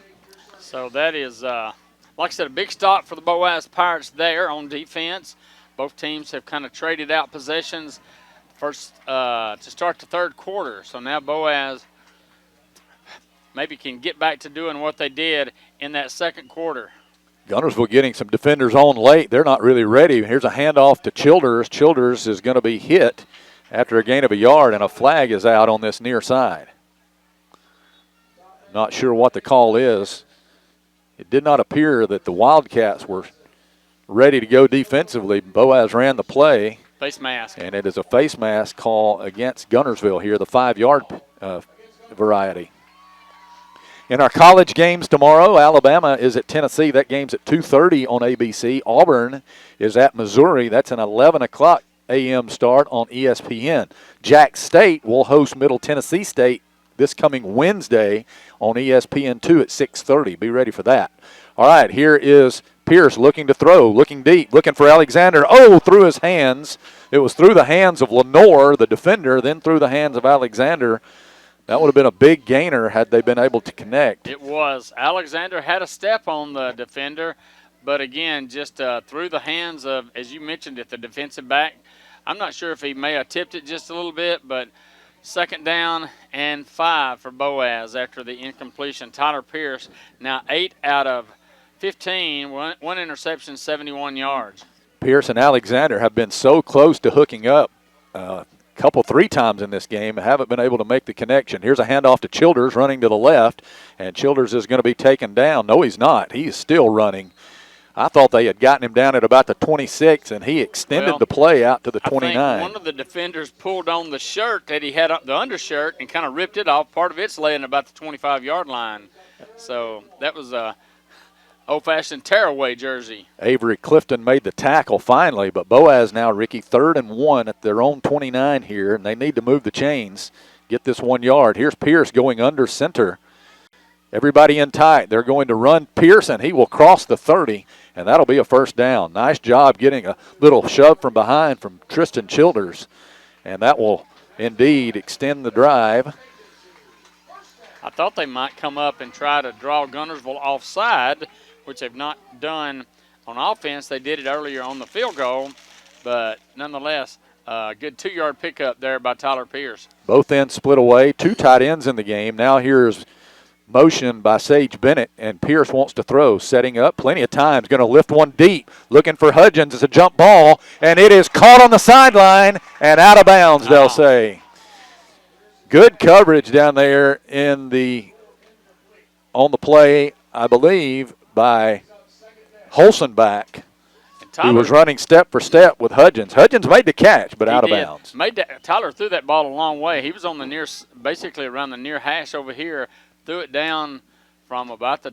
S8: So that is, like I said, a big stop for the Boaz Pirates there on defense. Both teams have kind of traded out possessions first to start the 3rd quarter. So now Boaz maybe can get back to doing what they did in that 2nd quarter.
S7: Guntersville getting some defenders on late. They're not really ready. Here's a handoff to Childers. Childers is going to be hit after a gain of a yard, and a flag is out on this near side. Not sure what the call is. It did not appear that the Wildcats were ready to go defensively. Boaz ran the play.
S8: Face mask.
S7: And it is a face mask call against Guntersville here, the 5-yard variety. In our college games tomorrow, Alabama is at Tennessee. That game's at 2:30 on ABC. Auburn is at Missouri. That's an 11 o'clock a.m. start on ESPN. Jack State will host Middle Tennessee State this coming Wednesday on ESPN2 at 6:30. Be ready for that. All right, here is Pierce looking to throw, looking deep, looking for Alexander. Oh, through his hands. It was through the hands of Lenore, the defender, then through the hands of Alexander. That would have been a big gainer had they been able to connect.
S8: It was. Alexander had a step on the defender, but again, just through the hands of, as you mentioned it, the defensive back. I'm not sure if he may have tipped it just a little bit, but 2nd down and 5 for Boaz after the incompletion. Tyler Pierce now 8 out of 15, one interception, 71 yards.
S7: Pierce and Alexander have been so close to hooking up three times in this game and haven't been able to make the connection. Here's a handoff to Childers running to the left, and Childers is going to be taken down. No, he's not. He's still running. I thought they had gotten him down at about the 26, and he extended the play out to the 29.
S8: I think one of the defenders pulled on the shirt that he had up, the undershirt, and kind of ripped it off. Part of it's laying about the 25-yard line. So that was a old-fashioned tearaway jersey.
S7: Avery Clifton made the tackle finally, but Boaz now, Ricky, 3rd and 1 at their own 29 here, and they need to move the chains, get this 1 yard. Here's Pierce going under center. Everybody in tight. They're going to run Pearson. He will cross the 30, and that'll be a 1st down. Nice job getting a little shove from behind from Tristan Childers, and that will indeed extend the drive.
S8: I thought they might come up and try to draw Guntersville offside, which they've not done on offense. They did it earlier on the field goal, but nonetheless, a good 2-yard pickup there by Tyler Pierce.
S7: Both ends split away. 2 tight ends in the game. Now here's motion by Sage Bennett, and Pierce wants to throw, setting up plenty of times, going to lift one deep, looking for Hudgens. It's a jump ball, and it is caught on the sideline and out of bounds, they'll say. Good coverage down there on the play, I believe, by Holsenbach. who was running step for step with Hudgens. Hudgens made the catch, but out of bounds.
S8: Tyler threw that ball a long way. He was on the basically around the near hash over here, threw it down from about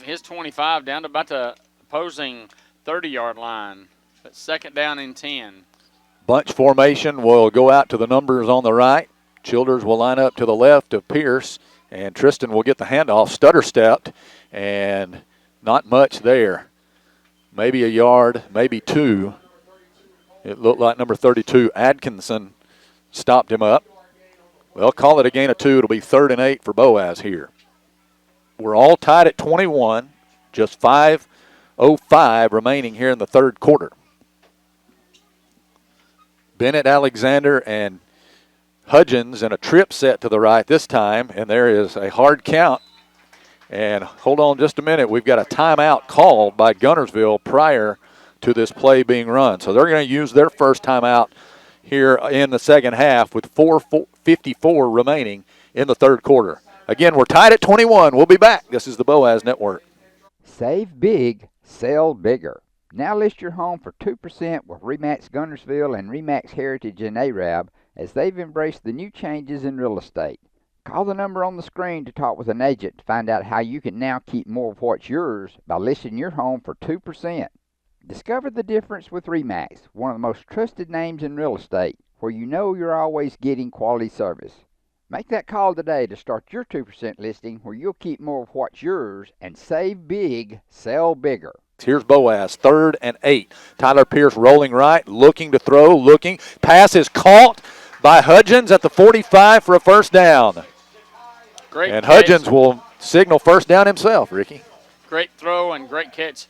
S8: his 25 down to about the opposing 30-yard line. But second down and 10.
S7: Bunch formation will go out to the numbers on the right. Childers will line up to the left of Pierce, and Tristan will get the handoff. Stutter stepped, and not much there. Maybe a yard, maybe two. It looked like number 32, Atkinson, stopped him up. Well, call it a gain of 2. It'll be 3rd and 8 for Boaz here. We're all tied at 21, just 5:05 remaining here in the third quarter. Bennett, Alexander, and Hudgens in a trip set to the right this time, and there is a hard count. And hold on just a minute. We've got a timeout called by Guntersville prior to this play being run. So they're going to use their first timeout here in the second half with 4:54 remaining in the third quarter. Again, we're tied at 21. We'll be back. This is the Boaz Network.
S2: Save big, sell bigger. Now list your home for 2% with RE/MAX Guntersville and RE/MAX Heritage in Arab as they've embraced the new changes in real estate. Call the number on the screen to talk with an agent to find out how you can now keep more of what's yours by listing your home for 2%. Discover the difference with RE/MAX, one of the most trusted names in real estate, where you know you're always getting quality service. Make that call today to start your 2% listing where you'll keep more of what's yours and save big, sell bigger.
S7: Here's Boaz, 3rd and 8. Tyler Pierce rolling right, looking to throw, looking. Pass is caught by Hudgens at the 45 for a first down.
S8: Great
S7: and
S8: catch.
S7: Hudgens will signal first down himself, Ricky.
S8: Great throw and great catch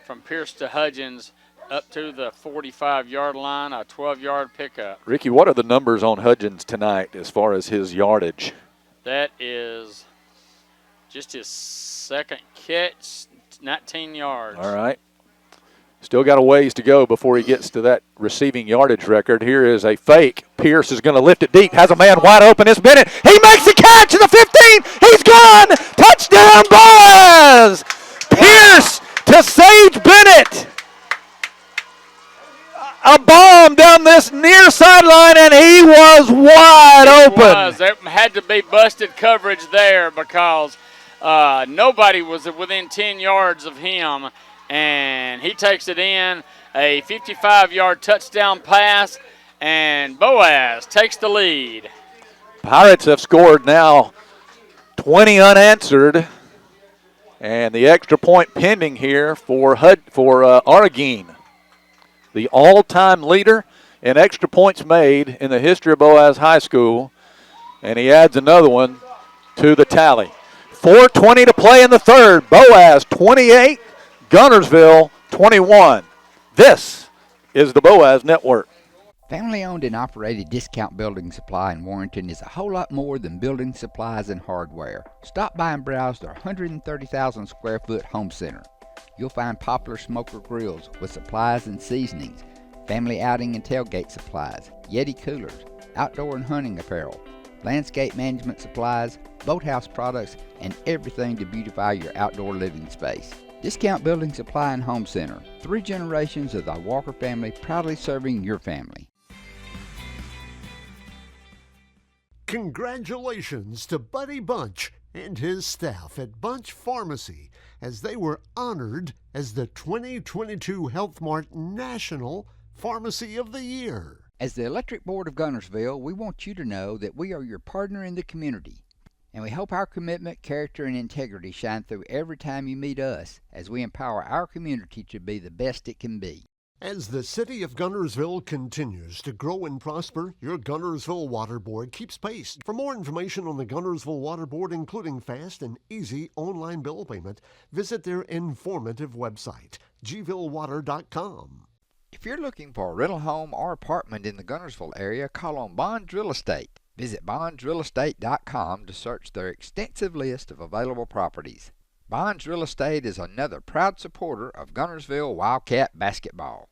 S8: from Pierce to Hudgens up to the 45-yard line, a 12-yard pickup.
S7: Ricky, what are the numbers on Hudgens tonight as far as his yardage?
S8: That is just his second catch, 19 yards.
S7: All right. Still got a ways to go before he gets to that receiving yardage record. Here is a fake. Pierce is going to lift it deep. Has a man wide open. It's Bennett. He makes the catch at the 15. He's gone. Touchdown, Boaz. Pierce to Sage Bennett. A bomb down this near sideline, and he was wide open.
S8: There had to be busted coverage there because nobody was within 10 yards of him. And he takes it in, a 55-yard touchdown pass, and Boaz takes the lead.
S7: Pirates have scored now 20 unanswered, and the extra point pending here for Argine, the all-time leader in extra points made in the history of Boaz High School, and he adds another one to the tally. 4:20 to play in the third. Boaz 28. Guntersville 21. This is the Boaz Network.
S2: Family-owned and operated Discount Building Supply in Warrenton is a whole lot more than building supplies and hardware. Stop by and browse their 130,000 square foot home center. You'll find popular smoker grills with supplies and seasonings, family outing and tailgate supplies, Yeti coolers, outdoor and hunting apparel, landscape management supplies, boathouse products, and everything to beautify your outdoor living space. Discount Building Supply and Home Center. 3 generations of the Walker family proudly serving your family.
S19: Congratulations to Buddy Bunch and his staff at Bunch Pharmacy as they were honored as the 2022 Health Mart National Pharmacy of the Year.
S2: As the Electric Board of Guntersville, we want you to know that we are your partner in the community. And we hope our commitment, character, and integrity shine through every time you meet us as we empower our community to be the best it can be.
S19: As the city of Guntersville continues to grow and prosper, your Guntersville Water Board keeps pace. For more information on the Guntersville Water Board, including fast and easy online bill payment, visit their informative website, gvillewater.com.
S2: If you're looking for a rental home or apartment in the Guntersville area, call on Bonds Real Estate. Visit bondsrealestate.com to search their extensive list of available properties. Bonds Real Estate is another proud supporter of Guntersville Wildcat basketball.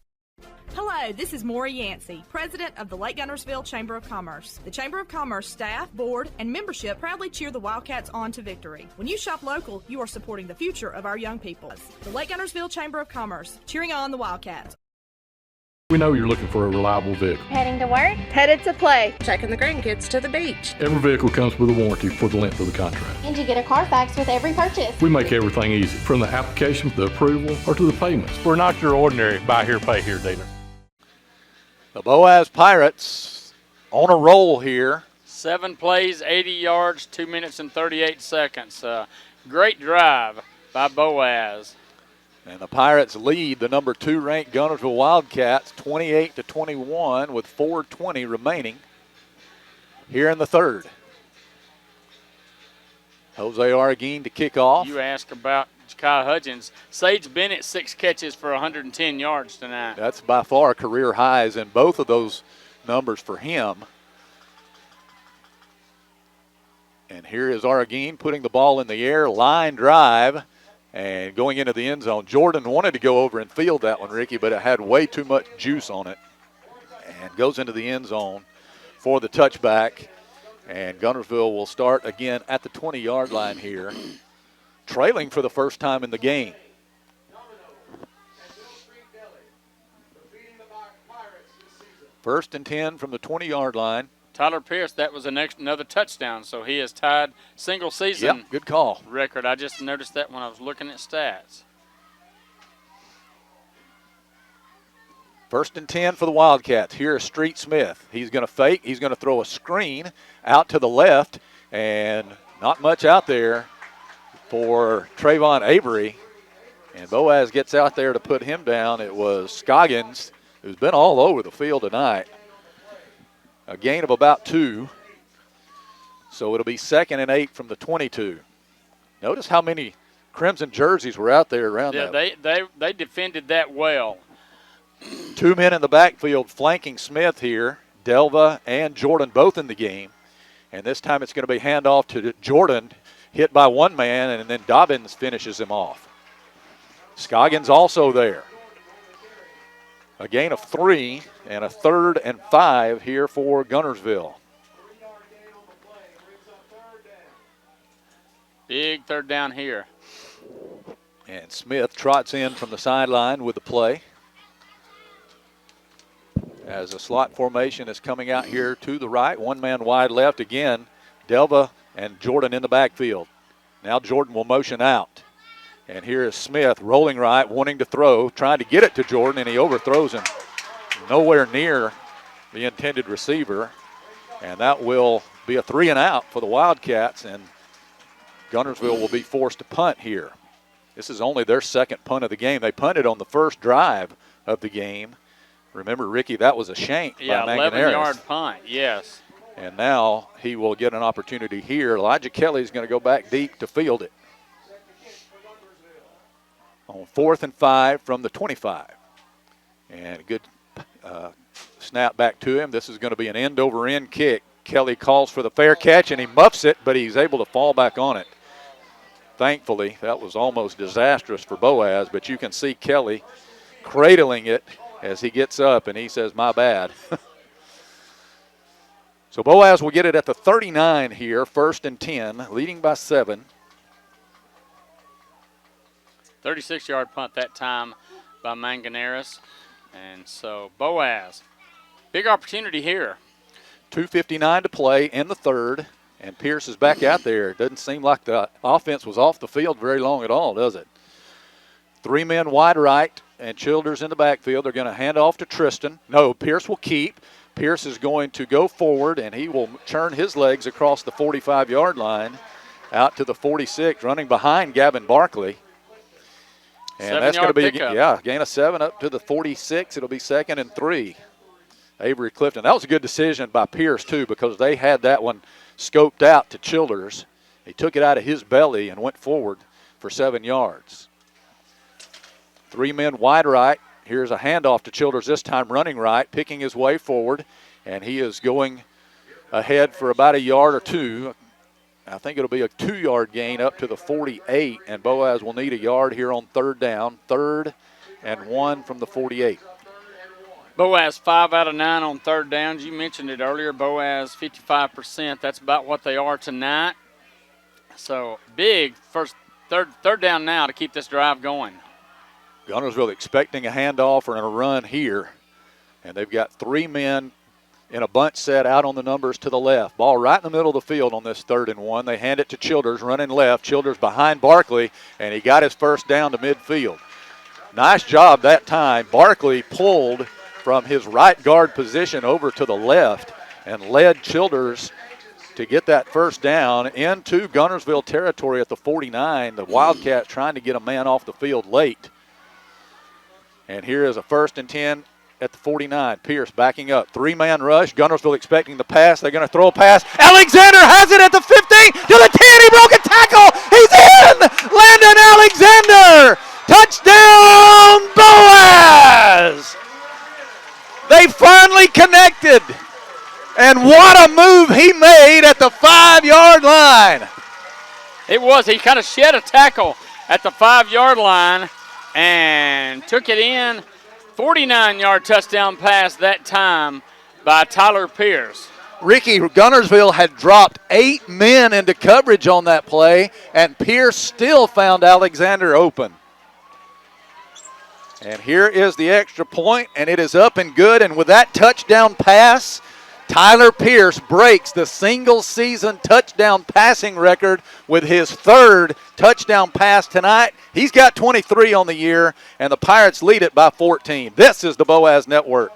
S20: Hello, this is Maury Yancey, President of the Lake Guntersville Chamber of Commerce. The Chamber of Commerce staff, board, and membership proudly cheer the Wildcats on to victory. When you shop local, you are supporting the future of our young people. The Lake Guntersville Chamber of Commerce, cheering on the Wildcats.
S7: We know you're looking for a reliable vehicle.
S1: Heading to work? Headed to play. Taking the grandkids to the beach.
S7: Every vehicle comes with a warranty for the length of the contract.
S1: And you get a Carfax with every purchase.
S7: We make everything easy, from the application, the approval, or to the payments. We're not your ordinary buy here, pay here dealer. The Boaz Pirates on a roll here.
S8: 7 plays, 80 yards, 2 minutes and 38 seconds. Great drive by Boaz.
S7: And the Pirates lead the number 2 ranked Guntersville Wildcats 28-21 with 4:20 remaining here in the third. Jose Arguin to kick off.
S8: You ask about Kai Hudgens. Sage Bennett, 6 catches for 110 yards tonight.
S7: That's by far career highs in both of those numbers for him. And here is Arguin putting the ball in the air, line drive, and going into the end zone. Jordan wanted to go over and field that one, Ricky, but it had way too much juice on it. And goes into the end zone for the touchback. And Guntersville will start again at the 20-yard line here, trailing for the first time in the game. First and 10 from the 20-yard line.
S8: Tyler Pierce, that was another touchdown, so he has tied single season
S7: Yep, good call.
S8: record. I just noticed that when I was looking at stats.
S7: First and 10 for the Wildcats. Here is Street Smith. He's going to fake. He's going to throw a screen out to the left, and not much out there for Trayvon Avery. And Boaz gets out there to put him down. It was Scoggins, who's been all over the field tonight. A gain of about 2. So it'll be 2nd and 8 from the 22. Notice how many crimson jerseys were out there around that.
S8: They defended that well.
S7: 2 men in the backfield flanking Smith here. Delva and Jordan both in the game. And this time it's going to be handoff to Jordan, hit by one man, and then Dobbins finishes him off. Scoggins also there. A gain of 3 and a 3rd and 5 here for Guntersville.
S8: Big third down here.
S7: And Smith trots in from the sideline with the play. As a slot formation is coming out here to the right. One man wide left again. Delva and Jordan in the backfield. Now Jordan will motion out. And here is Smith rolling right, wanting to throw, trying to get it to Jordan, and he overthrows him nowhere near the intended receiver. And that will be a 3 and out for the Wildcats, and Guntersville will be forced to punt here. This is only their second punt of the game. They punted on the first drive of the game. Remember, Ricky, that was a shank by Manganeres.
S8: 11-yard punt, yes.
S7: And now he will get an opportunity here. Elijah Kelly is going to go back deep to field it. On 4th and 5 from the 25. And a good snap back to him. This is going to be an end-over-end kick. Kelly calls for the fair catch, and he muffs it, but he's able to fall back on it. Thankfully, that was almost disastrous for Boaz, but you can see Kelly cradling it as he gets up, and he says, my bad. So Boaz will get it at the 39 here, 1st and 10, leading by 7.
S8: 36-yard punt that time by Manganeres. And so Boaz, big opportunity here.
S7: 2:59 to play in the third, and Pierce is back out there. It doesn't seem like the offense was off the field very long at all, does it? 3 men wide right, and Childers in the backfield. They're going to hand off to Tristan. No, Pierce will keep. Pierce is going to go forward, and he will churn his legs across the 45-yard line out to the 46, running behind Gavin Barkley. And that's going to be, gain of 7 up to the 46. It'll be 2nd and 3. Avery Clifton. That was a good decision by Pierce, too, because they had that one scoped out to Childers. He took it out of his belly and went forward for 7 yards. 3 men wide right. Here's a handoff to Childers, this time running right, picking his way forward, and he is going ahead for about 1 yard or 2. I think it'll be a 2-yard gain up to the 48, and Boaz will need 1 yard here on 3rd down. 3rd and 1 from the 48.
S8: Boaz 5 out of 9 on 3rd downs. You mentioned it earlier, Boaz 55%. That's about what they are tonight. So big third down now to keep this drive going.
S7: Guntersville expecting a handoff or a run here. And they've got 3 men in a bunch set out on the numbers to the left. Ball right in the middle of the field on this 3rd and 1. They hand it to Childers, running left. Childers behind Barkley, and he got his first down to midfield. Nice job that time. Barkley pulled from his right guard position over to the left and led Childers to get that first down into Guntersville territory at the 49. The Wildcats trying to get a man off the field late. And here is a 1st and 10 at the 49. Pierce backing up. 3-man rush. Guntersville expecting the pass. They're going to throw a pass. Alexander has it at the 15 to the 10. He broke a tackle. He's in. Landon Alexander. Touchdown, Boaz. They finally connected. And what a move he made at the 5-yard line.
S8: It was. He kind of shed a tackle at the 5-yard line and took it in. 49-yard touchdown pass that time by Tyler Pierce.
S7: Ricky, Guntersville had dropped 8 men into coverage on that play, and Pierce still found Alexander open. And here is the extra point, and it is up and good. And with that touchdown pass, Tyler Pierce breaks the single-season touchdown passing record with his 3rd touchdown pass tonight. He's got 23 on the year, and the Pirates lead it by 14. This is the Boaz Network.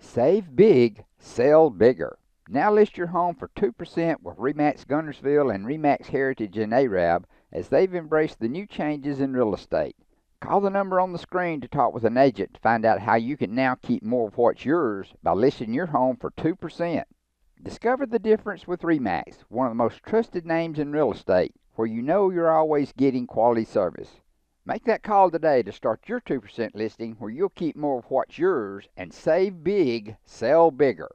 S2: Save big, sell bigger. Now list your home for 2% with RE/MAX Guntersville and RE/MAX Heritage in Arab as they've embraced the new changes in real estate. Call the number on the screen to talk with an agent to find out how you can now keep more of what's yours by listing your home for 2%. Discover the difference with RE/MAX, one of the most trusted names in real estate, where you know you're always getting quality service. Make that call today to start your 2% listing where you'll keep more of what's yours and save big, sell bigger.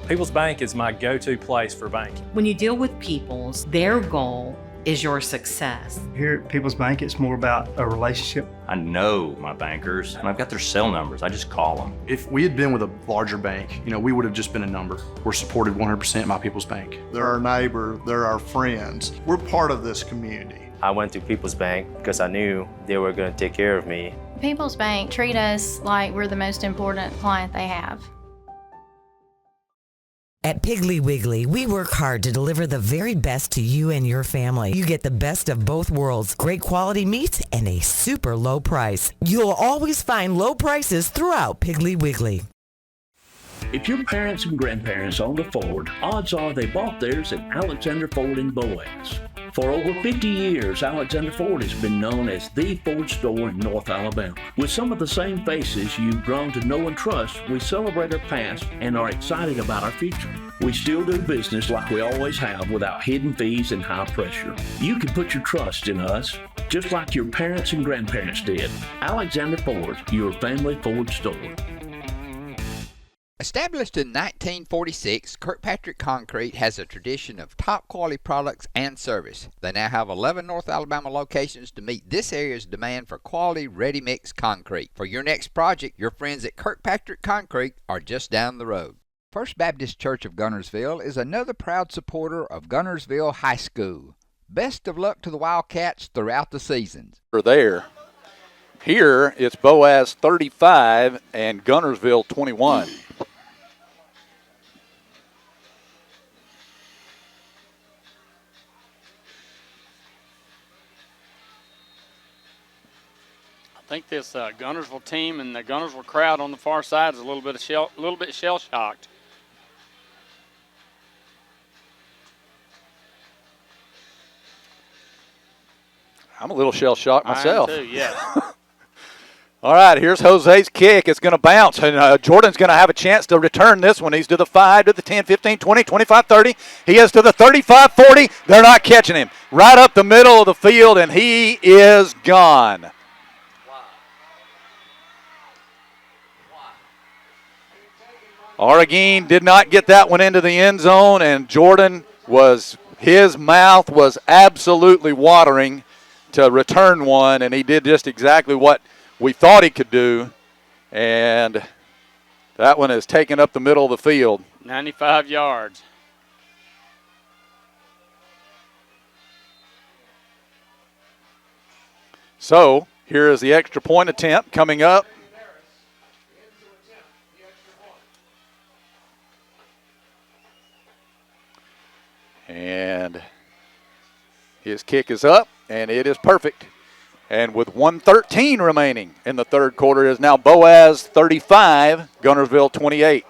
S4: People's Bank is my go-to place for banking.
S21: When you deal with People's, their goal is your success.
S22: Here at People's Bank, it's more about a relationship.
S24: I know my bankers, and I've got their cell numbers. I just call them.
S25: If we had been with a larger bank, we would have just been a number. We're supported 100% by People's Bank.
S9: They're our neighbor, they're our friends. We're part of this community.
S26: I went to People's Bank because I knew they were going to take care of me.
S27: People's Bank treat us like we're the most important client they have.
S28: At Piggly Wiggly, we work hard to deliver the very best to you and your family. You get the best of both worlds, great quality meats and a super low price. You'll always find low prices throughout Piggly Wiggly.
S5: If your parents and grandparents owned a Ford, odds are they bought theirs at Alexander Ford in Boaz. For over 50 years, Alexander Ford has been known as the Ford store in North Alabama. With some of the same faces you've grown to know and trust, we celebrate our past and are excited about our future. We still do business like we always have without hidden fees and high pressure. You can put your trust in us, just like your parents and grandparents did. Alexander Ford, your family Ford store.
S2: Established in 1946, Kirkpatrick Concrete has a tradition of top quality products and service. They now have 11 North Alabama locations to meet this area's demand for quality ready-mix concrete. For your next project, your friends at Kirkpatrick Concrete are just down the road. First Baptist Church of Guntersville is another proud supporter of Guntersville High School. Best of luck to the Wildcats throughout the seasons.
S7: There. Here, it's Boaz 35 and Guntersville 21.
S8: I think this Guntersville team and the Guntersville crowd on the far side is a little bit shell shocked.
S7: I'm a little shell shocked myself.
S8: I am too, yeah.
S7: All right, here's Jose's kick. It's going to bounce, and Jordan's going to have a chance to return this one. He's to the 5, to the 10, 15, 20, 25, 30. He is to the 35, 40. They're not catching him. Right up the middle of the field, and he is gone. Oregon did not get that one into the end zone, and Jordan his mouth was absolutely watering to return one, and he did just exactly what we thought he could do, and that one is taken up the middle of the field.
S8: 95 yards.
S7: So here is the extra point attempt coming up. And his kick is up, and it is perfect. And with 1:13 remaining in the third quarter, it is now Boaz 35, Guntersville 28.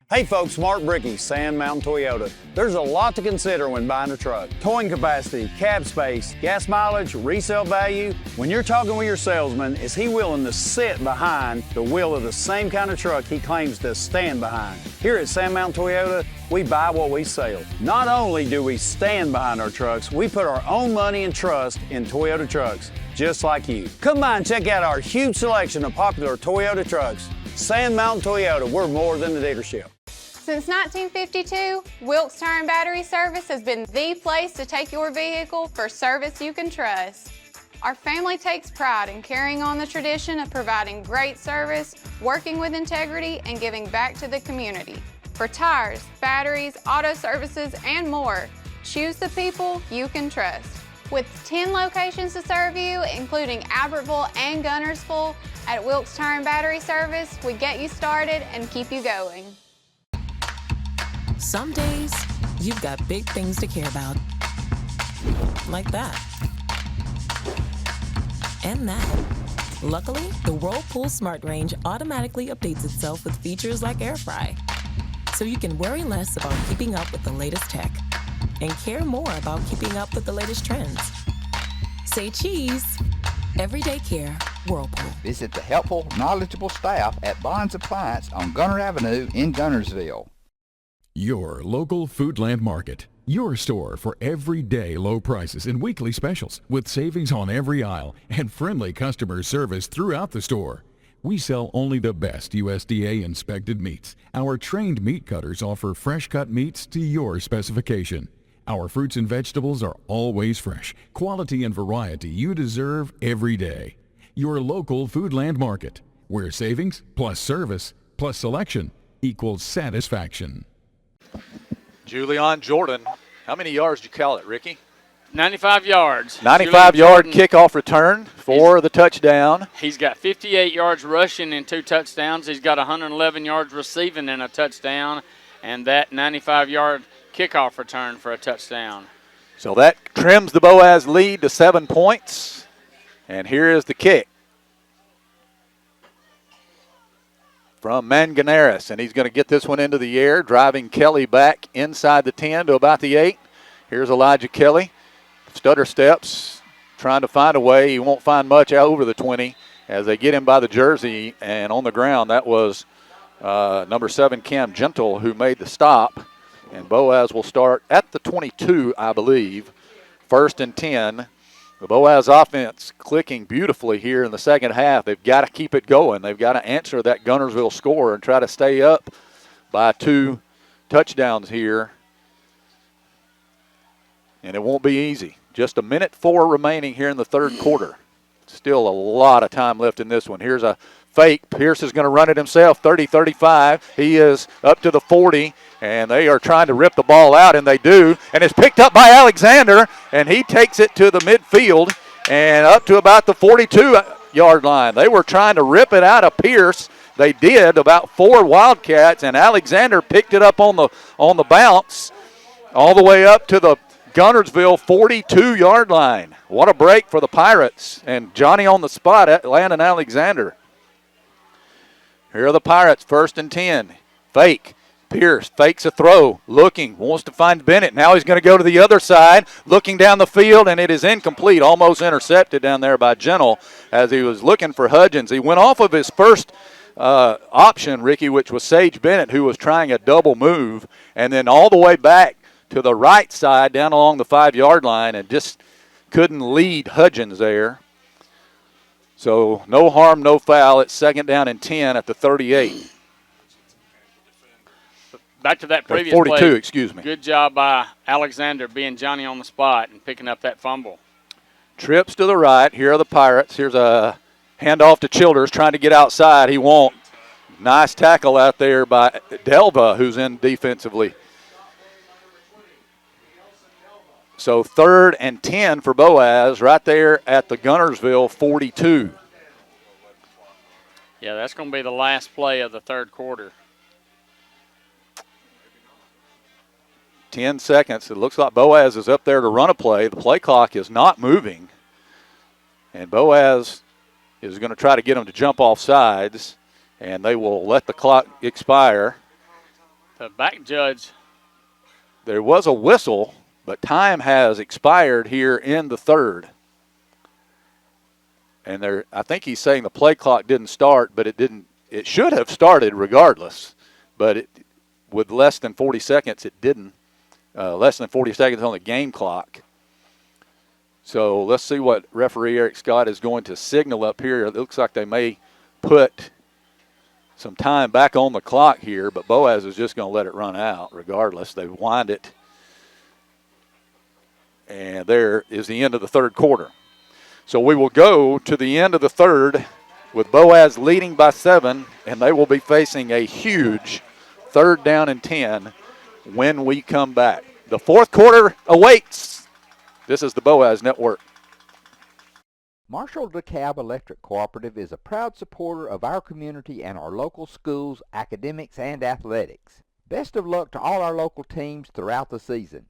S3: Hey folks, Mark Brickey, Sand Mountain Toyota. There's a lot to consider when buying a truck. Towing capacity, cab space, gas mileage, resale value. When you're talking with your salesman, is he willing to sit behind the wheel of the same kind of truck he claims to stand behind? Here at Sand Mountain Toyota, we buy what we sell. Not only do we stand behind our trucks, we put our own money and trust in Toyota trucks, just like you. Come by and check out our huge selection of popular Toyota trucks. Sand Mountain Toyota, we're more than a dealership.
S6: Since 1952, Wilkes Tire and Battery Service has been the place to take your vehicle for service you can trust. Our family takes pride in carrying on the tradition of providing great service, working with integrity, and giving back to the community. For tires, batteries, auto services, and more, choose the people you can trust. With 10 locations to serve you, including Albertville and Guntersville, at Wilkes Tire and Battery Service, we get you started and keep you going.
S10: Some days, you've got big things to care about. Like that. And that. Luckily, the Whirlpool Smart Range automatically updates itself with features like Air Fry. So you can worry less about keeping up with the latest tech and care more about keeping up with the latest trends. Say cheese. Everyday care, Whirlpool.
S2: Visit the helpful, knowledgeable staff at Bonds Appliance on Gunter Avenue in Guntersville.
S11: Your local Foodland Market. Your store for everyday low prices and weekly specials with savings on every aisle and friendly customer service throughout the store. We sell only the best USDA inspected meats. Our trained meat cutters offer fresh cut meats to your specification. Our fruits and vegetables are always fresh, quality and variety you deserve every day. Your local Foodland Market, where savings plus service plus selection equals satisfaction.
S7: Julian Jordan, how many yards did you call it, Ricky?
S8: 95 yards.
S7: 95-yard kickoff return for the touchdown.
S8: He's got 58 yards rushing and 2 touchdowns. He's got 111 yards receiving and a touchdown, and that 95-yard kickoff return for a touchdown.
S7: So that trims the Boaz lead to 7 points, and here is the kick from Manganeris, and he's going to get this one into the air, driving Kelly back inside the 10 to about the 8. Here's Elijah Kelly. Stutter steps, trying to find a way. He won't find much out over the 20 as they get him by the jersey, and on the ground that was number 7, Cam Gentle, who made the stop. And Boaz will start at the 22, I believe. 1st and 10. The Boaz offense clicking beautifully here in the second half. They've got to keep it going. They've got to answer that Guntersville score and try to stay up by 2 touchdowns here. And it won't be easy. Just 1:04 remaining here in the third quarter. Still a lot of time left in this one. Here's a fake. Pierce is going to run it himself, 30-35. He is up to the 40, and they are trying to rip the ball out, and they do. And it's picked up by Alexander, and he takes it to the midfield and up to about the 42-yard line. They were trying to rip it out of Pierce. They did, about 4 Wildcats, and Alexander picked it up on the bounce all the way up to the Guntersville 42-yard line. What a break for the Pirates. And Johnny on the spot, Landon Alexander. Here are the Pirates, 1st and 10. Fake. Pierce fakes a throw, looking, wants to find Bennett. Now he's going to go to the other side, looking down the field, and it is incomplete, almost intercepted down there by Gentle as he was looking for Hudgens. He went off of his first option, Ricky, which was Sage Bennett, who was trying a double move, and then all the way back to the right side down along the 5-yard line and just couldn't lead Hudgens there. So no harm, no foul. It's 2nd down and 10 at the 38.
S8: Back to that previous
S7: 42,
S8: play.
S7: Excuse me.
S8: Good job by Alexander being Johnny on the spot and picking up that fumble.
S7: Trips to the right. Here are the Pirates. Here's a handoff to Childers trying to get outside. He won't. Nice tackle out there by Delva, who's in defensively. So 3rd and 10 for Boaz right there at the Guntersville 42.
S8: Yeah, that's going to be the last play of the third quarter.
S7: 10 seconds. It looks like Boaz is up there to run a play. The play clock is not moving. And Boaz is going to try to get them to jump off sides, and they will let the clock expire.
S8: The back judge.
S7: There was a whistle, but time has expired here in the third. And I think he's saying the play clock didn't start, but it didn't. It should have started regardless, but with less than 40 seconds, it didn't. Less than 40 seconds on the game clock. So let's see what referee Eric Scott is going to signal up here. It looks like they may put some time back on the clock here, but Boaz is just going to let it run out regardless. They wind it. And there is the end of the third quarter. So we will go to the end of the third with Boaz leading by 7, and they will be facing a huge 3rd down and 10 when we come back. The fourth quarter awaits. This is the Boaz Network.
S2: Marshall DeKalb Electric Cooperative is a proud supporter of our community and our local schools, academics, and athletics. Best of luck to all our local teams throughout the season.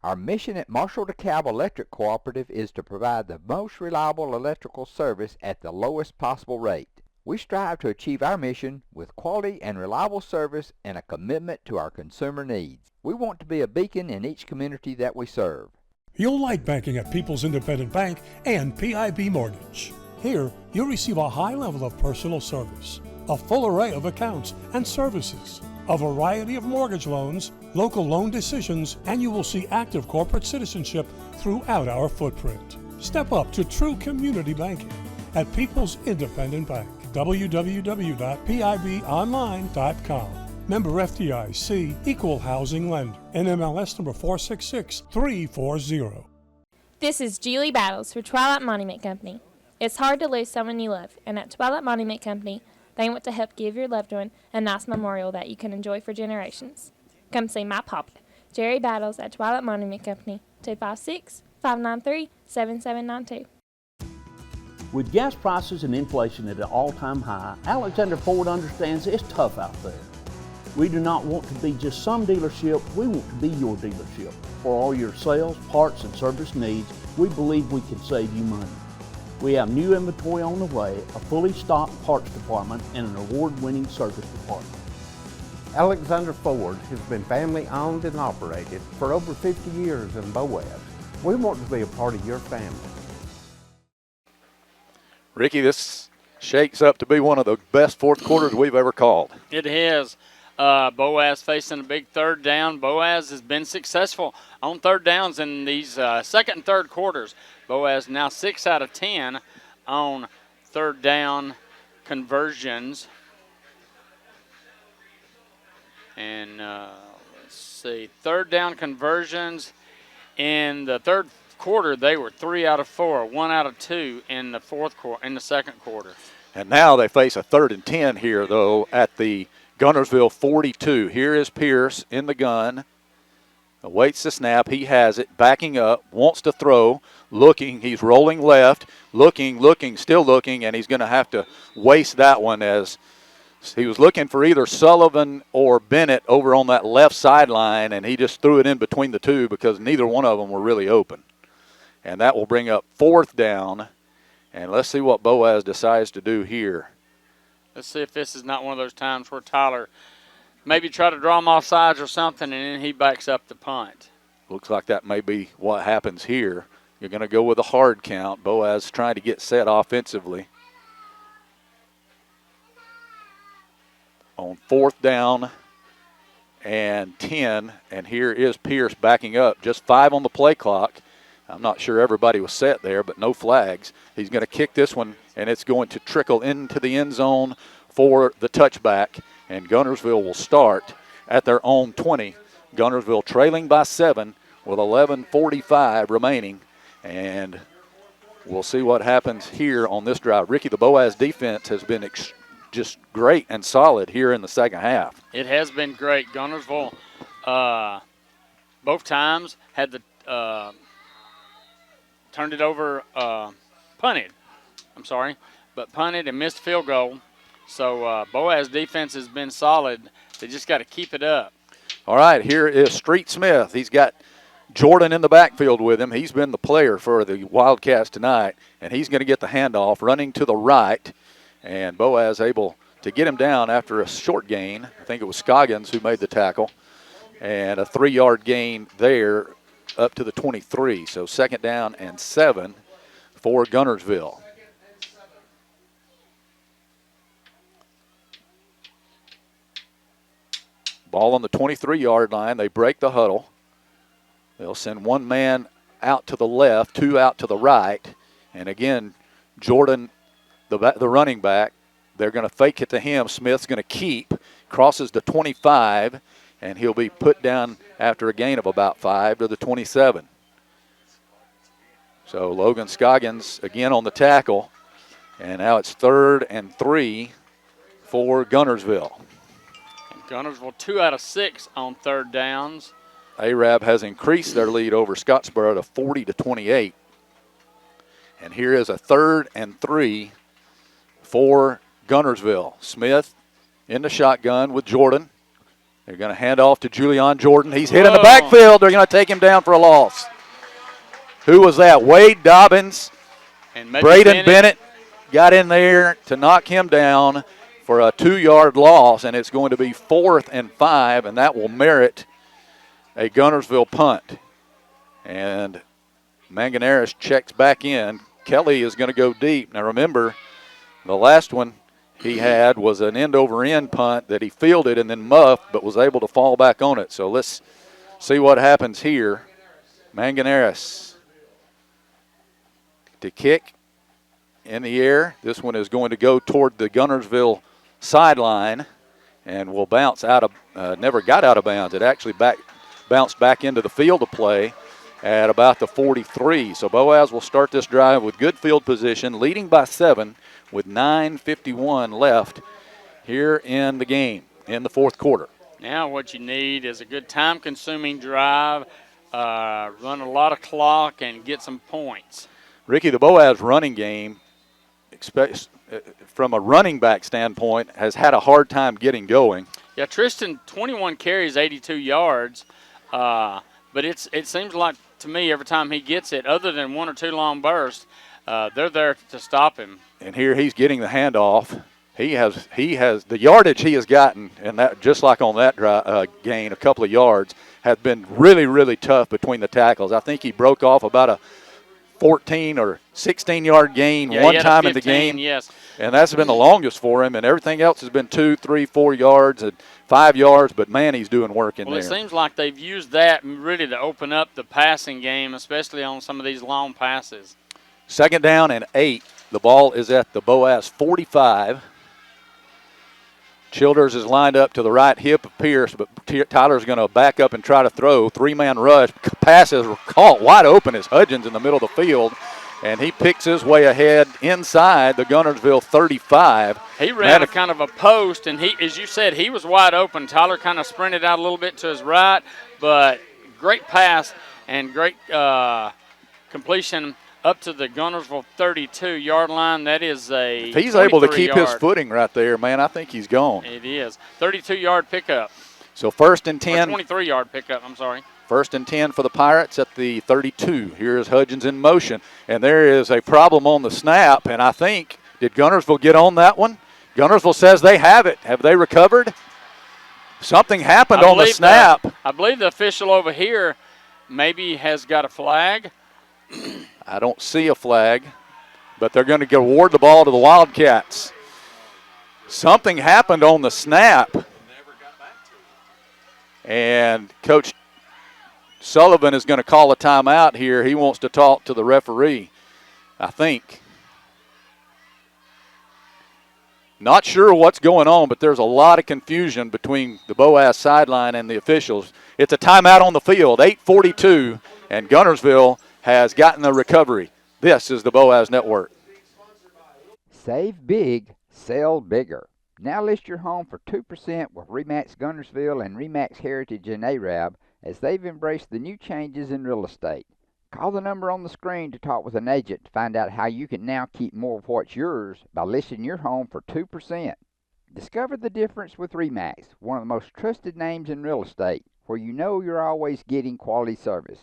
S2: Our mission at Marshall DeKalb Electric Cooperative is to provide the most reliable electrical service at the lowest possible rate. We strive to achieve our mission with quality and reliable service and a commitment to our consumer needs. We want to be a beacon in each community that we serve.
S12: You'll like banking at People's Independent Bank and PIB Mortgage. Here, you'll receive a high level of personal service, a full array of accounts and services, a variety of mortgage loans, local loan decisions, and you will see active corporate citizenship throughout our footprint. Step up to true community banking at People's Independent Bank. www.pibonline.com. Member FDIC, Equal Housing Lender. NMLS number 466340.
S13: This is Julie Battles for Twilight Monument Company. It's hard to lose someone you love, and at Twilight Monument Company, they want to help give your loved one a nice memorial that you can enjoy for generations. Come see my papa, Jerry Battles, at Twilight Monument Company, 256-593-7792.
S5: With gas prices and inflation at an all-time high, Alexander Ford understands it's tough out there. We do not want to be just some dealership, we want to be your dealership. For all your sales, parts, and service needs, we believe we can save you money. We have new inventory on the way, a fully stocked parts department, and an award-winning service department.
S14: Alexander Ford has been family owned and operated for over 50 years in Boaz. We want to be a part of your family.
S7: Ricky, this shakes up to be one of the best fourth quarters we've ever called.
S8: It has. Boaz facing a big 3rd down. Boaz has been successful on 3rd downs in these second and third quarters. Boaz now 6 out of 10 on 3rd down conversions. And let's see, 3rd down conversions in the third quarter, they were 3 out of 4, 1 out of 2 in the second quarter.
S7: And now they face a 3rd and 10 here, though, at the Guntersville 42. Here is Pierce in the gun. Awaits the snap. He has it. Backing up. Wants to throw. Looking. He's rolling left. Looking, still looking, and he's going to have to waste that one as he was looking for either Sullivan or Bennett over on that left sideline, and he just threw it in between the two because neither one of them were really open. And that will bring up 4th down. And let's see what Boaz decides to do here.
S8: Let's see if this is not one of those times where Tyler maybe try to draw him off sides or something, and then he backs up the punt.
S7: Looks like that may be what happens here. You're going to go with a hard count. Boaz trying to get set offensively. On 4th down and 10, and here is Pierce backing up. Just 5 on the play clock. I'm not sure everybody was set there, but no flags. He's going to kick this one, and it's going to trickle into the end zone for the touchback, and Guntersville will start at their own 20. Guntersville trailing by 7 with 11:45 remaining, and we'll see what happens here on this drive. Ricky, the Boaz defense has been just great and solid here in the second half.
S8: It has been great. Guntersville both times had the turned it over, punted and missed field goal. So Boaz defense has been solid. They just got to keep it up.
S7: All right, here is Street Smith. He's got Jordan in the backfield with him. He's been the player for the Wildcats tonight, and he's going to get the handoff running to the right. And Boaz able to get him down after a short gain. I think it was Scoggins who made the tackle. And a 3-yard gain there up to the 23. So 2nd down and 7 for Guntersville. Ball on the 23-yard line. They break the huddle. They'll send one man out to the left, 2 out to the right. And again, Jordan, the running back, they're going to fake it to him. Smith's going to keep, crosses the 25, and he'll be put down after a gain of about 5 to the 27. So Logan Scoggins again on the tackle. And now it's 3rd and 3 for Guntersville.
S8: Guntersville 2 out of 6 on 3rd downs.
S7: Arab has increased their lead over Scottsboro to 40 to 28. And here is a 3rd and 3 for Guntersville. Smith in the shotgun with Jordan. They're going to hand off to Julian Jordan. He's hit in the backfield. They're going to take him down for a loss. Who was that? Wade Dobbins.
S8: And
S7: Braden Bennett got in there to knock him down for a 2-yard loss, and it's going to be 4th and 5, and that will merit a Guntersville punt. And Manganeris checks back in. Kelly is going to go deep. Now remember, the last one he had was an end-over-end punt that he fielded and then muffed, but was able to fall back on it. So let's see what happens here. Manganeris to kick in the air. This one is going to go toward the Guntersville sideline and will bounce out of, never got out of bounds. It actually bounced back into the field of play at about the 43. So Boaz will start this drive with good field position, leading by 7 with 9:51 left here in the game, in the 4th quarter.
S8: Now what you need is a good time-consuming drive, run a lot of clock, and get some points.
S7: Ricky, the Boaz running game, from a running back standpoint, has had a hard time getting going.
S8: Yeah, Tristan, 21 carries, 82 yards, but it seems like to me every time he gets it, other than 1 or 2 long bursts, they're there to stop him.
S7: And here he's getting the handoff. He has the yardage he has gotten, and that just like on that gain, a couple of yards, has been really, really tough between the tackles. I think he broke off about a 14 or 16-yard gain one time in the game.
S8: Yes.
S7: And that's been the longest for him, and everything else has been 2, 3, 4 yards and 5 yards, but man, he's doing work in there.
S8: Well, it seems like they've used that really to open up the passing game, especially on some of these long passes.
S7: 2nd down and 8. The ball is at the Boaz 45. Childers is lined up to the right hip of Pierce, but Tyler's going to back up and try to throw. 3-man rush. Passes caught wide open as Hudgens in the middle of the field, and he picks his way ahead inside the Guntersville 35.
S8: He ran a kind of a post, and he, as you said, he was wide open. Tyler kind of sprinted out a little bit to his right, but great pass and great completion up to the Guntersville 32-yard line. That is a
S7: If he's able to keep his footing right there, man, I think he's gone.
S8: It is. 32-yard pickup.
S7: So 1st and 10.
S8: 23-yard pickup, I'm sorry.
S7: 1st and 10 for the Pirates at the 32. Here's Hudgens in motion. And there is a problem on the snap, and I think, did Guntersville get on that one? Guntersville says they have it. Have they recovered? Something happened on the snap.
S8: I believe the official over here maybe has got a flag.
S7: I don't see a flag, but they're going to award the ball to the Wildcats. Something happened on the snap. And Coach Sullivan is going to call a timeout here. He wants to talk to the referee, I think. Not sure what's going on, but there's a lot of confusion between the Boaz sideline and the officials. It's a timeout on the field, 8:42, and Guntersville has gotten the recovery. This is the Boaz Network.
S2: Save big, sell bigger. Now list your home for 2% with RE/MAX Guntersville and RE/MAX Heritage in Arab as they've embraced the new changes in real estate. Call the number on the screen to talk with an agent to find out how you can now keep more of what's yours by listing your home for 2%. Discover the difference with RE/MAX, one of the most trusted names in real estate, where you know you're always getting quality service.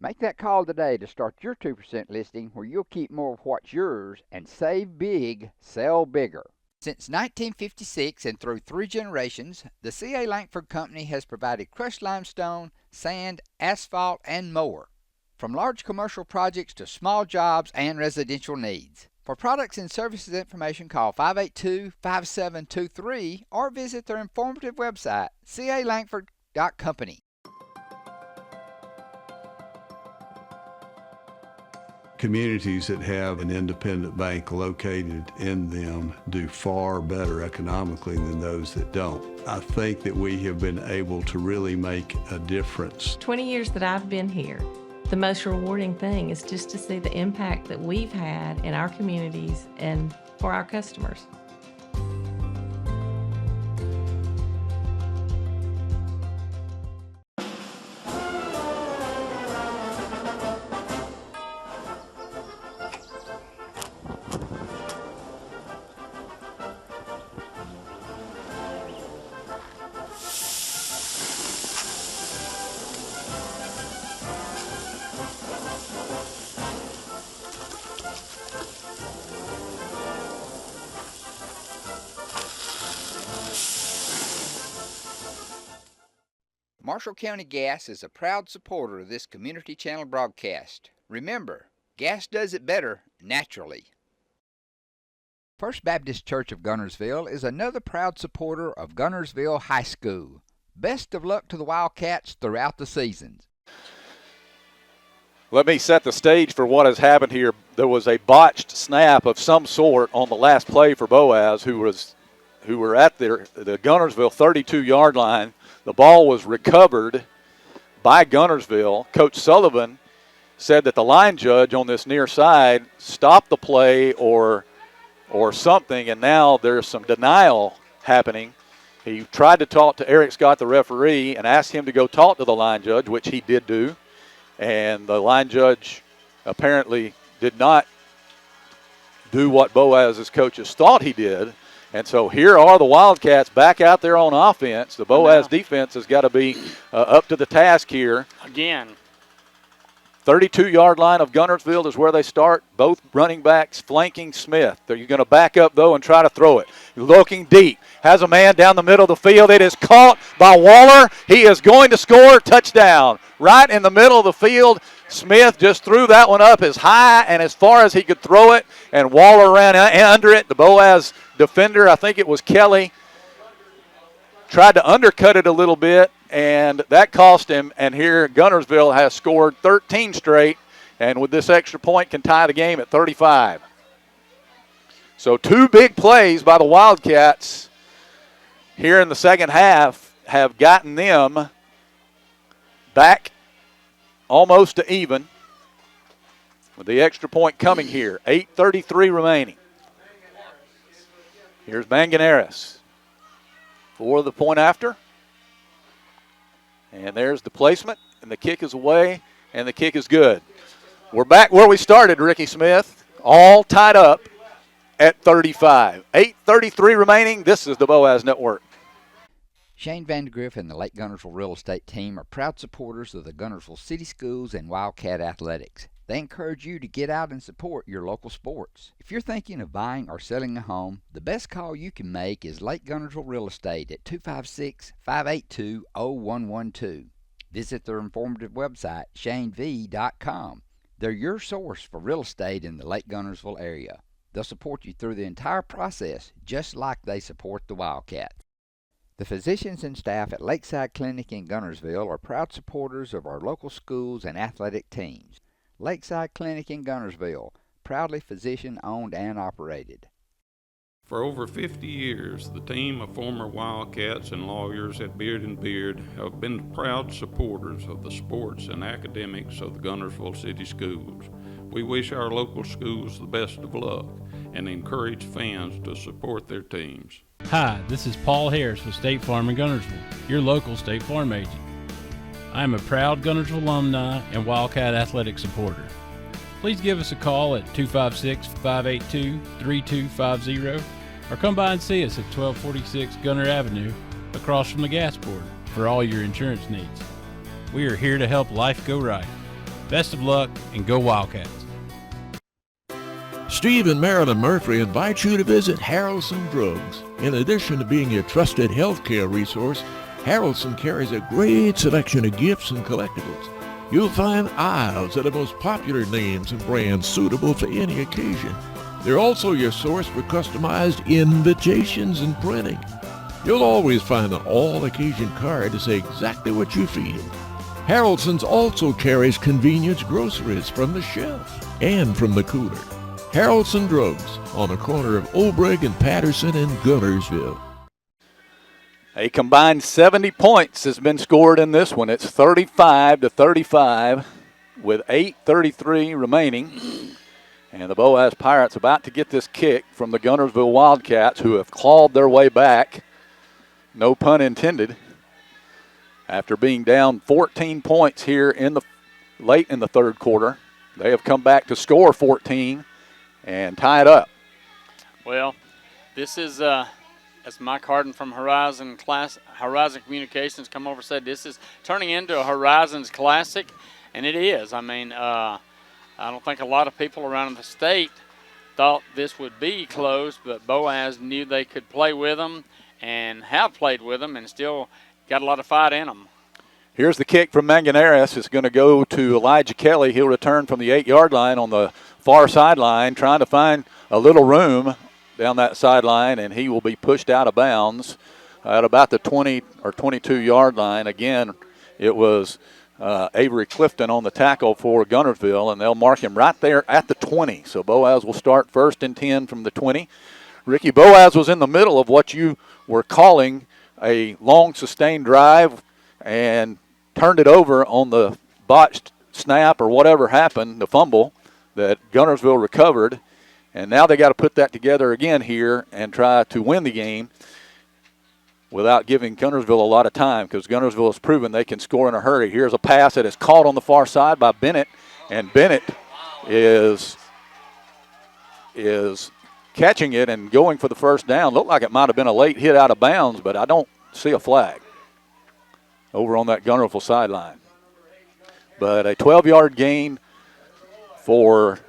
S2: Make that call today to start your 2% listing where you'll keep more of what's yours and save big, sell bigger. Since 1956 and through 3 generations, the C.A. Langford Company has provided crushed limestone, sand, asphalt, and more. From large commercial projects to small jobs and residential needs. For products and services information, call 582-5723 or visit their informative website, calangford.company.
S1: Communities that have an independent bank located in them do far better economically than those that don't. I think that we have been able to really make a difference.
S15: 20 years that I've been here, the most rewarding thing is just to see the impact that we've had in our communities and for our customers.
S2: Marshall County Gas is a proud supporter of this Community Channel broadcast. Remember, gas does it better naturally. First Baptist Church of Guntersville is another proud supporter of Guntersville High School. Best of luck to the Wildcats throughout the seasons.
S7: Let me set the stage for what has happened here. There was a botched snap of some sort on the last play for Boaz, who were at the Guntersville 32-yard line. The ball was recovered by Guntersville. Coach Sullivan said that the line judge on this near side stopped the play or something, and now there's some denial happening. He tried to talk to Eric Scott, the referee, and asked him to go talk to the line judge, which he did do. And the line judge apparently did not do what Boaz's coaches thought he did. And so here are the Wildcats back out there on offense. The Boaz defense has got to be up to the task here.
S8: Again.
S7: 32-yard line of Guntersville is where they start. Both running backs flanking Smith. They're going to back up, though, and try to throw it. Looking deep. Has a man down the middle of the field. It is caught by Waller. He is going to score. Touchdown. Right in the middle of the field. Smith just threw that one up as high and as far as he could throw it, and Waller ran under it. The Boaz defender, I think it was Kelly, tried to undercut it a little bit, and that cost him. And here Guntersville has scored 13 straight, and with this extra point can tie the game at 35. So 2 big plays by the Wildcats here in the second half have gotten them back almost to even, with the extra point coming here. 8:33 remaining. Here's Manganeres for the point after. And there's the placement, and the kick is away, and the kick is good. We're back where we started, Ricky Smith, all tied up at 35. 8:33 remaining. This is the Boaz Network.
S2: Shane Vandegrift and the Lake Guntersville Real Estate Team are proud supporters of the Guntersville City Schools and Wildcat Athletics. They encourage you to get out and support your local sports. If you're thinking of buying or selling a home, the best call you can make is Lake Guntersville Real Estate at 256-582-0112. Visit their informative website, shanev.com. They're your source for real estate in the Lake Guntersville area. They'll support you through the entire process, just like they support the Wildcats. The physicians and staff at Lakeside Clinic in Guntersville are proud supporters of our local schools and athletic teams. Lakeside Clinic in Guntersville, proudly physician-owned and operated.
S16: For over 50 years, the team of former Wildcats and lawyers at Beard & Beard have been proud supporters of the sports and academics of the Guntersville City Schools. We wish our local schools the best of luck and encourage fans to support their teams.
S17: Hi, this is Paul Harris with State Farm in Guntersville, your local State Farm agent. I am a proud Guntersville alumni and Wildcat athletic supporter. Please give us a call at 256-582-3250 or come by and see us at 1246 Gunner Avenue across from the gas board for all your insurance needs. We are here to help life go right. Best of luck and go Wildcats.
S4: Steve and Marilyn Murphy invite you to visit Harrelson Drugs. In addition to being your trusted healthcare resource, Harrelson carries a great selection of gifts and collectibles. You'll find aisles of the most popular names and brands suitable for any occasion. They're also your source for customized invitations and printing. You'll always find an all-occasion card to say exactly what you feel. Harrelson's also carries convenience groceries from the shelf and from the cooler. Harrelson Drugs on the corner of Obrig and Patterson in Guntersville.
S7: A combined 70 points has been scored in this one. It's 35-35 with 8:33 remaining. And the Boaz Pirates about to get this kick from the Guntersville Wildcats, who have clawed their way back, no pun intended, after being down 14 points here late in the third quarter. They have come back to score 14 and tie it up.
S8: Well, this is as Mike Harden from Horizon Communications come over and said, this is turning into a Horizons Classic, and it is. I mean, I don't think a lot of people around the state thought this would be close, but Boaz knew they could play with them and have played with them and still got a lot of fight in them.
S7: Here's the kick from Manganeres. It's going to go to Elijah Kelly. He'll return from the 8-yard line on the far sideline, trying to find a little room down that sideline, and he will be pushed out of bounds at about the 20 or 22-yard line. Again, it was Avery Clifton on the tackle for Guntersville, and they'll mark him right there at the 20. So Boaz will start 1st and 10 from the 20. Ricky, Boaz was in the middle of what you were calling a long sustained drive and turned it over on the botched snap or whatever happened, the fumble that Guntersville recovered. And now they got to put that together again here and try to win the game without giving Guntersville a lot of time, because Guntersville has proven they can score in a hurry. Here's a pass that is caught on the far side by Bennett, and Bennett is catching it and going for the first down. Looked like it might have been a late hit out of bounds, but I don't see a flag over on that Guntersville sideline. But a 12-yard gain for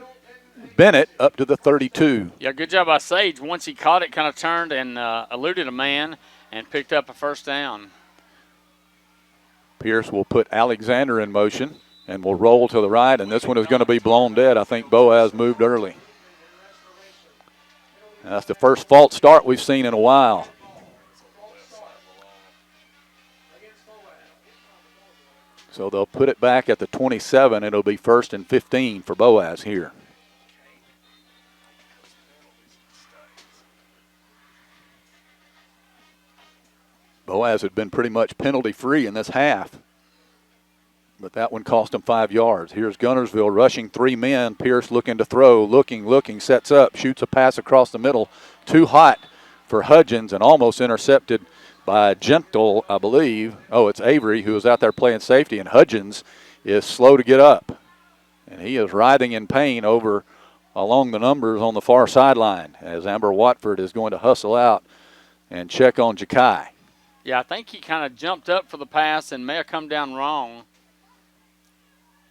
S7: Bennett up to the 32.
S8: Yeah, good job by Sage. Once he caught it, kind of turned and eluded a man and picked up a first down.
S7: Pierce will put Alexander in motion and will roll to the right, and this one is going to be blown dead. I think Boaz moved early. And that's the first false start we've seen in a while. So they'll put it back at the 27. It'll be 1st and 15 for Boaz here. Boaz had been pretty much penalty-free in this half, but that one cost him 5 yards. Here's Guntersville rushing 3 men. Pierce looking to throw, looking, sets up, shoots a pass across the middle. Too hot for Hudgens and almost intercepted by Gentle, I believe. Oh, it's Avery who is out there playing safety, and Hudgens is slow to get up. And he is writhing in pain over along the numbers on the far sideline as Amber Watford is going to hustle out and check on Jakai.
S8: Yeah, I think he kind of jumped up for the pass and may have come down wrong.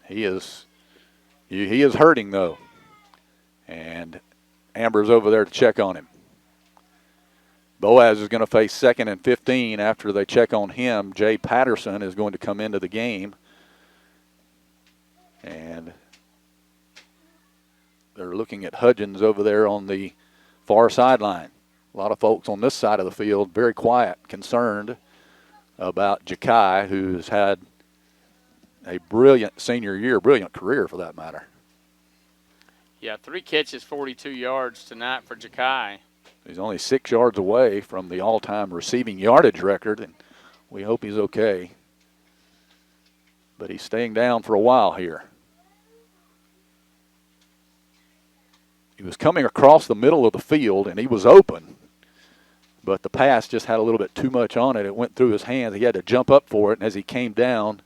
S7: He is hurting, though. And Amber's over there to check on him. Boaz is going to face 2nd and 15 after they check on him. Jay Patterson is going to come into the game. And they're looking at Hudgens over there on the far sideline. A lot of folks on this side of the field very quiet, concerned about Jakai, who's had a brilliant senior year, brilliant career for that matter.
S8: Yeah, 3 catches, 42 yards tonight for Jakai.
S7: He's only 6 yards away from the all-time receiving yardage record, and we hope he's okay. But he's staying down for a while here. He was coming across the middle of the field, and he was open, but the pass just had a little bit too much on it. It went through his hands. He had to jump up for it, and as he came down,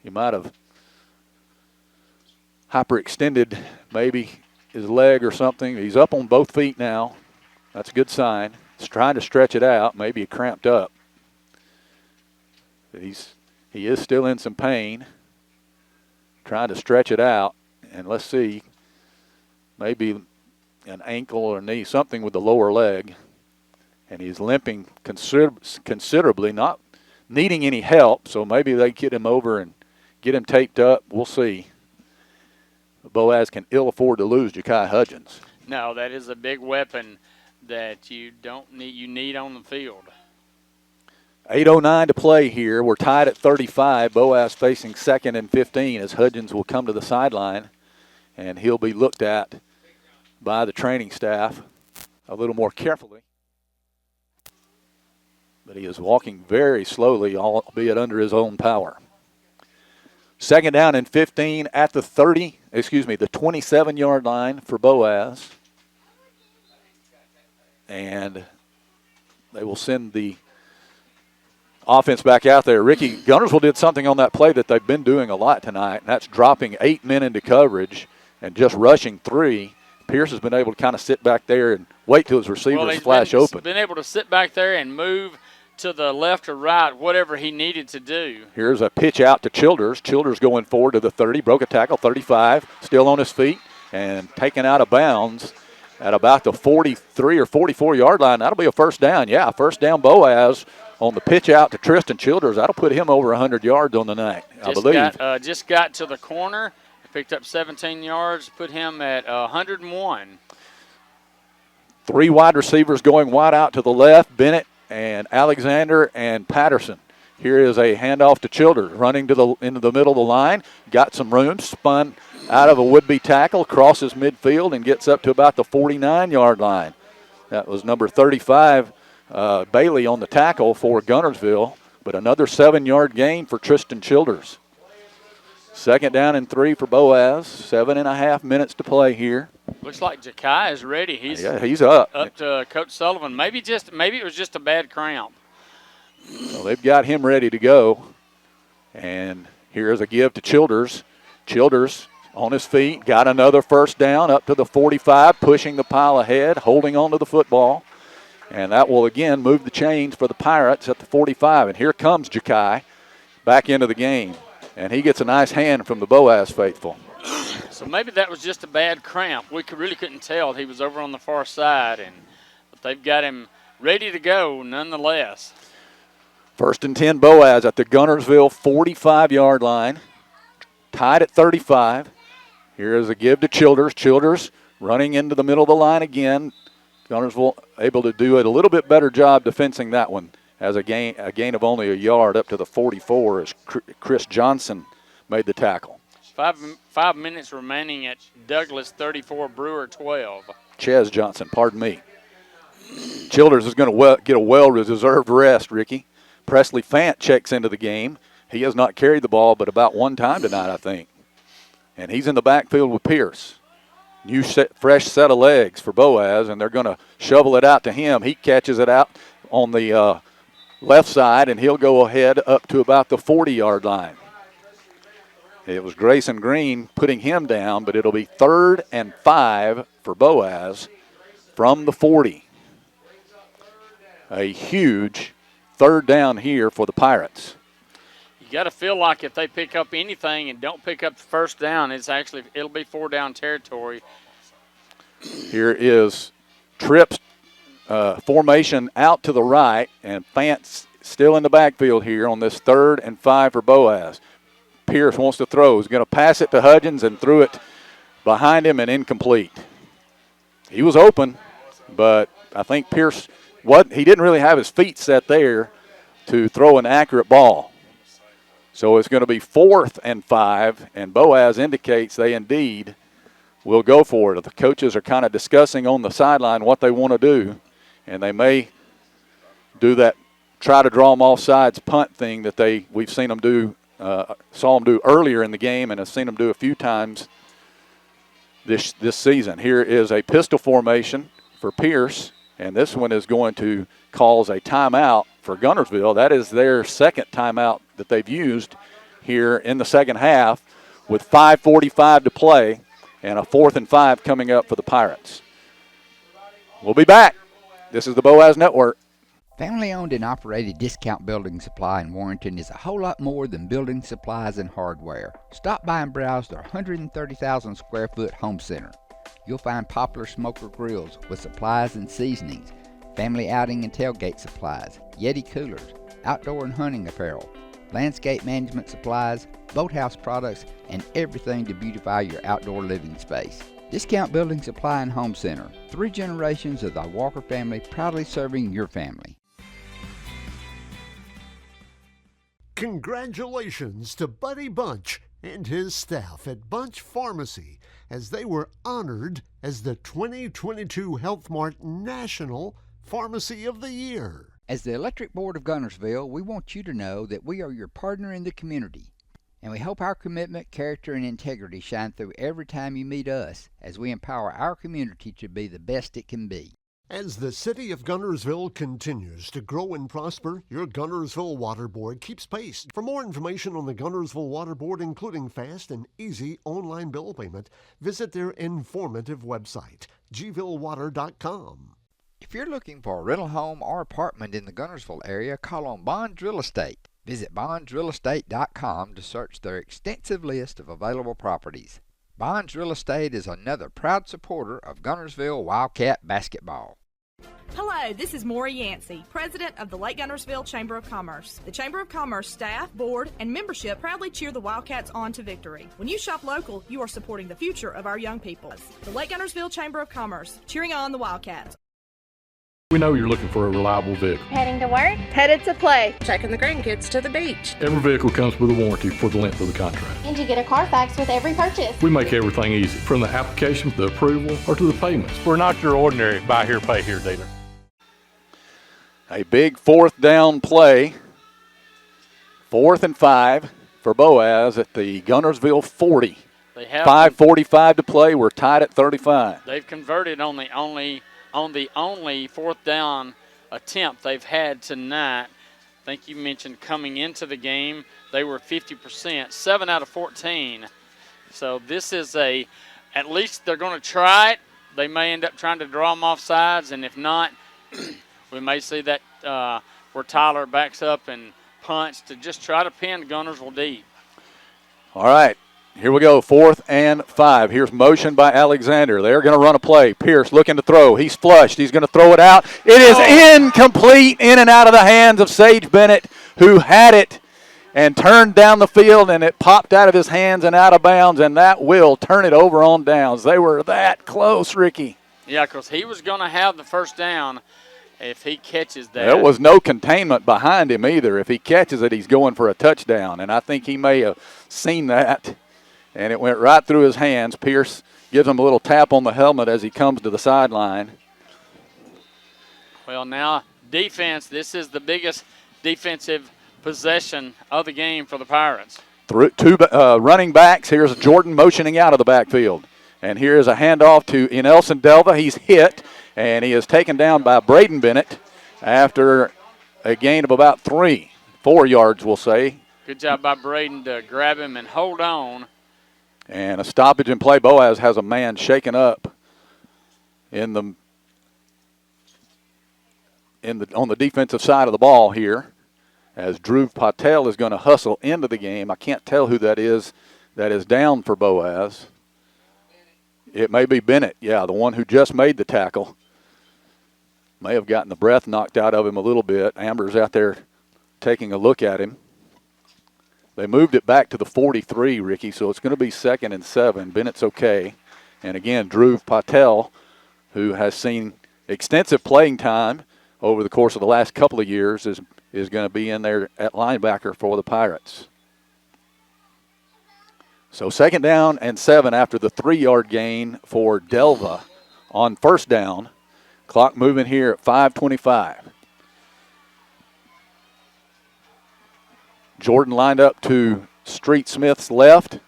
S7: he might have hyperextended maybe his leg or something. He's up on both feet now, That's a good sign. He's trying to stretch it out. Maybe he cramped up. But he is still in some pain. Trying to stretch it out. And let's see, maybe an ankle or knee, something with the lower leg. And he's limping considerably, not needing any help. So maybe they get him over and get him taped up. We'll see. Boaz can ill afford to lose Ja'Kai Hudgens.
S8: No, that is a big weapon that you need on the field.
S7: 8:09 to play here. We're tied at 35. Boaz facing 2nd and 15 as Hudgens will come to the sideline, and he'll be looked at by the training staff a little more carefully. But he is walking very slowly, albeit under his own power. 2nd down and 15 at the 27-yard line for Boaz. And they will send the offense back out there. Ricky, Guntersville did something on that play that they've been doing a lot tonight, and that's dropping 8 men into coverage and just rushing 3. Pierce has been able to kind of sit back there and wait till his receivers flash open.
S8: Been able to sit back there and move to the left or right, whatever he needed to do.
S7: Here's a pitch out to Childers. Childers going forward to the 30, broke a tackle, 35, still on his feet, and taken out of bounds at about the 43 or 44-yard line. That'll be a first down. Yeah, first down Boaz on the pitch out to Tristan Childers. That'll put him over 100 yards on the night, I believe.
S8: Just got to the corner, picked up 17 yards, put him at 101.
S7: 3 wide receivers going wide out to the left, Bennett and Alexander and Patterson. Here is a handoff to Childers, running into the middle of the line. Got some room, spun out of a would-be tackle, crosses midfield, and gets up to about the 49-yard line. That was number 35, Bailey, on the tackle for Guntersville, but another 7-yard gain for Tristan Childers. 2nd down and 3 for Boaz. 7.5 minutes to play here.
S8: Looks like Ja'Kai is ready.
S7: He's up.
S8: Up to Coach Sullivan. Maybe it was just a bad cramp.
S7: Well, they've got him ready to go. And here's a give to Childers. Childers on his feet, got another first down up to the 45, pushing the pile ahead, holding on to the football. And that will again move the chains for the Pirates at the 45. And here comes Ja'Kai back into the game. And he gets a nice hand from the Boaz faithful.
S8: So maybe that was just a bad cramp. We really couldn't tell. He was over on the far side, but they've got him ready to go nonetheless.
S7: 1st and 10 Boaz at the Guntersville 45-yard line. Tied at 35. Here is a give to Childers. Childers running into the middle of the line again. Guntersville able to do a little bit better job defensing that one as a gain of only a yard up to the 44 as Chris Johnson made the tackle.
S8: 5 minutes remaining at Douglas 34, Brewer 12.
S7: Ches Johnson, pardon me. Childers is going to get a well-deserved rest, Ricky. Presley Fant checks into the game. He has not carried the ball but about one time tonight, I think. And he's in the backfield with Pierce. Fresh set of legs for Boaz, and they're going to shovel it out to him. He catches it out on the left side, and he'll go ahead up to about the 40-yard line. It was Grayson Green putting him down, but it'll be 3rd and 5 for Boaz from the 40. A huge 3rd down here for the Pirates.
S8: You got to feel like if they pick up anything and don't pick up the first down, it'll be 4-down territory.
S7: Here is Tripp's formation out to the right, and Fant's still in the backfield here on this 3rd and 5 for Boaz. Pierce wants to throw. He's going to pass it to Hudgens and threw it behind him and incomplete. He was open, but I think Pierce, he didn't really have his feet set there to throw an accurate ball. So it's going to be 4th and 5, and Boaz indicates they indeed will go for it. The coaches are kind of discussing on the sideline what they want to do, and they may do that, try to draw them off sides punt thing that we've seen them do. Saw them do earlier in the game and have seen them do a few times this season. Here is a pistol formation for Pierce, and this one is going to cause a timeout for Guntersville. That is their 2nd timeout that they've used here in the second half with 5:45 to play and a 4th and 5 coming up for the Pirates. We'll be back This is the Boaz Network.
S2: Family-owned and operated Discount Building Supply in Warrenton is a whole lot more than building supplies and hardware. Stop by and browse their 130,000 square foot home center. You'll find popular smoker grills with supplies and seasonings, family outing and tailgate supplies, Yeti coolers, outdoor and hunting apparel, landscape management supplies, boathouse products, and everything to beautify your outdoor living space. Discount Building Supply and Home Center. 3 generations of the Walker family proudly serving your family.
S18: Congratulations to Buddy Bunch and his staff at Bunch Pharmacy as they were honored as the 2022 Health Mart National Pharmacy of the Year.
S2: As the Electric Board of Guntersville, we want you to know that we are your partner in the community, and we hope our commitment, character, and integrity shine through every time you meet us as we empower our community to be the best it can be.
S18: As the city of Guntersville continues to grow and prosper, your Guntersville Water Board keeps pace. For more information on the Guntersville Water Board, including fast and easy online bill payment, visit their informative website, gvillewater.com.
S2: If you're looking for a rental home or apartment in the Guntersville area, call on Bonds Real Estate. Visit bondsrealestate.com to search their extensive list of available properties. Bonds Real Estate is another proud supporter of Guntersville Wildcat basketball.
S19: Hello, this is Maury Yancey, President of the Lake Guntersville Chamber of Commerce. The Chamber of Commerce staff, board, and membership proudly cheer the Wildcats on to victory. When you shop local, you are supporting the future of our young people. The Lake Guntersville Chamber of Commerce, cheering on the Wildcats.
S20: We know you're looking for a reliable vehicle.
S21: Heading to work? Headed to play. Taking the grandkids to the beach.
S20: Every vehicle comes with a warranty for the length of the contract.
S21: And you get a Carfax with every purchase.
S20: We make everything easy, from the application, the approval, or to the payments.
S17: We're not your ordinary buy here, pay here dealer.
S7: A big 4th down play. 4th and 5 for Boaz at the Guntersville 40.
S8: They have
S7: 5:45 to play. We're tied at 35.
S8: They've converted on the only 4th down attempt they've had tonight. I think you mentioned coming into the game, they were 50%, 7 out of 14. So this is at least they're going to try it. They may end up trying to draw them off sides, and if not, we may see that where Tyler backs up and punts to just try to pin Guntersville deep.
S7: All right. Here we go, 4th and 5. Here's motion by Alexander. They're going to run a play. Pierce looking to throw. He's flushed. He's going to throw it out. It is incomplete, in and out of the hands of Sage Bennett, who had it and turned down the field, and it popped out of his hands and out of bounds, and that will turn it over on downs. They were that close, Ricky.
S8: Yeah, because he was going to have the first down if he catches that.
S7: There was no containment behind him either. If he catches it, he's going for a touchdown, and I think he may have seen that. And it went right through his hands. Pierce gives him a little tap on the helmet as he comes to the sideline.
S8: Well, now defense, this is the biggest defensive possession of the game for the Pirates.
S7: Through 2 running backs. Here's Jordan motioning out of the backfield. And here's a handoff to Nelson Delva. He's hit, and he is taken down by Braden Bennett after a gain of about 4 yards, we'll say.
S8: Good job by Braden to grab him and hold on.
S7: And a stoppage in play. Boaz has a man shaken up on the defensive side of the ball here, as Dhruv Patel is going to hustle into the game. I can't tell who that is down for Boaz. It may be Bennett, yeah, the one who just made the tackle. May have gotten the breath knocked out of him a little bit. Amber's out there taking a look at him. They moved it back to the 43, Ricky, so it's going to be 2nd and 7. Bennett's okay. And again, Dhruv Patel, who has seen extensive playing time over the course of the last couple of years, is going to be in there at linebacker for the Pirates. So 2nd down and 7 after the 3-yard gain for Delva on 1st down. Clock moving here at 5:25. Jordan lined up to Street Smith's left.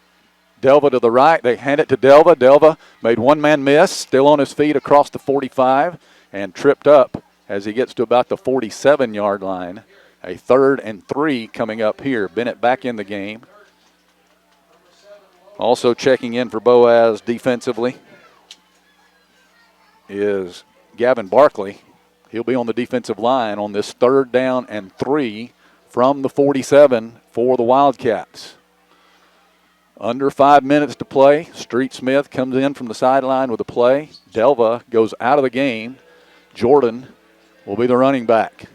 S7: Delva to the right. They hand it to Delva. Delva made one man miss, still on his feet across the 45, and tripped up as he gets to about the 47-yard line. A 3rd and 3 coming up here. Bennett back in the game. Also checking in for Boaz defensively is Gavin Barkley. He'll be on the defensive line on this 3rd down and 3 from the 47 for the Wildcats. Under 5 minutes to play. Street Smith comes in from the sideline with a play. Delva goes out of the game. Jordan will be the running back.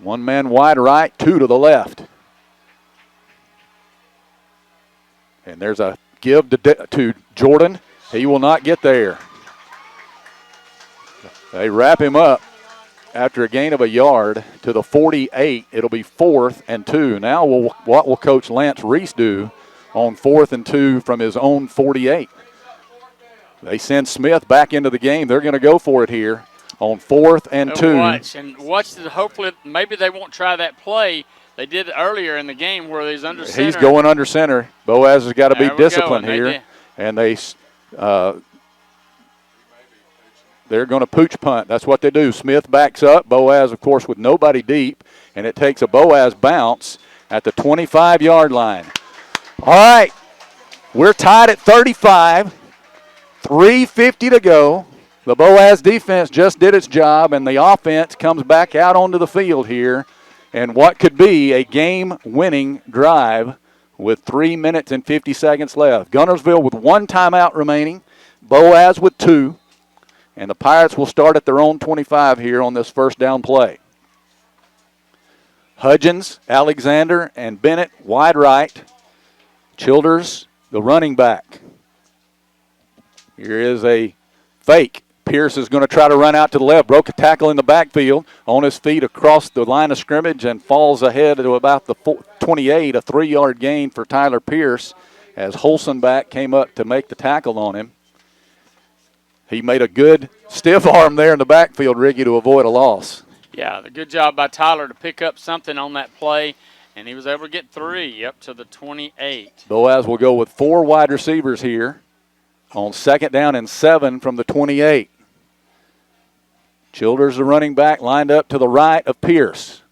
S7: 1 man wide right, 2 to the left. And there's a give to Jordan. He will not get there. They wrap him up after a gain of a yard to the 48. It'll be 4th and 2. Now what will Coach Lance Reese do on 4th and 2 from his own 48? They send Smith back into the game. They're going to go for it here on 4th and 2.
S8: Watch. Hopefully, maybe they won't try that play. They did it earlier in the game where he's under center.
S7: He's going under center. Boaz has got to be disciplined here. And they're going to pooch punt. That's what they do. Smith backs up. Boaz, of course, with nobody deep. And it takes a Boaz bounce at the 25-yard line. All right. We're tied at 35. 3:50 to go. The Boaz defense just did its job, and the offense comes back out onto the field here. And what could be a game-winning drive with 3 minutes and 50 seconds left. Guntersville with 1 timeout remaining. Boaz with 2. And the Pirates will start at their own 25 here on this 1st down play. Hudgens, Alexander, and Bennett wide right. Childers, the running back. Here is a fake. Pierce is going to try to run out to the left. Broke a tackle in the backfield. On his feet across the line of scrimmage and falls ahead to about the 28. A 3-yard gain for Tyler Pierce as Holzenbach came up to make the tackle on him. He made a good stiff arm there in the backfield, Ricky, to avoid a loss.
S8: Yeah, the good job by Tyler to pick up something on that play, and he was able to get 3 up to the 28.
S7: Boaz will go with 4 wide receivers here on 2nd down and 7 from the 28. Childers, the running back, lined up to the right of Pierce.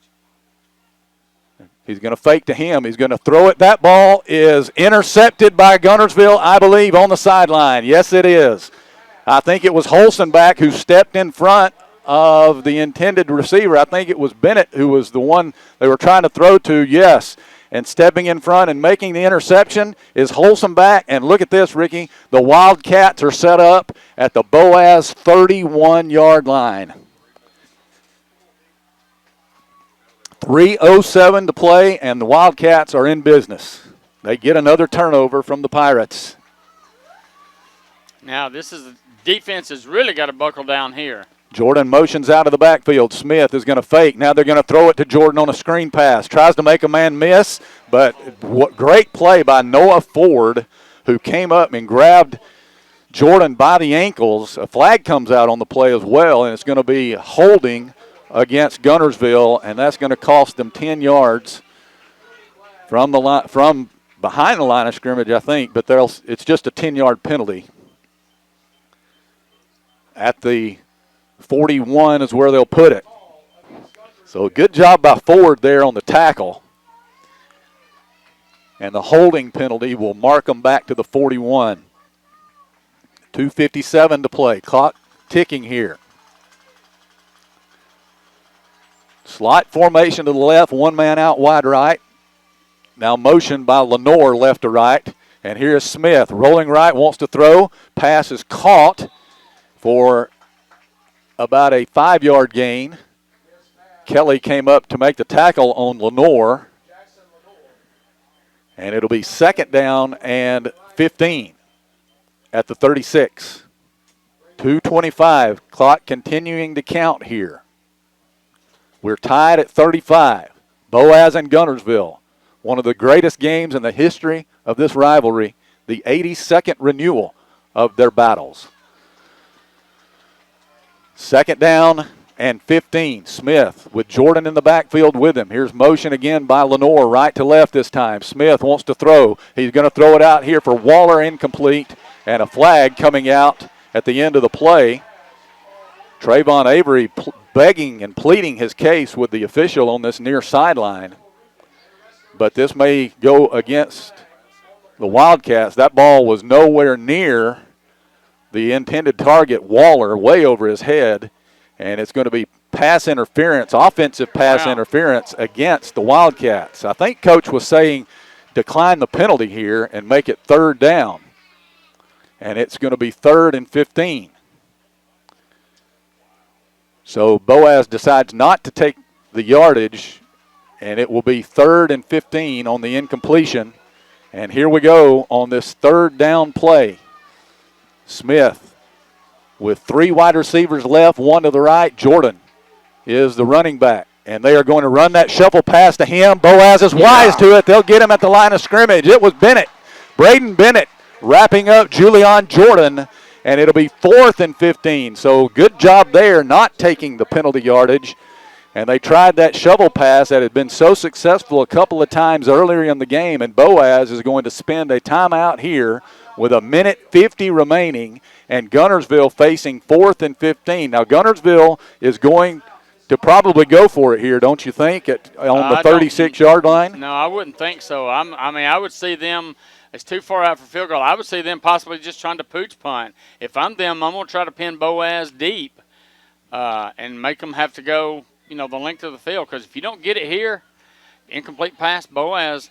S7: He's going to fake to him. He's going to throw it. That ball is intercepted by Guntersville, I believe, on the sideline. Yes, it is. I think it was Holzenbach who stepped in front of the intended receiver. I think it was Bennett who was the one they were trying to throw to, yes. And stepping in front and making the interception is Holzenbach. And look at this, Ricky. The Wildcats are set up at the Boaz 31-yard line. 3:07 to play, and the Wildcats are in business. They get another turnover from the Pirates.
S8: Now, defense has really got to buckle down here.
S7: Jordan motions out of the backfield. Smith is going to fake. Now they're going to throw it to Jordan on a screen pass. Tries to make a man miss, but what great play by Noah Ford, who came up and grabbed Jordan by the ankles. A flag comes out on the play as well, and it's going to be holding against Guntersville, and that's going to cost them 10 yards from behind the line of scrimmage, I think, but it's just a 10-yard penalty. At the 41 is where they'll put it. So good job by Ford there on the tackle. And the holding penalty will mark them back to the 41. 2:57 to play. Clock ticking here. Slot formation to the left, 1 man out wide right. Now motion by Lenore left to right. And here's Smith rolling right, wants to throw. Pass is caught for about a 5-yard gain. Kelly came up to make the tackle on Lenore. And it'll be 2nd down and 15 at the 36. 2:25. Clock continuing to count here. We're tied at 35. Boaz and Guntersville. One of the greatest games in the history of this rivalry. The 82nd renewal of their battles. 2nd down and 15. Smith with Jordan in the backfield with him. Here's motion again by Lenore, right to left this time. Smith wants to throw. He's going to throw it out here for Waller, incomplete, and a flag coming out at the end of the play. Trayvon Avery begging and pleading his case with the official on this near sideline. But this may go against the Wildcats. That ball was nowhere near the intended target, Waller, way over his head. and it's going to be pass interference, offensive pass interference against the Wildcats. I think Coach was saying decline the penalty here and make it 3rd down. And it's going to be 3rd and 15. So Boaz decides not to take the yardage, and it will be 3rd and 15 on the incompletion. And here we go on this 3rd down play. Smith with 3 wide receivers left, 1 to the right. Jordan is the running back. And they are going to run that shuffle pass to him. Boaz is wise to it. They'll get him at the line of scrimmage. It was Bennett, Braden Bennett, wrapping up Julian Jordan, and it'll be 4th and 15. So good job there not taking the penalty yardage. And they tried that shovel pass that had been so successful a couple of times earlier in the game, and Boaz is going to spend a timeout here with 1:50 remaining, and Guntersville facing 4th and 15. Now, Guntersville is going to probably go for it here, don't you think, on the 36-yard line?
S8: No, I wouldn't think so. I would see them – it's too far out for field goal. I would see them possibly just trying to pooch punt. If I'm them, I'm going to try to pin Boaz deep and make them have to go, the length of the field. Because if you don't get it here, incomplete pass, Boaz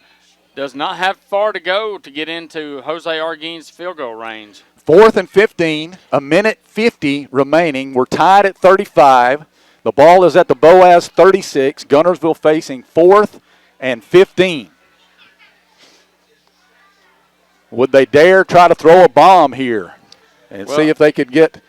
S8: does not have far to go to get into Jose Arguin's field goal range.
S7: 4th and 15, 1:50 remaining. We're tied at 35. The ball is at the Boaz 36. Guntersville facing 4th and 15. Would they dare try to throw a bomb here and see if they could get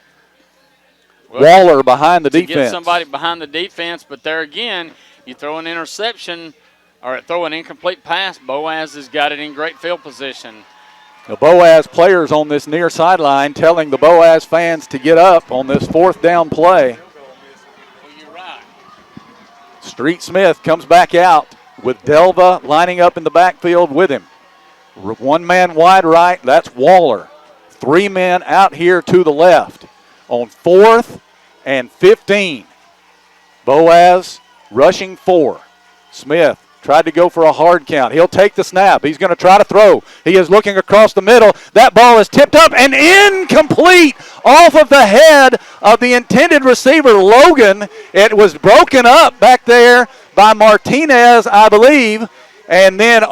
S7: Waller behind the defense?
S8: Get somebody behind the defense, but there again, you throw an interception or throw an incomplete pass, Boaz has got it in great field position.
S7: The Boaz players on this near sideline telling the Boaz fans to get up on this 4th down play. Street Smith comes back out with Delva lining up in the backfield with him. 1 man wide right, that's Waller. 3 men out here to the left on 4th and 15. Boaz rushing 4. Smith tried to go for a hard count. He'll take the snap. He's going to try to throw. He is looking across the middle. That ball is tipped up and incomplete off of the head of the intended receiver, Logan. It was broken up back there by Martinez, I believe, and then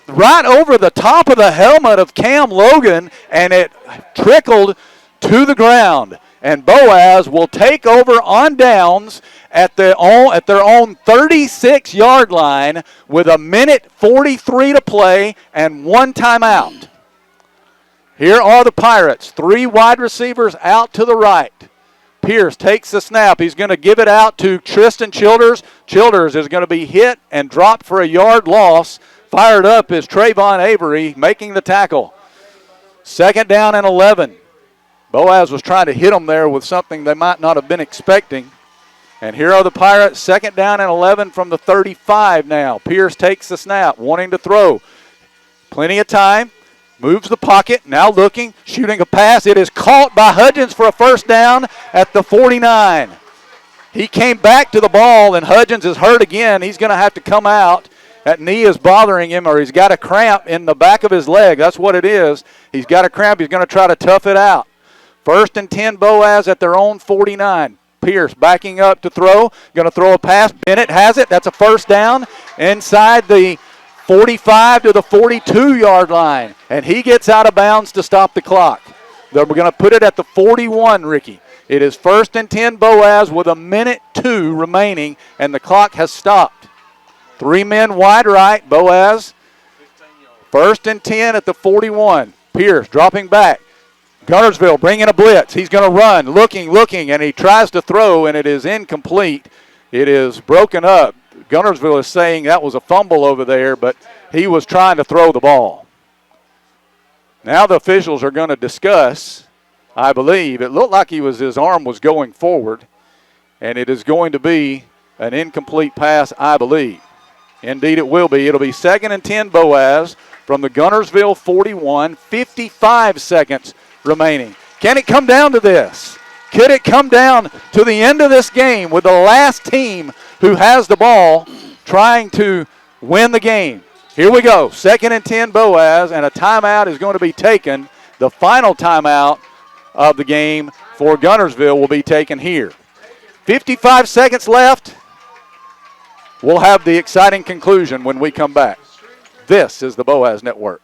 S7: right over the top of the helmet of Cam Logan, and it trickled to the ground. And Boaz will take over on downs at their own 36-yard line with 1:43 to play and 1 timeout. Here are the Pirates. 3 wide receivers out to the right. Pierce takes the snap. He's going to give it out to Tristan Childers. Childers is going to be hit and dropped for a yard loss. Fired up is Trayvon Avery making the tackle. 2nd down and 11. Boaz was trying to hit them there with something they might not have been expecting. And here are the Pirates, 2nd down and 11 from the 35 now. Pierce takes the snap, wanting to throw. Plenty of time. Moves the pocket, now looking, shooting a pass. It is caught by Hudgens for a 1st down at the 49. He came back to the ball, and Hudgens is hurt again. He's going to have to come out. That knee is bothering him, or he's got a cramp in the back of his leg. That's what it is. He's got a cramp. He's going to try to tough it out. 1st and 10, Boaz at their own 49. Pierce backing up to throw. Going to throw a pass. Bennett has it. That's a 1st down inside the 45 to the 42-yard line. And he gets out of bounds to stop the clock. We're going to put it at the 41, Ricky. It is 1st and 10, Boaz, with 1:02 remaining, and the clock has stopped. 3 men wide right, Boaz. 1st and 10 at the 41. Pierce dropping back. Guntersville bringing a blitz. He's going to run, looking, and he tries to throw, and it is incomplete. It is broken up. Guntersville is saying that was a fumble over there, but he was trying to throw the ball. Now the officials are going to discuss, I believe. It looked like his arm was going forward, and it is going to be an incomplete pass, I believe. Indeed it will be. It'll be 2nd and 10, Boaz, from the Guntersville 41, 55 seconds remaining. Can it come down to this? Could it come down to the end of this game with the last team who has the ball trying to win the game? Here we go. 2nd and 10, Boaz, and a timeout is going to be taken. The final timeout of the game for Guntersville will be taken here. 55 seconds left. We'll have the exciting conclusion when we come back. This is the Boaz Network.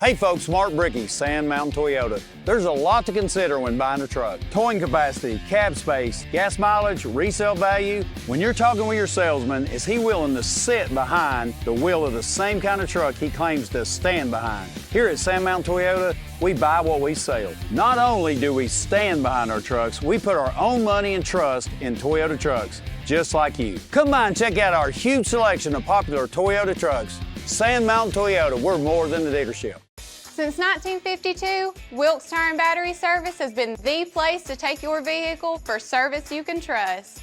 S3: Hey folks, Mark Bricky, Sand Mountain Toyota. There's a lot to consider when buying a truck. Towing capacity, cab space, gas mileage, resale value. When you're talking with your salesman, is he willing to sit behind the wheel of the same kind of truck he claims to stand behind? Here at Sand Mountain Toyota, we buy what we sell. Not only do we stand behind our trucks, we put our own money and trust in Toyota trucks, just like you. Come by and check out our huge selection of popular Toyota trucks. Sand Mountain Toyota, we're more than a dealership.
S6: Since 1952, Wilkes Tire and Battery Service has been the place to take your vehicle for service you can trust.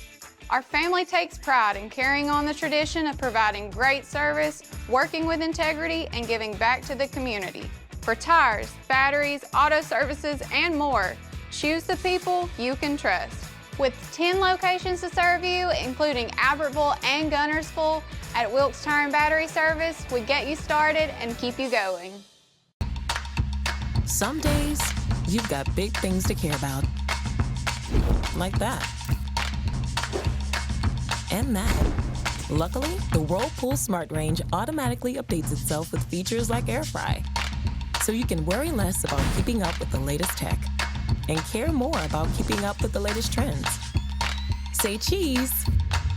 S6: Our family takes pride in carrying on the tradition of providing great service, working with integrity, and giving back to the community. For tires, batteries, auto services, and more, choose the people you can trust. With 10 locations to serve you, including Albertville and Guntersville, at Wilkes Tire and Battery Service, we get you started and keep you going.
S10: Some days, you've got big things to care about. Like that. And that. Luckily, the Whirlpool Smart Range automatically updates itself with features like air fry. So you can worry less about keeping up with the latest tech and care more about keeping up with the latest trends. Say cheese.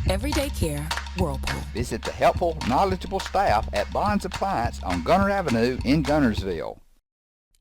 S10: Everyday care, Whirlpool.
S2: Visit the helpful, knowledgeable staff at Bond's Appliance on Gunter Avenue in Guntersville.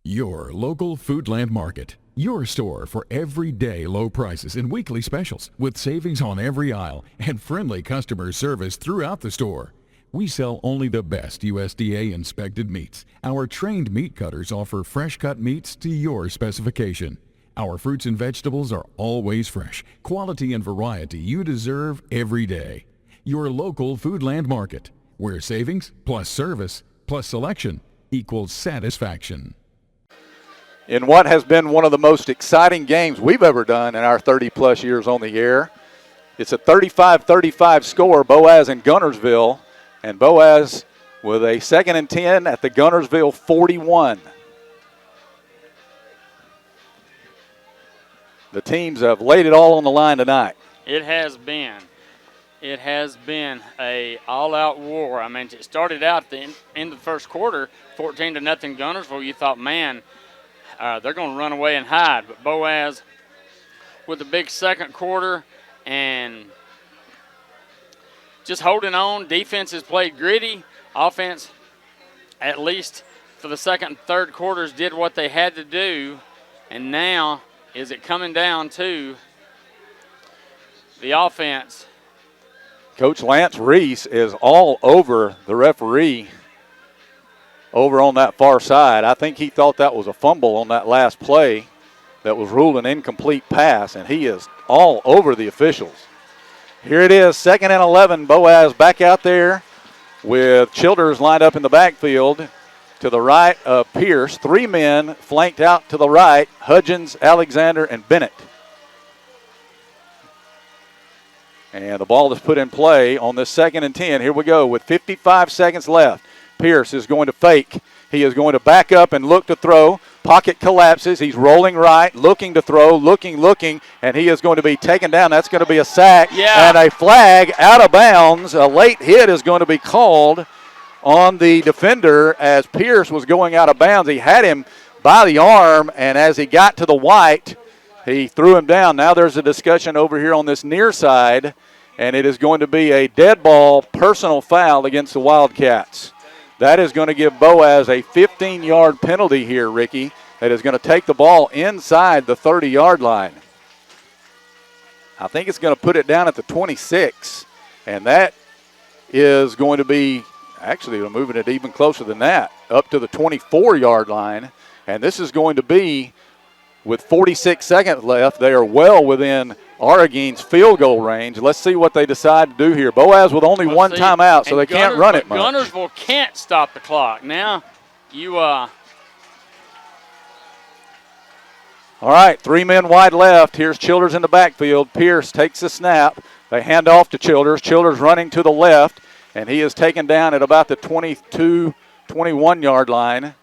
S11: Your local Foodland Market. Your store for everyday low prices and weekly specials with savings on every aisle and friendly customer service throughout the store. We sell only the best USDA inspected meats. Our trained meat cutters offer fresh cut meats to your specification. Our fruits and vegetables are always fresh, quality and variety you deserve every day. Your local Foodland Market, where savings plus service plus selection equals satisfaction.
S7: In what has been one of the most exciting games we've ever done in our 30-plus years on the air. It's a 35-35 score, Boaz and Guntersville, and Boaz with a 2nd and 10 at the Guntersville 41. The teams have laid it all on the line tonight.
S8: It has been. It has been a all-out war. I mean, it started out at the end of the first quarter, 14-0 Guntersville. You thought, man, they're going to run away and hide. But Boaz with a big second quarter and just holding on. Defense has played gritty. Offense, at least for the second and third quarters, did what they had to do. And now is it coming down to the offense.
S7: Coach Lance Reese is all over the referee over on that far side. I think he thought that was a fumble on that last play that was ruled an incomplete pass, and he is all over the officials. Here it is, 2nd and 11. Boaz back out there with Childers lined up in the backfield to the right of Pierce. 3 men flanked out to the right, Hudgens, Alexander, and Bennett. And the ball is put in play on this 2nd and 10. Here we go with 55 seconds left. Pierce is going to fake. He is going to back up and look to throw. Pocket collapses. He's rolling right, looking to throw, looking, and he is going to be taken down. That's going to be a sack and a flag out of bounds. A late hit is going to be called on the defender as Pierce was going out of bounds. He had him by the arm, and as he got to the white, he threw him down. Now there's a discussion over here on this near side, and it is going to be a dead ball personal foul against the Wildcats. That is going to give Boaz a 15-yard penalty here, Ricky, that is going to take the ball inside the 30-yard line. I think it's going to put it down at the 26, and that is going to be, actually they're moving it even closer than that, up to the 24-yard line, and this is going to be, with 46 seconds left, they are well within Oregon's field goal range. Let's see what they decide to do here. Boaz with only one timeout, so they can't run it much.
S8: Guntersville can't stop the clock. Now you
S7: All right, 3 men wide left. Here's Childers in the backfield. Pierce takes the snap. They hand off to Childers. Childers running to the left, and he is taken down at about the 22, 21-yard line.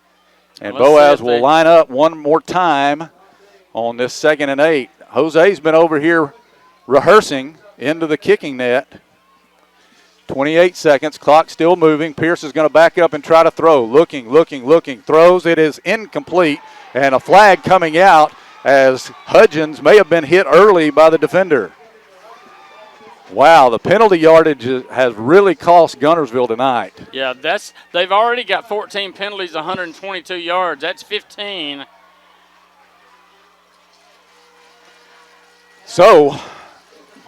S7: And Boaz will line up one more time on this 2nd and 8. Jose's been over here rehearsing into the kicking net. 28 seconds, clock still moving. Pierce is going to back up and try to throw. Looking, throws. It is incomplete, and a flag coming out as Hudgens may have been hit early by the defender. Wow, the penalty yardage has really cost Guntersville tonight.
S8: Yeah, they've already got 14 penalties, 122 yards. That's 15.
S7: So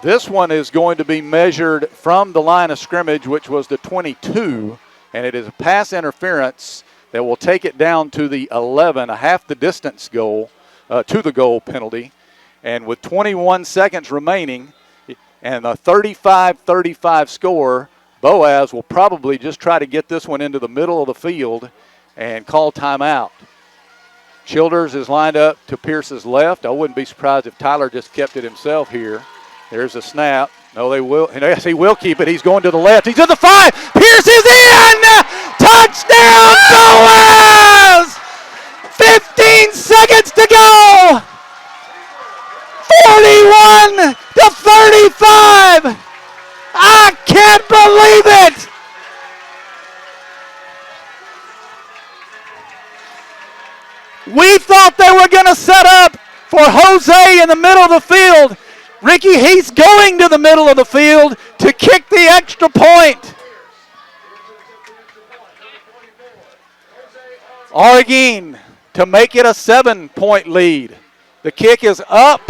S7: this one is going to be measured from the line of scrimmage, which was the 22, and it is a pass interference that will take it down to the 11, a half the distance goal, to the goal penalty. And with 21 seconds remaining and a 35-35 score, Boaz will probably just try to get this one into the middle of the field and call timeout. Childers is lined up to Pierce's left. I wouldn't be surprised if Tyler just kept it himself here. There's a snap. No, they will. Yes, he will keep it. He's going to the left. He's at the 5. Pierce is in! Touchdown, Boaz! 15 seconds to go! 41 to 35! I can't believe it! We thought they were going to set up for Jose in the middle of the field. Ricky, he's going to the middle of the field to kick the extra point. Arguin to make it a 7-point lead. The kick is up.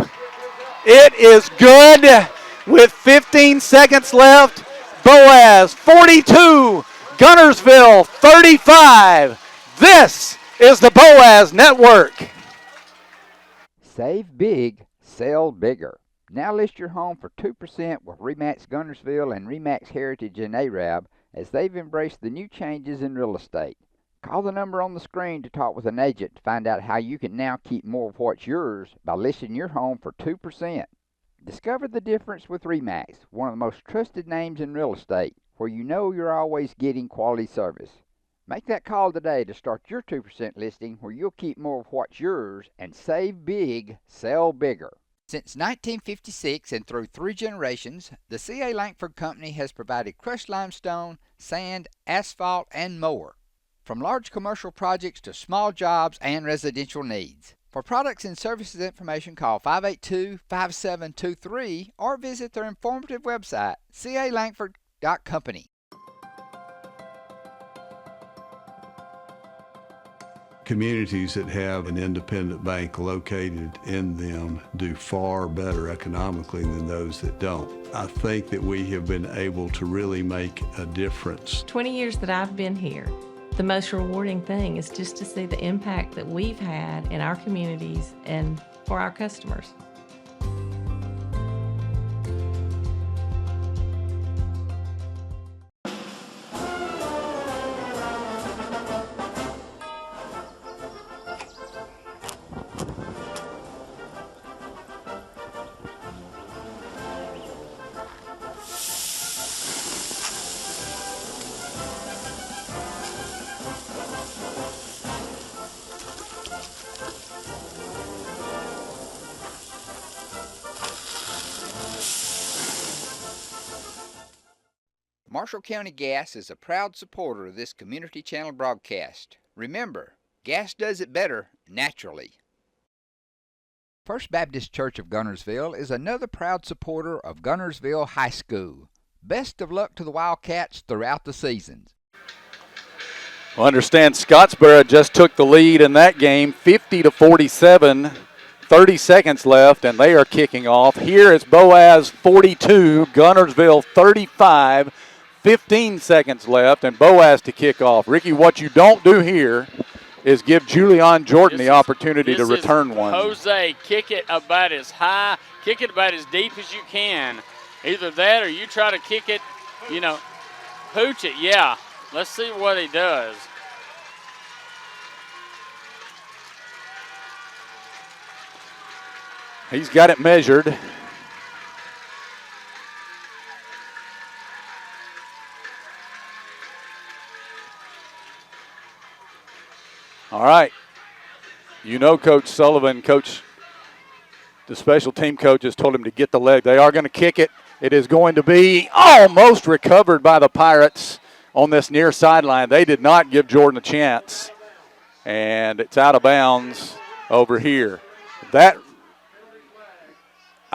S7: It is good with 15 seconds left. Boaz 42, Guntersville 35. This is the Boaz Network.
S2: Save big, sell bigger. Now list your home for 2% with RE/MAX Guntersville and RE/MAX Heritage in Arab as they've embraced the new changes in real estate. Call the number on the screen to talk with an agent to find out how you can now keep more of what's yours by listing your home for 2%. Discover the difference with RE/MAX, one of the most trusted names in real estate, where you know you're always getting quality service. Make that call today to start your 2% listing where you'll keep more of what's yours and save big, sell bigger. Since 1956 and through 3 generations, the C.A. Langford Company has provided crushed limestone, sand, asphalt, and more. From large commercial projects to small jobs and residential needs. For products and services information, call 582-5723 or visit their informative website, calangford.company.
S1: Communities that have an independent bank located in them do far better economically than those that don't. I think that we have been able to really make a difference.
S15: 20 years that I've been here, the most rewarding thing is just to see the impact that we've had in our communities and for our customers.
S2: Marshall County Gas is a proud supporter of this community channel broadcast. Remember, gas does it better naturally. First Baptist Church of Guntersville is another proud supporter of Guntersville High School. Best of luck to the Wildcats throughout the seasons.
S7: Well, understand Scottsboro just took the lead in that game, 50-47. 30 seconds left, and they are kicking off. Here is Boaz 42, Guntersville 35. 15 seconds left, and Boaz to kick off. Ricky, what you don't do here is give Julian Jordan the opportunity to return one.
S8: Jose, kick it about as high, kick it about as deep as you can. Either that or you try to kick it, pooch it. Yeah, let's see what he does.
S7: He's got it measured. All right. Coach Sullivan, Coach The special team coaches told him to get the leg. They are going to kick it. It is going to be almost recovered by the Pirates on this near sideline. They did not give Jordan a chance. And it's out of bounds over here. I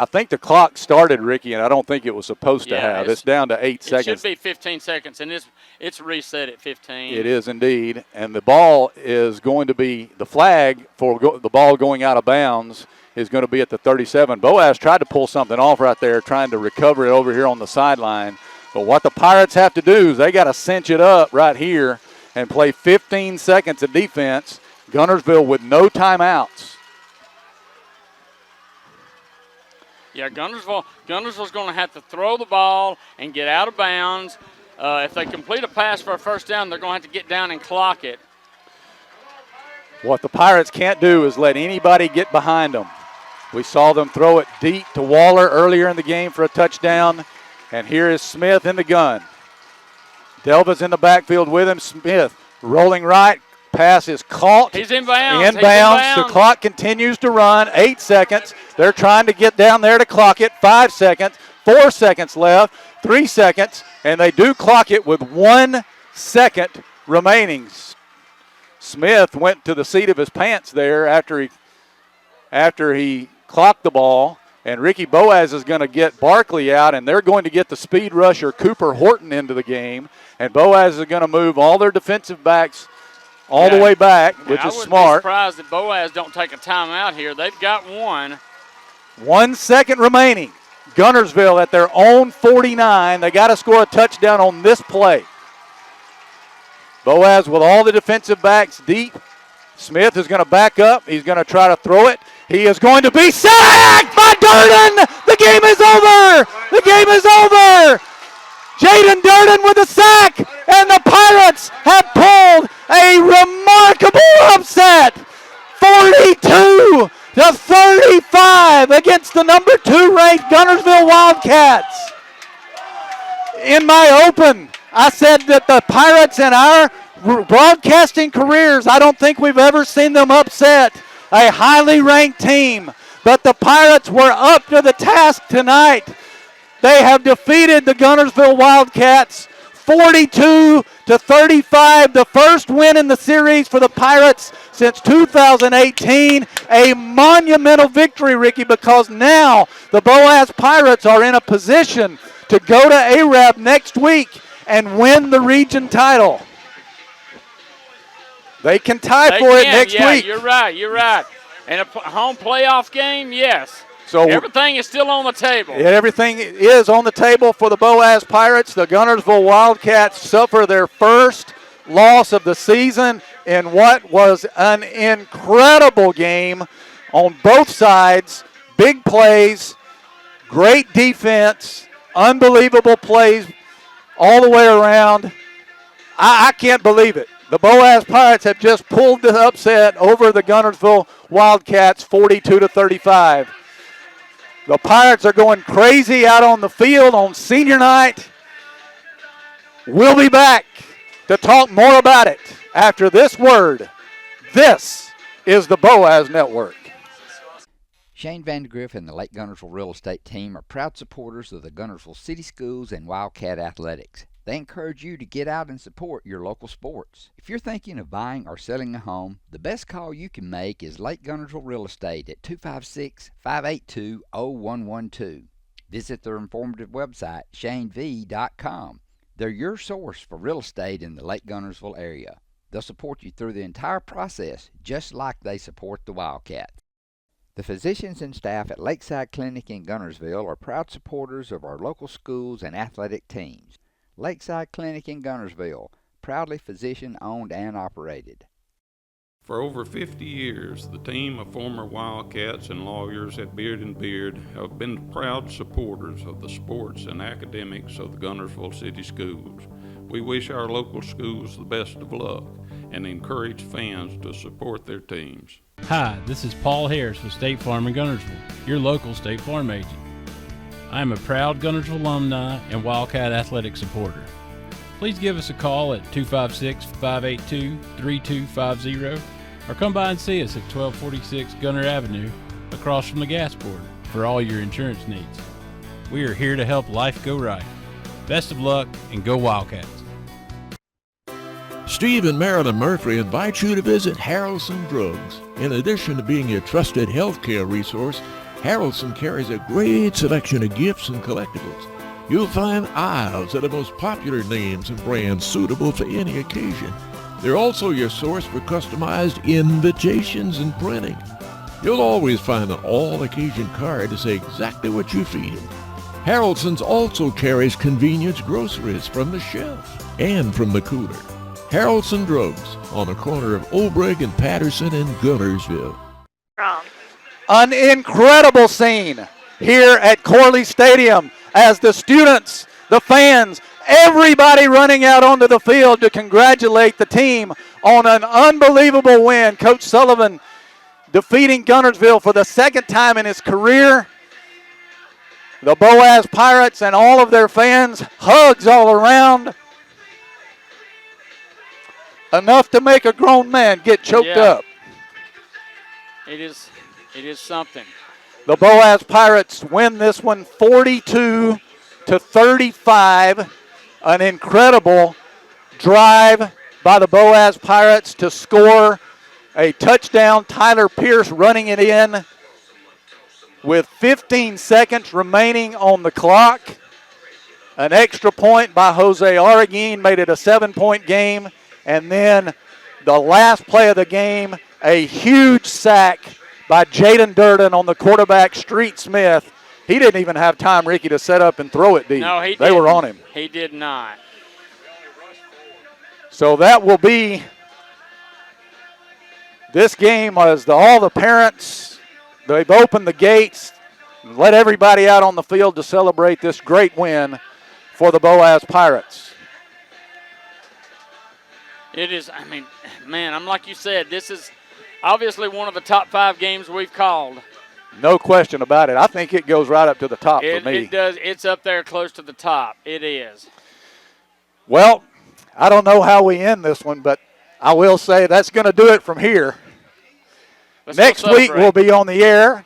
S7: think the clock started, Ricky, and I don't think it was supposed to have. It's down to 8 seconds.
S8: It should be 15 seconds, and it's reset at 15.
S7: It is indeed. And the ball is going to be, the flag for the ball going out of bounds is going to be at the 37. Boaz tried to pull something off right there, trying to recover it over here on the sideline. But what the Pirates have to do is they got to cinch it up right here and play 15 seconds of defense. Guntersville with no timeouts.
S8: Yeah, Guntersville's going to have to throw the ball and get out of bounds. If they complete a pass for a first down, they're going to have to get down and clock it.
S7: What the Pirates can't do is let anybody get behind them. We saw them throw it deep to Waller earlier in the game for a touchdown. And here is Smith in the gun. Delva's in the backfield with him. Smith rolling right. Pass is caught.
S8: He's inbounds.
S7: Inbounds. The clock continues to run. 8 seconds. They're trying to get down there to clock it. 5 seconds. 4 seconds left. 3 seconds. And they do clock it with 1 second remaining. Smith went to the seat of his pants there after he clocked the ball. And Ricky Boaz is going to get Barkley out, and they're going to get the speed rusher Cooper Horton into the game. And Boaz is going to move all their defensive backs all the way back, which is smart.
S8: I wouldn't be surprised that Boaz don't take a timeout here. They've got one.
S7: 1 second remaining. Guntersville at their own 49. They got to score a touchdown on this play. Boaz with all the defensive backs deep. Smith is going to back up. He's going to try to throw it. He is going to be sacked by Durden. The game is over. The game is over. Jaden Durden with a sack, and the Pirates have pulled a remarkable upset. 42-35 against the number 2 ranked Guntersville Wildcats. In my open, I said that the Pirates in our broadcasting careers, I don't think we've ever seen them upset a highly ranked team. But the Pirates were up to the task tonight. They have defeated the Guntersville Wildcats 42-35, the first win in the series for the Pirates since 2018. A monumental victory, Ricky, because now the Boaz Pirates are in a position to go to Arab next week and win the region title. They can tie for it next week.
S8: You're right. And a home playoff game, yes.
S7: So
S8: everything is still on the table.
S7: Everything is on the table for the Boaz Pirates. The Guntersville Wildcats suffer their first loss of the season in what was an incredible game on both sides. Big plays, great defense, unbelievable plays all the way around. I can't believe it. The Boaz Pirates have just pulled the upset over the Guntersville Wildcats 42-35. The Pirates are going crazy out on the field on senior night. We'll be back to talk more about it after this word. This is the Boaz Network.
S2: Shane Vandergriff and the Lake Guntersville Real Estate Team are proud supporters of the Guntersville City Schools and Wildcat Athletics. They encourage you to get out and support your local sports. If you're thinking of buying or selling a home, the best call you can make is Lake Guntersville Real Estate at 256-582-0112. Visit their informative website, shanev.com. They're your source for real estate in the Lake Guntersville area. They'll support you through the entire process, just like they support the Wildcats. The physicians and staff at Lakeside Clinic in Guntersville are proud supporters of our local schools and athletic teams. Lakeside Clinic in Guntersville, proudly physician-owned and operated.
S16: For over 50 years, the team of former Wildcats and lawyers at Beard & Beard have been proud supporters of the sports and academics of the Guntersville City Schools. We wish our local schools the best of luck and encourage fans to support their teams.
S17: Hi, this is Paul Harris with State Farm in Guntersville, your local State Farm agent. I am a proud Guntersville alumni and Wildcat athletic supporter. Please give us a call at 256-582-3250 or come by and see us at 1246 Gunter Avenue across from the gas board for all your insurance needs. We are here to help life go right. Best of luck and go Wildcats.
S4: Steve and Marilyn Murphy invite you to visit Harrelson Drugs. In addition to being your trusted healthcare resource, Harrelson carries a great selection of gifts and collectibles. You'll find aisles of the most popular names and brands suitable for any occasion. They're also your source for customized invitations and printing. You'll always find an all-occasion card to say exactly what you feel. Harrelson's also carries convenience groceries from the shelf and from the cooler. Harrelson Drugs on the corner of Obrig and Patterson in Guntersville.
S7: An incredible scene here at Corley Stadium as the students, the fans, everybody running out onto the field to congratulate the team on an unbelievable win. Coach Sullivan defeating Guntersville for the second time in his career. The Boaz Pirates and all of their fans, hugs all around. Enough to make a grown man get choked up.
S8: It is something.
S7: The Boaz Pirates win this one 42-35. An incredible drive by the Boaz Pirates to score a touchdown. Tyler Pierce running it in with 15 seconds remaining on the clock. An extra point by Jose Arguin made it a 7-point game. And then the last play of the game, a huge sack by Jaden Durden on the quarterback, Street Smith. He didn't even have time, Ricky, to set up and throw it deep.
S8: No,
S7: they were on him.
S8: He did not.
S7: So that will be this game as all the parents, they've opened the gates and let everybody out on the field to celebrate this great win for the Boaz Pirates.
S8: It is, man, I'm like you said, this is obviously one of the top 5 games we've called.
S7: No question about it. I think it goes right up to the top for me.
S8: It does. It's up there close to the top. It is.
S7: Well, I don't know how we end this one, but I will say that's going to do it from here. Next week we'll be on the air.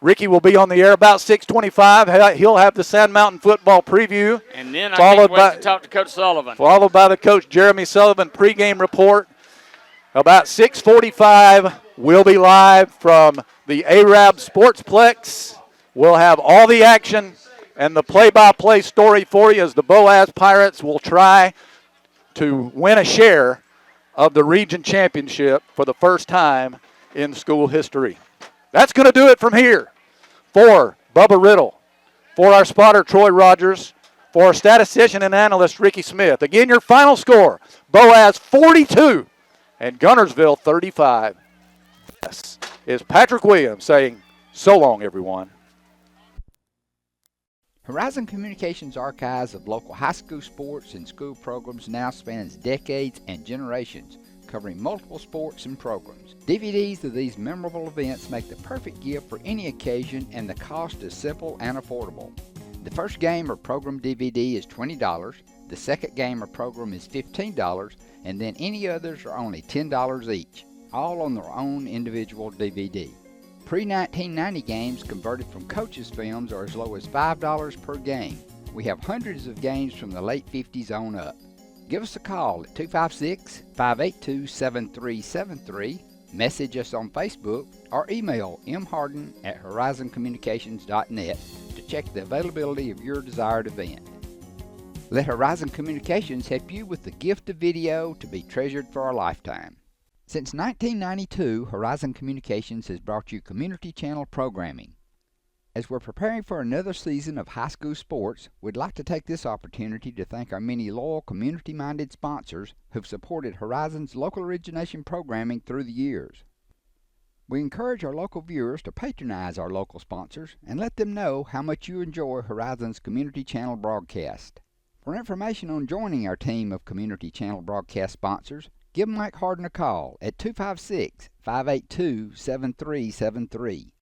S7: Ricky will be on the air about 6:25. He'll have the Sand Mountain football preview.
S8: And then I can't wait to talk to Coach Sullivan.
S7: Followed by the Coach Jeremy Sullivan pregame report. About 6:45, we'll be live from the Arab Sportsplex. We'll have all the action and the play-by-play story for you as the Boaz Pirates will try to win a share of the region championship for the first time in school history. That's going to do it from here. For Bubba Riddle, for our spotter Troy Rogers, for our statistician and analyst Ricky Smith. Again, your final score, Boaz 42 and Guntersville 35. This is Patrick Williams saying so long, everyone.
S2: Horizon Communications' archives of local high school sports and school programs now spans decades and generations, covering multiple sports and programs. DVDs of these memorable events make the perfect gift for any occasion, and the cost is simple and affordable. The first game or program DVD is $20, the second game or program is $15, and then any others are only $10 each, all on their own individual DVD. Pre-1990 games converted from coaches' films are as low as $5 per game. We have hundreds of games from the late 50s on up. Give us a call at 256-582-7373, message us on Facebook, or email mharden@horizoncommunications.net to check the availability of your desired event. Let Horizon Communications help you with the gift of video to be treasured for a lifetime. Since 1992, Horizon Communications has brought you community channel programming. As we're preparing for another season of high school sports, we'd like to take this opportunity to thank our many loyal community-minded sponsors who've supported Horizon's local origination programming through the years. We encourage our local viewers to patronize our local sponsors and let them know how much you enjoy Horizon's community channel broadcast. For information on joining our team of community channel broadcast sponsors, give Mike Harden a call at 256-582-7373.